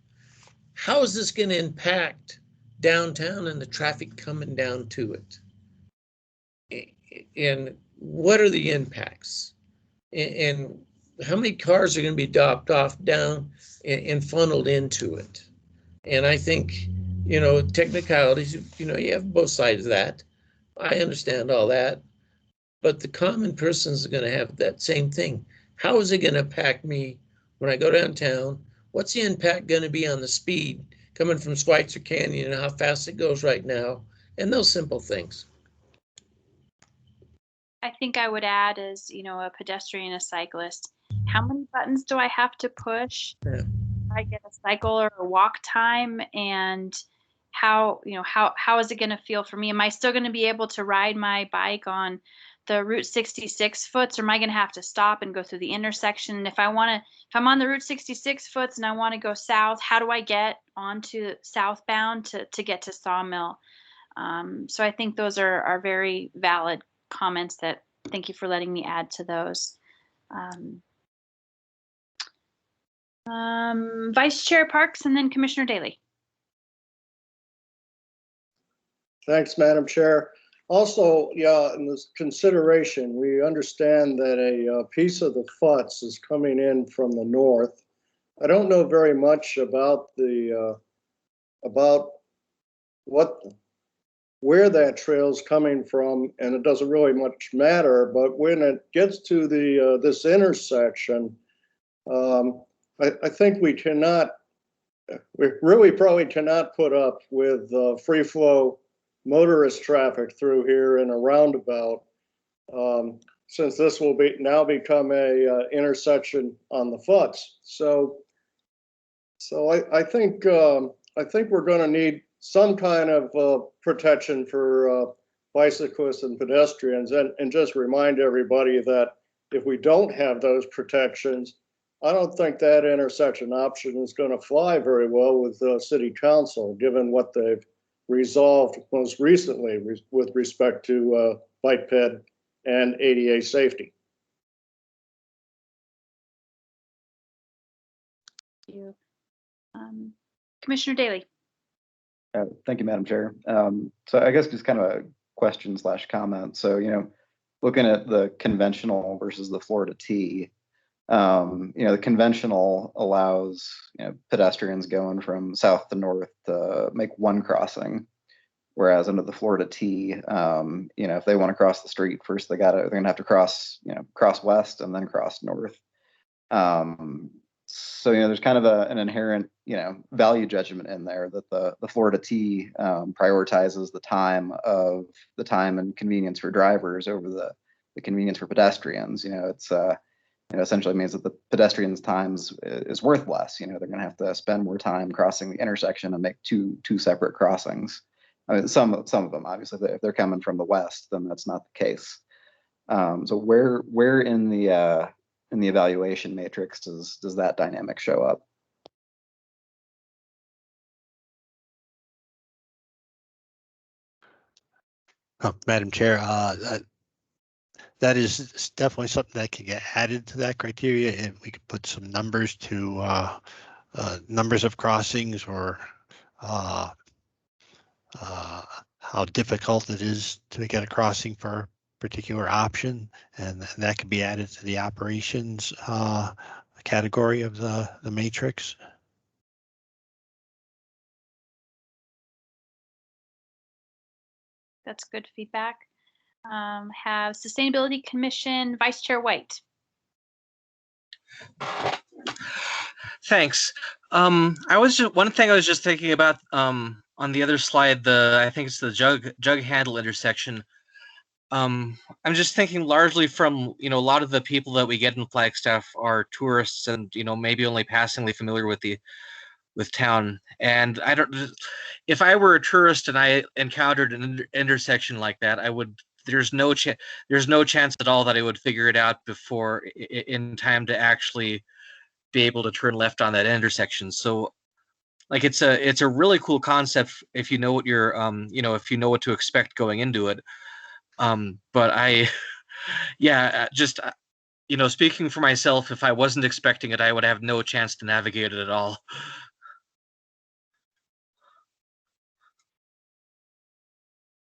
how is this going to impact downtown and the traffic coming down to it? And what are the impacts? And how many cars are going to be dropped off down and funneled into it? And I think, technicalities, you have both sides of that. I understand all that. But the common person is going to have that same thing. How is it going to impact me when I go downtown? What's the impact going to be on the speed coming from Schweitzer Canyon and how fast it goes right now? And those simple things. I think I would add as, a pedestrian, a cyclist, how many buttons do I have to push? Yeah. I get a cycle or a walk time, and how is it going to feel for me? Am I still going to be able to ride my bike on the Route 66 foots, or am I going to have to stop and go through the intersection? If I'm on the Route 66 foots and I want to go south, how do I get onto southbound to get to Sawmill? So I think those are very valid comments that, thank you for letting me add to those. Vice Chair Parks and then Commissioner Daly. Thanks, Madam Chair. Also, yeah, in this consideration, we understand that a piece of the FUTS is coming in from the north. I don't know very much about the where that trail is coming from, and it doesn't really much matter. But when it gets to the this intersection, I think we really probably cannot put up with free flow motorist traffic through here in a roundabout, since this will now become a intersection on the FUTS. So I think we're going to need some kind of protection for bicyclists and pedestrians, and just remind everybody that if we don't have those protections, I don't think that intersection option is going to fly very well with City Council, given what they've resolved most recently with respect to bike ped and ADA safety. Thank you. Commissioner Daly. Thank you, Madam Chair. So I guess just kind of a question / comment. So, looking at the conventional versus the Florida T, the conventional allows pedestrians going from south to north to make one crossing, whereas under the Florida T, if they want to cross the street first, they're gonna have to cross west and then cross north. So there's kind of an inherent value judgment in there that the Florida T prioritizes the time and convenience for drivers over the convenience for pedestrians. It's essentially means that the pedestrians' times is worth less. They're going to have to spend more time crossing the intersection and make two separate crossings. I mean, some of them, obviously, if they're coming from the west, then that's not the case. So where in the evaluation matrix does that dynamic show up? Madam Chair, that is definitely something that can get added to that criteria, and we could put some numbers to numbers of crossings, or how difficult it is to get a crossing for a particular option, and that could be added to the operations category of the matrix. That's good feedback. Have Sustainability Commission Vice Chair White. Thanks. One thing I was just thinking about on the other slide, I think it's the Jug Handle Intersection. I'm just thinking largely from a lot of the people that we get in Flagstaff are tourists and maybe only passingly familiar with town. And if I were a tourist and I encountered an intersection like that, there's no chance at all that I would figure it out before in time to actually be able to turn left on that intersection. So like it's a really cool concept if you know what you're if you know what to expect going into it. But speaking for myself, if I wasn't expecting it, I would have no chance to navigate it at all.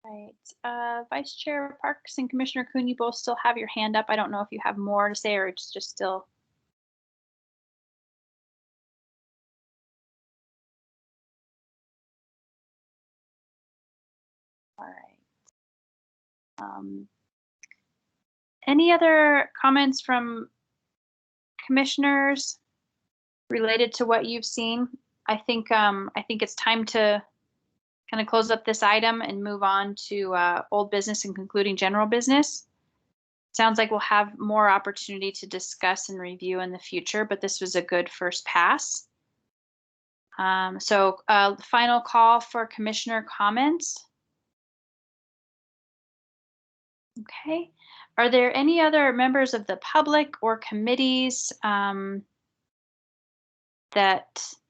Right. Vice Chair Parks and Commissioner Kuhn, you both still have your hand up. I don't know if you have more to say or it's just still. All right. Any other comments from commissioners related to what you've seen? I think it's time to kind of close up this item and move on to old business and concluding general business. Sounds like we'll have more opportunity to discuss and review in the future, but this was a good first pass. So final call for commissioner comments. Okay. Are there any other members of the public or committees that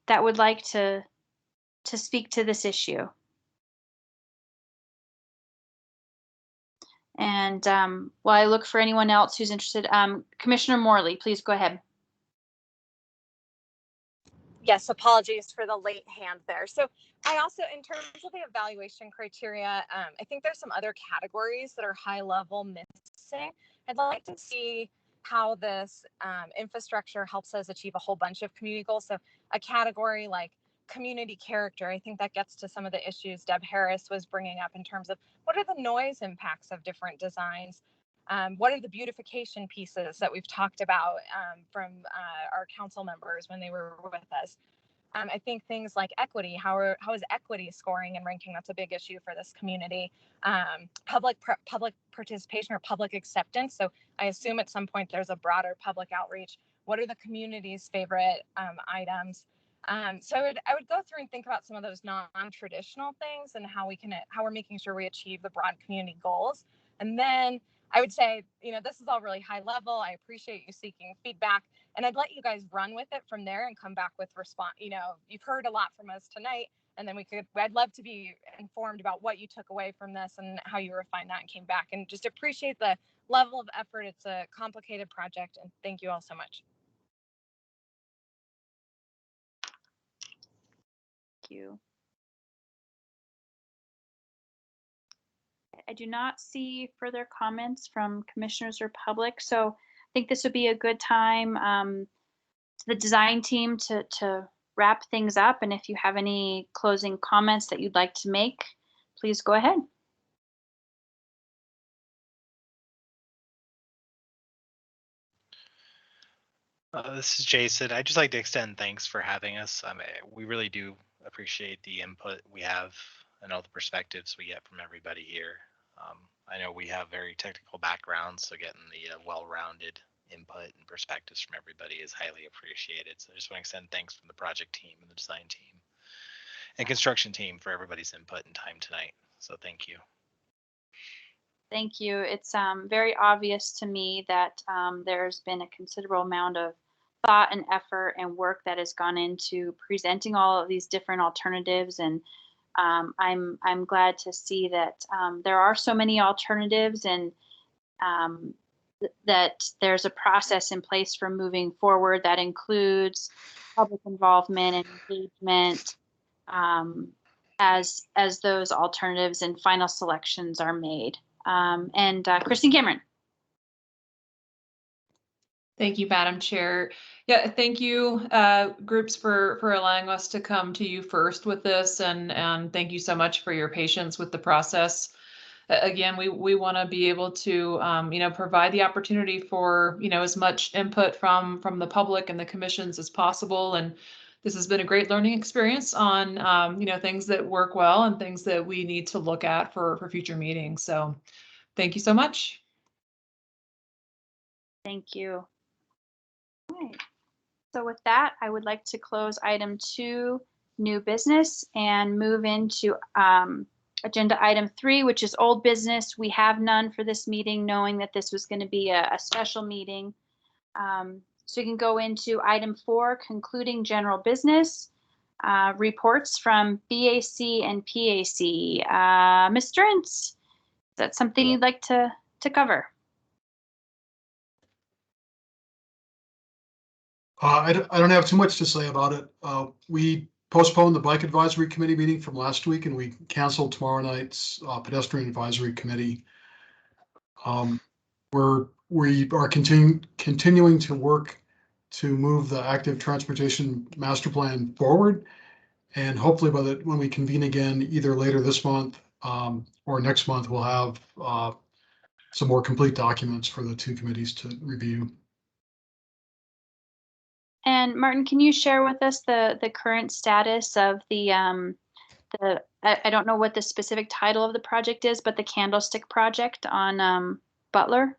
would like to speak to this issue? And while I look for anyone else who's interested, Commissioner Morley, please go ahead. Yes, apologies for the late hand there. So I also, in terms of the evaluation criteria, I think there's some other categories that are high level missing. I'd like to see how this infrastructure helps us achieve a whole bunch of community goals. So a category like community character, I think that gets to some of the issues Deb Harris was bringing up in terms of what are the noise impacts of different designs? What are the beautification pieces that we've talked about from our council members when they were with us? I think things like equity, how is equity scoring and ranking? That's a big issue for this community. Public participation or public acceptance. So I assume at some point there's a broader public outreach. What are the community's favorite items? So I would go through and think about some of those non-traditional things and how we're making sure we achieve the broad community goals. And then I would say, this is all really high level. I appreciate you seeking feedback, and I'd let you guys run with it from there and come back with response. You've heard a lot from us tonight, and then I'd love to be informed about what you took away from this and how you refined that and came back, and just appreciate the level of effort. It's a complicated project, and thank you all so much. Thank you. I do not see further comments from commissioners or public, so I think this would be a good time to the design team to wrap things up. And if you have any closing comments that you'd like to make, please go ahead. This is Jason. I'd just like to extend thanks for having us. We really do appreciate the input we have and all the perspectives we get from everybody here. I know we have very technical backgrounds, so getting the well-rounded input and perspectives from everybody is highly appreciated. So I just want to extend thanks from the project team and the design team and construction team for everybody's input and time tonight. So thank you. Thank you. It's very obvious to me that there's been a considerable amount of thought and effort and work that has gone into presenting all of these different alternatives, and I'm glad to see that there are so many alternatives, and that there's a process in place for moving forward that includes public involvement and engagement as those alternatives and final selections are made. Christine Cameron. Thank you, Madam Chair. Yeah, thank you, groups, for allowing us to come to you first with this, and thank you so much for your patience with the process. Again, we want to be able to provide the opportunity for as much input from the public and the commissions as possible, and this has been a great learning experience on things that work well and things that we need to look at for future meetings. So thank you so much. Thank you. All right. So with that, I would like to close item 2, new business, and move into agenda item 3, which is old business. We have none for this meeting, knowing that this was going to be a special meeting. So we can go into item 4, concluding general business, reports from BAC and PAC. Mr. Ince, is that something you'd like to cover? I don't have too much to say about it. We postponed the Bike Advisory Committee meeting from last week, and we canceled tomorrow night's Pedestrian Advisory Committee. We are continuing to work to move the active transportation master plan forward, and hopefully when we convene again, either later this month or next month, we'll have some more complete documents for the 2 committees to review. And Martin, can you share with us the current status of the I don't know what the specific title of the project is, but the Candlestick project on Butler?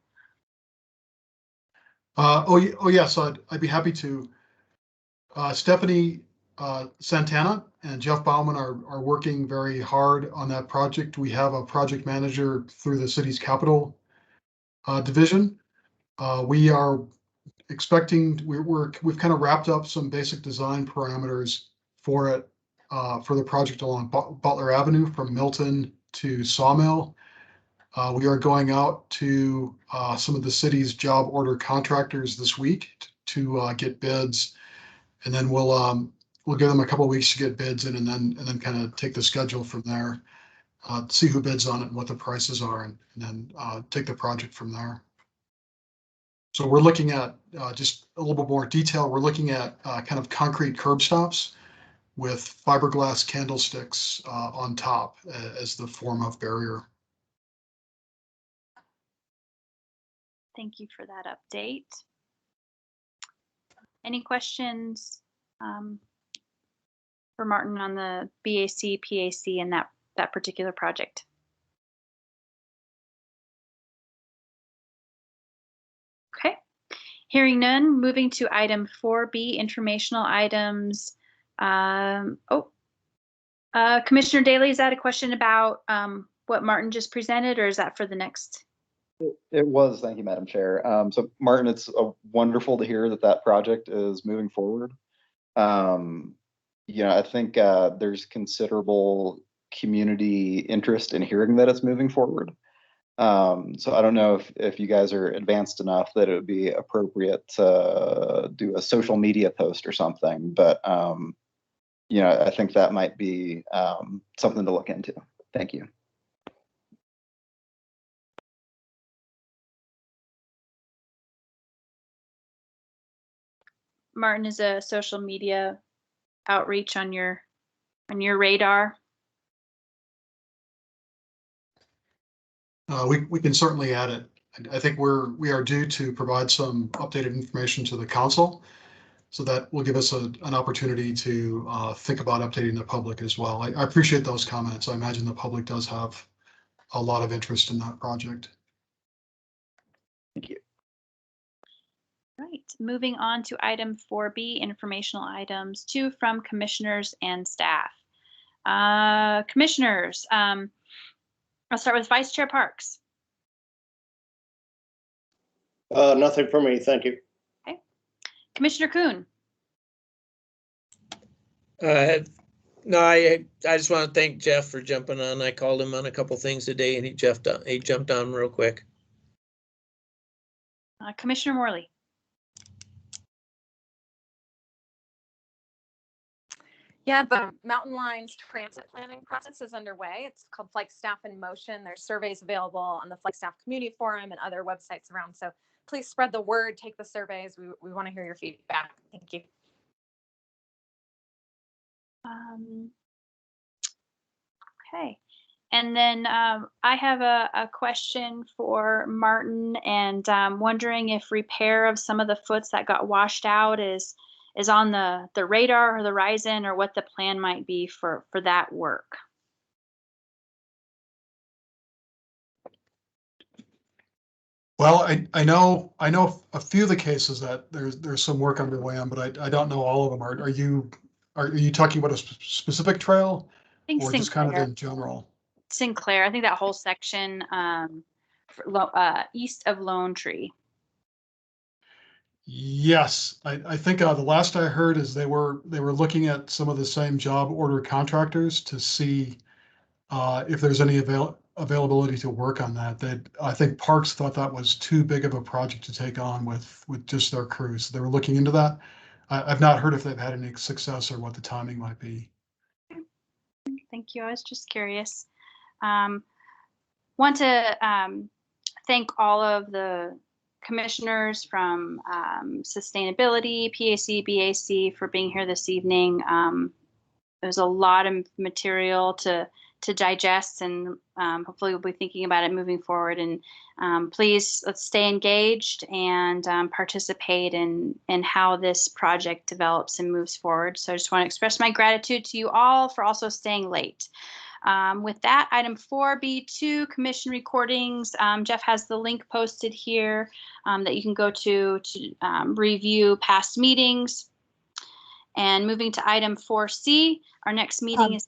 Yes, I'd be happy to. Stephanie Santana and Jeff Bauman are working very hard on that project. We have a project manager through the city's capital division. We are expecting, we've kind of wrapped up some basic design parameters for it, for the project along Butler Avenue from Milton to Sawmill. We are going out to some of the city's job order contractors this week to get bids, and then we'll give them a couple of weeks to get bids in, and then kind of take the schedule from there, see who bids on it and what the prices are, and then take the project from there. So we're looking at just a little bit more detail. We're looking at kind of concrete curb stops with fiberglass candlesticks on top as the form of barrier. Thank you for that update. Any questions for Martin on the BAC, PAC, and that particular project? Okay, hearing none, moving to item 4B, informational items. Commissioner Daly, is that a question about what Martin just presented, or is that for the next? It was, thank you, Madam Chair. So Martin, it's wonderful to hear that that project is moving forward. I think there's considerable community interest in hearing that it's moving forward. So I don't know if you guys are advanced enough that it would be appropriate to do a social media post or something, but I think that might be something to look into. Thank you. Martin, is a social media outreach on your radar? We can certainly add it. I think we are due to provide some updated information to the council, so that will give us an opportunity to think about updating the public as well. I appreciate those comments. I imagine the public does have a lot of interest in that project. Thank you. Right, moving on to item 4B, informational items, 2 from commissioners and staff. Commissioners, I'll start with Vice Chair Parks. Nothing for me, thank you. Okay. Commissioner Kuhn. No, I just want to thank Jeff for jumping on. I called him on a couple things today, and he jumped on real quick. Commissioner Morley. Yeah, the Mountain Lines transit planning process is underway. It's called Flagstaff in Motion. There's surveys available on the Flagstaff Community Forum and other websites around. So please spread the word, take the surveys. We want to hear your feedback. Thank you. Okay, and then I have a question for Martin, and wondering if repair of some of the foots that got washed out is on the radar or the horizon, or what the plan might be for that work. Well, I know a few of the cases that there's some work underway on, but I don't know all of them. Are you talking about a specific trail, or just kind of in general? Sinclair, I think that whole section east of Lone Tree. Yes, I think the last I heard is they were looking at some of the same job order contractors to see if there's any availability to work on that. I think Parks thought that was too big of a project to take on with just their crews. So they were looking into that. I've not heard if they've had any success or what the timing might be. Thank you. I was just curious. Want to thank all of the commissioners from Sustainability, PAC, BAC for being here this evening. There's a lot of material to digest, and hopefully we'll be thinking about it moving forward. And please, let's stay engaged and participate in how this project develops and moves forward. So I just want to express my gratitude to you all for also staying late. With that, item 4B2, commission recordings. Jeff has the link posted here that you can go to review past meetings. And moving to item 4C, our next meeting is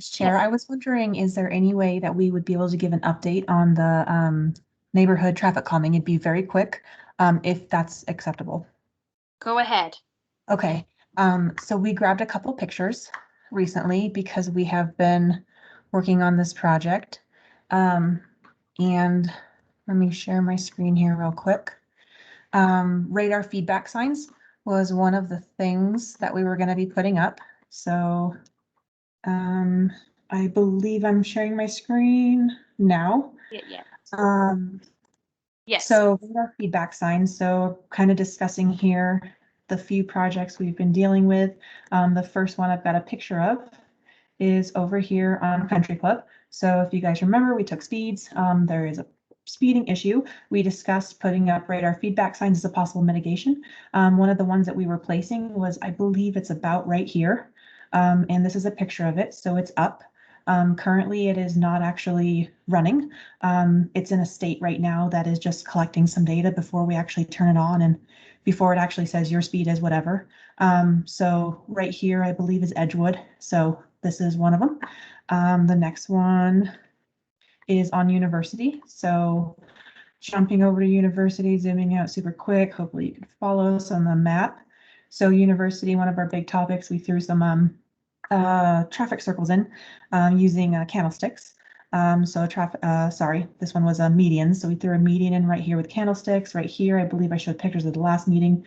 Chair, I was wondering, is there any way that we would be able to give an update on the neighborhood traffic calming? It'd be very quick, if that's acceptable. Go ahead. Okay, so we grabbed a couple pictures recently because we have been working on this project. And let me share my screen here real quick. Radar feedback signs was one of the things that we were going to be putting up. So I believe I'm sharing my screen now. Yeah. Yes. So radar feedback signs. So kind of discussing here the few projects we've been dealing with. The first one I've got a picture of is over here on Country Club. So if you guys remember, we took speeds. There is a speeding issue. We discussed putting up radar feedback signs as a possible mitigation. One of the ones that we were placing was, I believe it's about right here. And this is a picture of it. So it's up. Currently, it is not actually running. It's in a state right now that is just collecting some data before we actually turn it on and before it actually says your speed is whatever. So right here, I believe is Edgewood. So this is one of them. The next one is on University. So jumping over to University, zooming out super quick. Hopefully you can follow us on the map. So University, one of our big topics, we threw some traffic circles in using candlesticks. Sorry, this one was a median. So we threw a median in right here with candlesticks. Right here, I believe I showed pictures of the last meeting.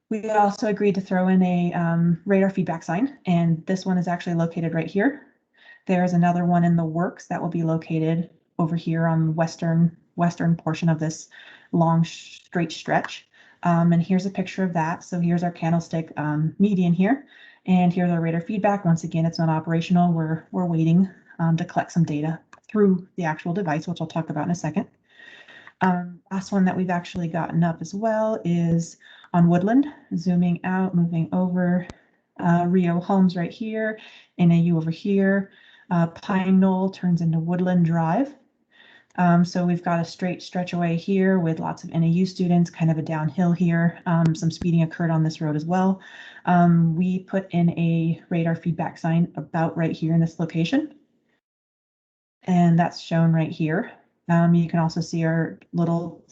We also agreed to throw in a radar feedback sign, and this one is actually located right here. There's another one in the works that will be located over here on the western portion of this long straight stretch. And here's a picture of that. So here's our candlestick median here, and here's our radar feedback. Once again, it's not operational. We're waiting to collect some data through the actual device, which I'll talk about in a second. Last one that we've actually gotten up as well is on Woodland, zooming out, moving over, Rio Homes right here, NAU over here, Pine Knoll turns into Woodland Drive. So we've got a straight stretch away here with lots of NAU students, kind of a downhill here. Some speeding occurred on this road as well. We put in a radar feedback sign about right here in this location. And that's shown right here. You can also see our little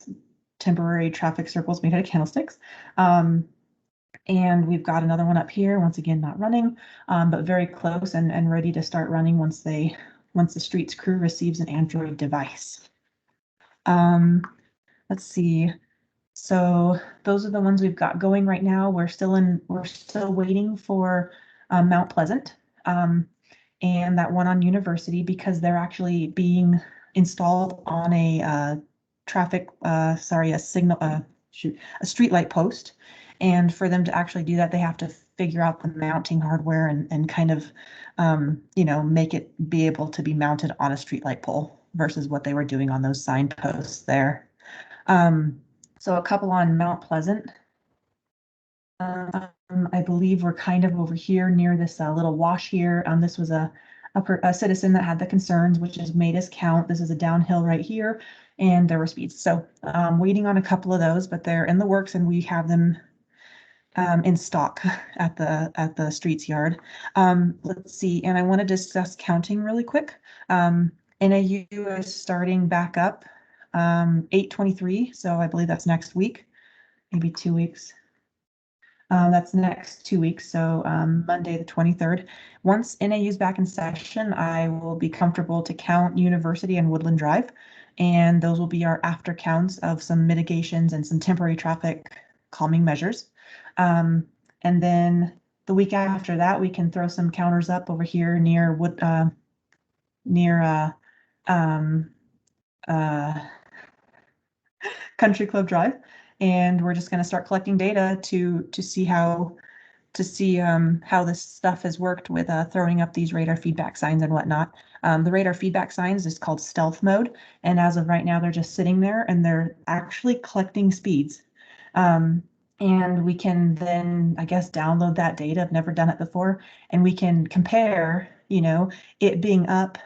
temporary traffic circles made out of candlesticks. And we've got another one up here, once again, not running, but very close and ready to start running once the streets crew receives an Android device. Let's see. So those are the ones we've got going right now. We're still waiting for Mount Pleasant and that one on University, because they're actually being installed on a a street light post. And for them to actually do that, they have to figure out the mounting hardware and kind of, make it be able to be mounted on a streetlight pole versus what they were doing on those signposts there. So a couple on Mount Pleasant. I believe we're kind of over here near this little wash here. This was a citizen that had the concerns, which has made us count. This is a downhill right here, and there were speeds. So waiting on a couple of those, but they're in the works, and we have them in stock at the streets yard. Let's see, and I want to discuss counting really quick. NAU is starting back up 8/23, so I believe that's next week, maybe 2 weeks. That's next 2 weeks, so Monday the 23rd. Once NAU's back in session, I will be comfortable to count University and Woodland Drive, and those will be our after counts of some mitigations and some temporary traffic calming measures. And then the week after that, we can throw some counters up over here near Country Club Drive, and we're just going to start collecting data to see how this stuff has worked with throwing up these radar feedback signs and whatnot. The radar feedback signs is called stealth mode, and as of right now, they're just sitting there and they're actually collecting speeds. And we can then, I guess, download that data. I've never done it before, and we can compare, it being up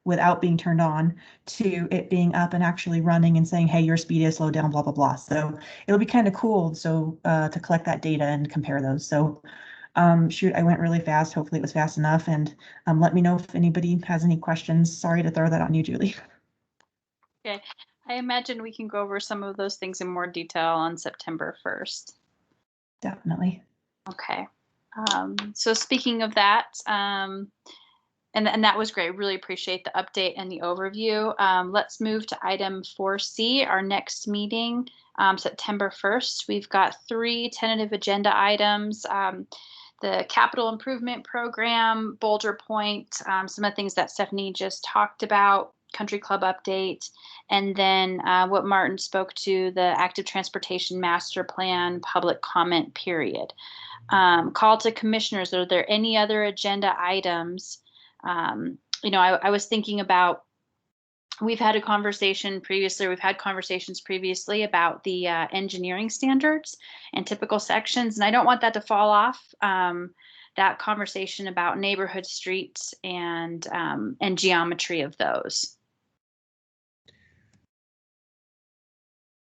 without being turned on to it being up and actually running and saying, hey, your speed is slowed down, blah, blah, blah. So it'll be kind of cool to collect that data and compare those. So shoot, I went really fast. Hopefully it was fast enough. And let me know if anybody has any questions. Sorry to throw that on you, Julie. Okay. I imagine we can go over some of those things in more detail on September 1st. Definitely. Okay. So speaking of that, And that was great. Really appreciate the update and the overview. Let's move to item 4C, our next meeting, September 1st. We've got 3 tentative agenda items. The capital improvement program, Boulder Point, some of the things that Stephanie just talked about, country club update, and then what Martin spoke to, the active transportation master plan public comment period. Call to commissioners. Are there any other agenda items? You know, I was thinking about, we've had conversations previously about the engineering standards and typical sections, and I don't want that to fall off. That conversation about neighborhood streets and geometry of those.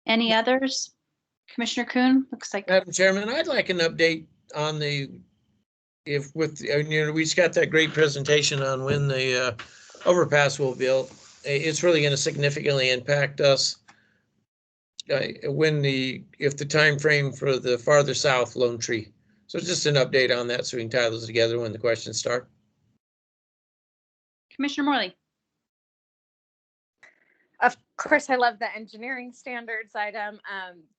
Any others? Commissioner Kuhn, looks like. Madam Chairman, I'd like an update on the, you know, we just got that great presentation on when the overpass will be built. It's really going to significantly impact us. If the time frame for the farther south Lone Tree. So just an update on that so we can tie those together when the questions start. Commissioner Morley. Of course, I love the engineering standards item.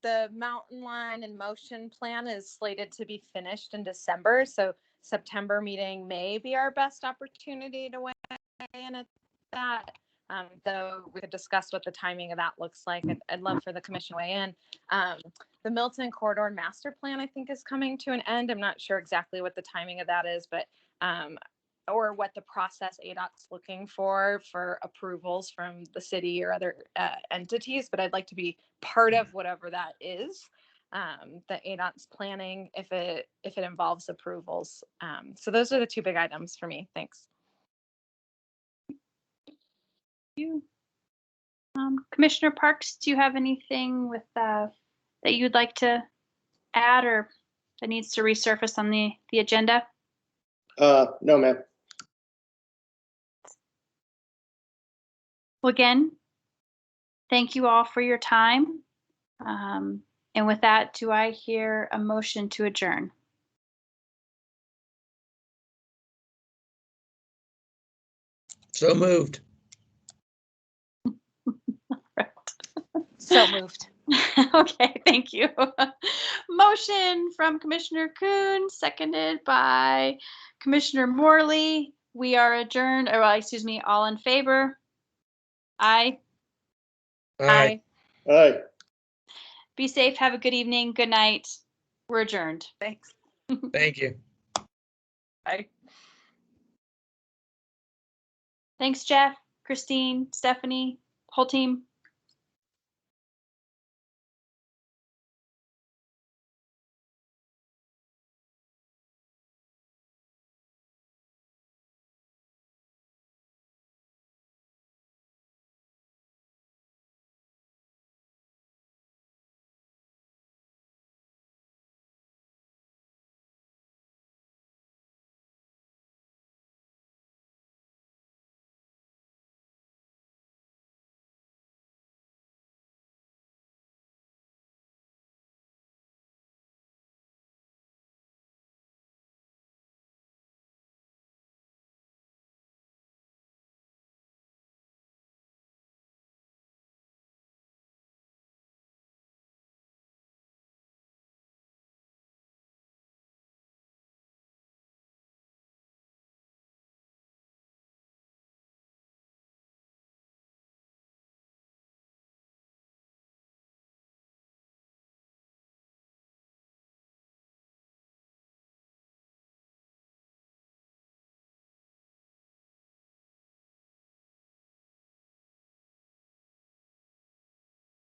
The Mountain Line in Motion plan is slated to be finished in December, so September meeting may be our best opportunity to weigh in at that. Though we could discuss what the timing of that looks like. I'd love for the commission to weigh in. The Milton Corridor master plan, I think, is coming to an end. I'm not sure exactly what the timing of that is, but or what the process ADOT's looking for approvals from the city or other entities, but I'd like to be part of whatever that is. The ADOT's planning if it involves approvals. So those are the 2 big items for me. Thanks. You. Commissioner Parks, do you have anything with that you'd like to add or that needs to resurface on the agenda? No, ma'am. Well, again, thank you all for your time. And with that, do I hear a motion to adjourn? So moved. So moved. Okay, thank you. Motion from Commissioner Kuhn, seconded by Commissioner Morley. We are adjourned, or excuse me, all in favor? Aye. Aye. Aye. Be safe. Have a good evening. Good night. We're adjourned. Thanks. Thank you. Bye. Thanks, Jeff, Christine, Stephanie, whole team.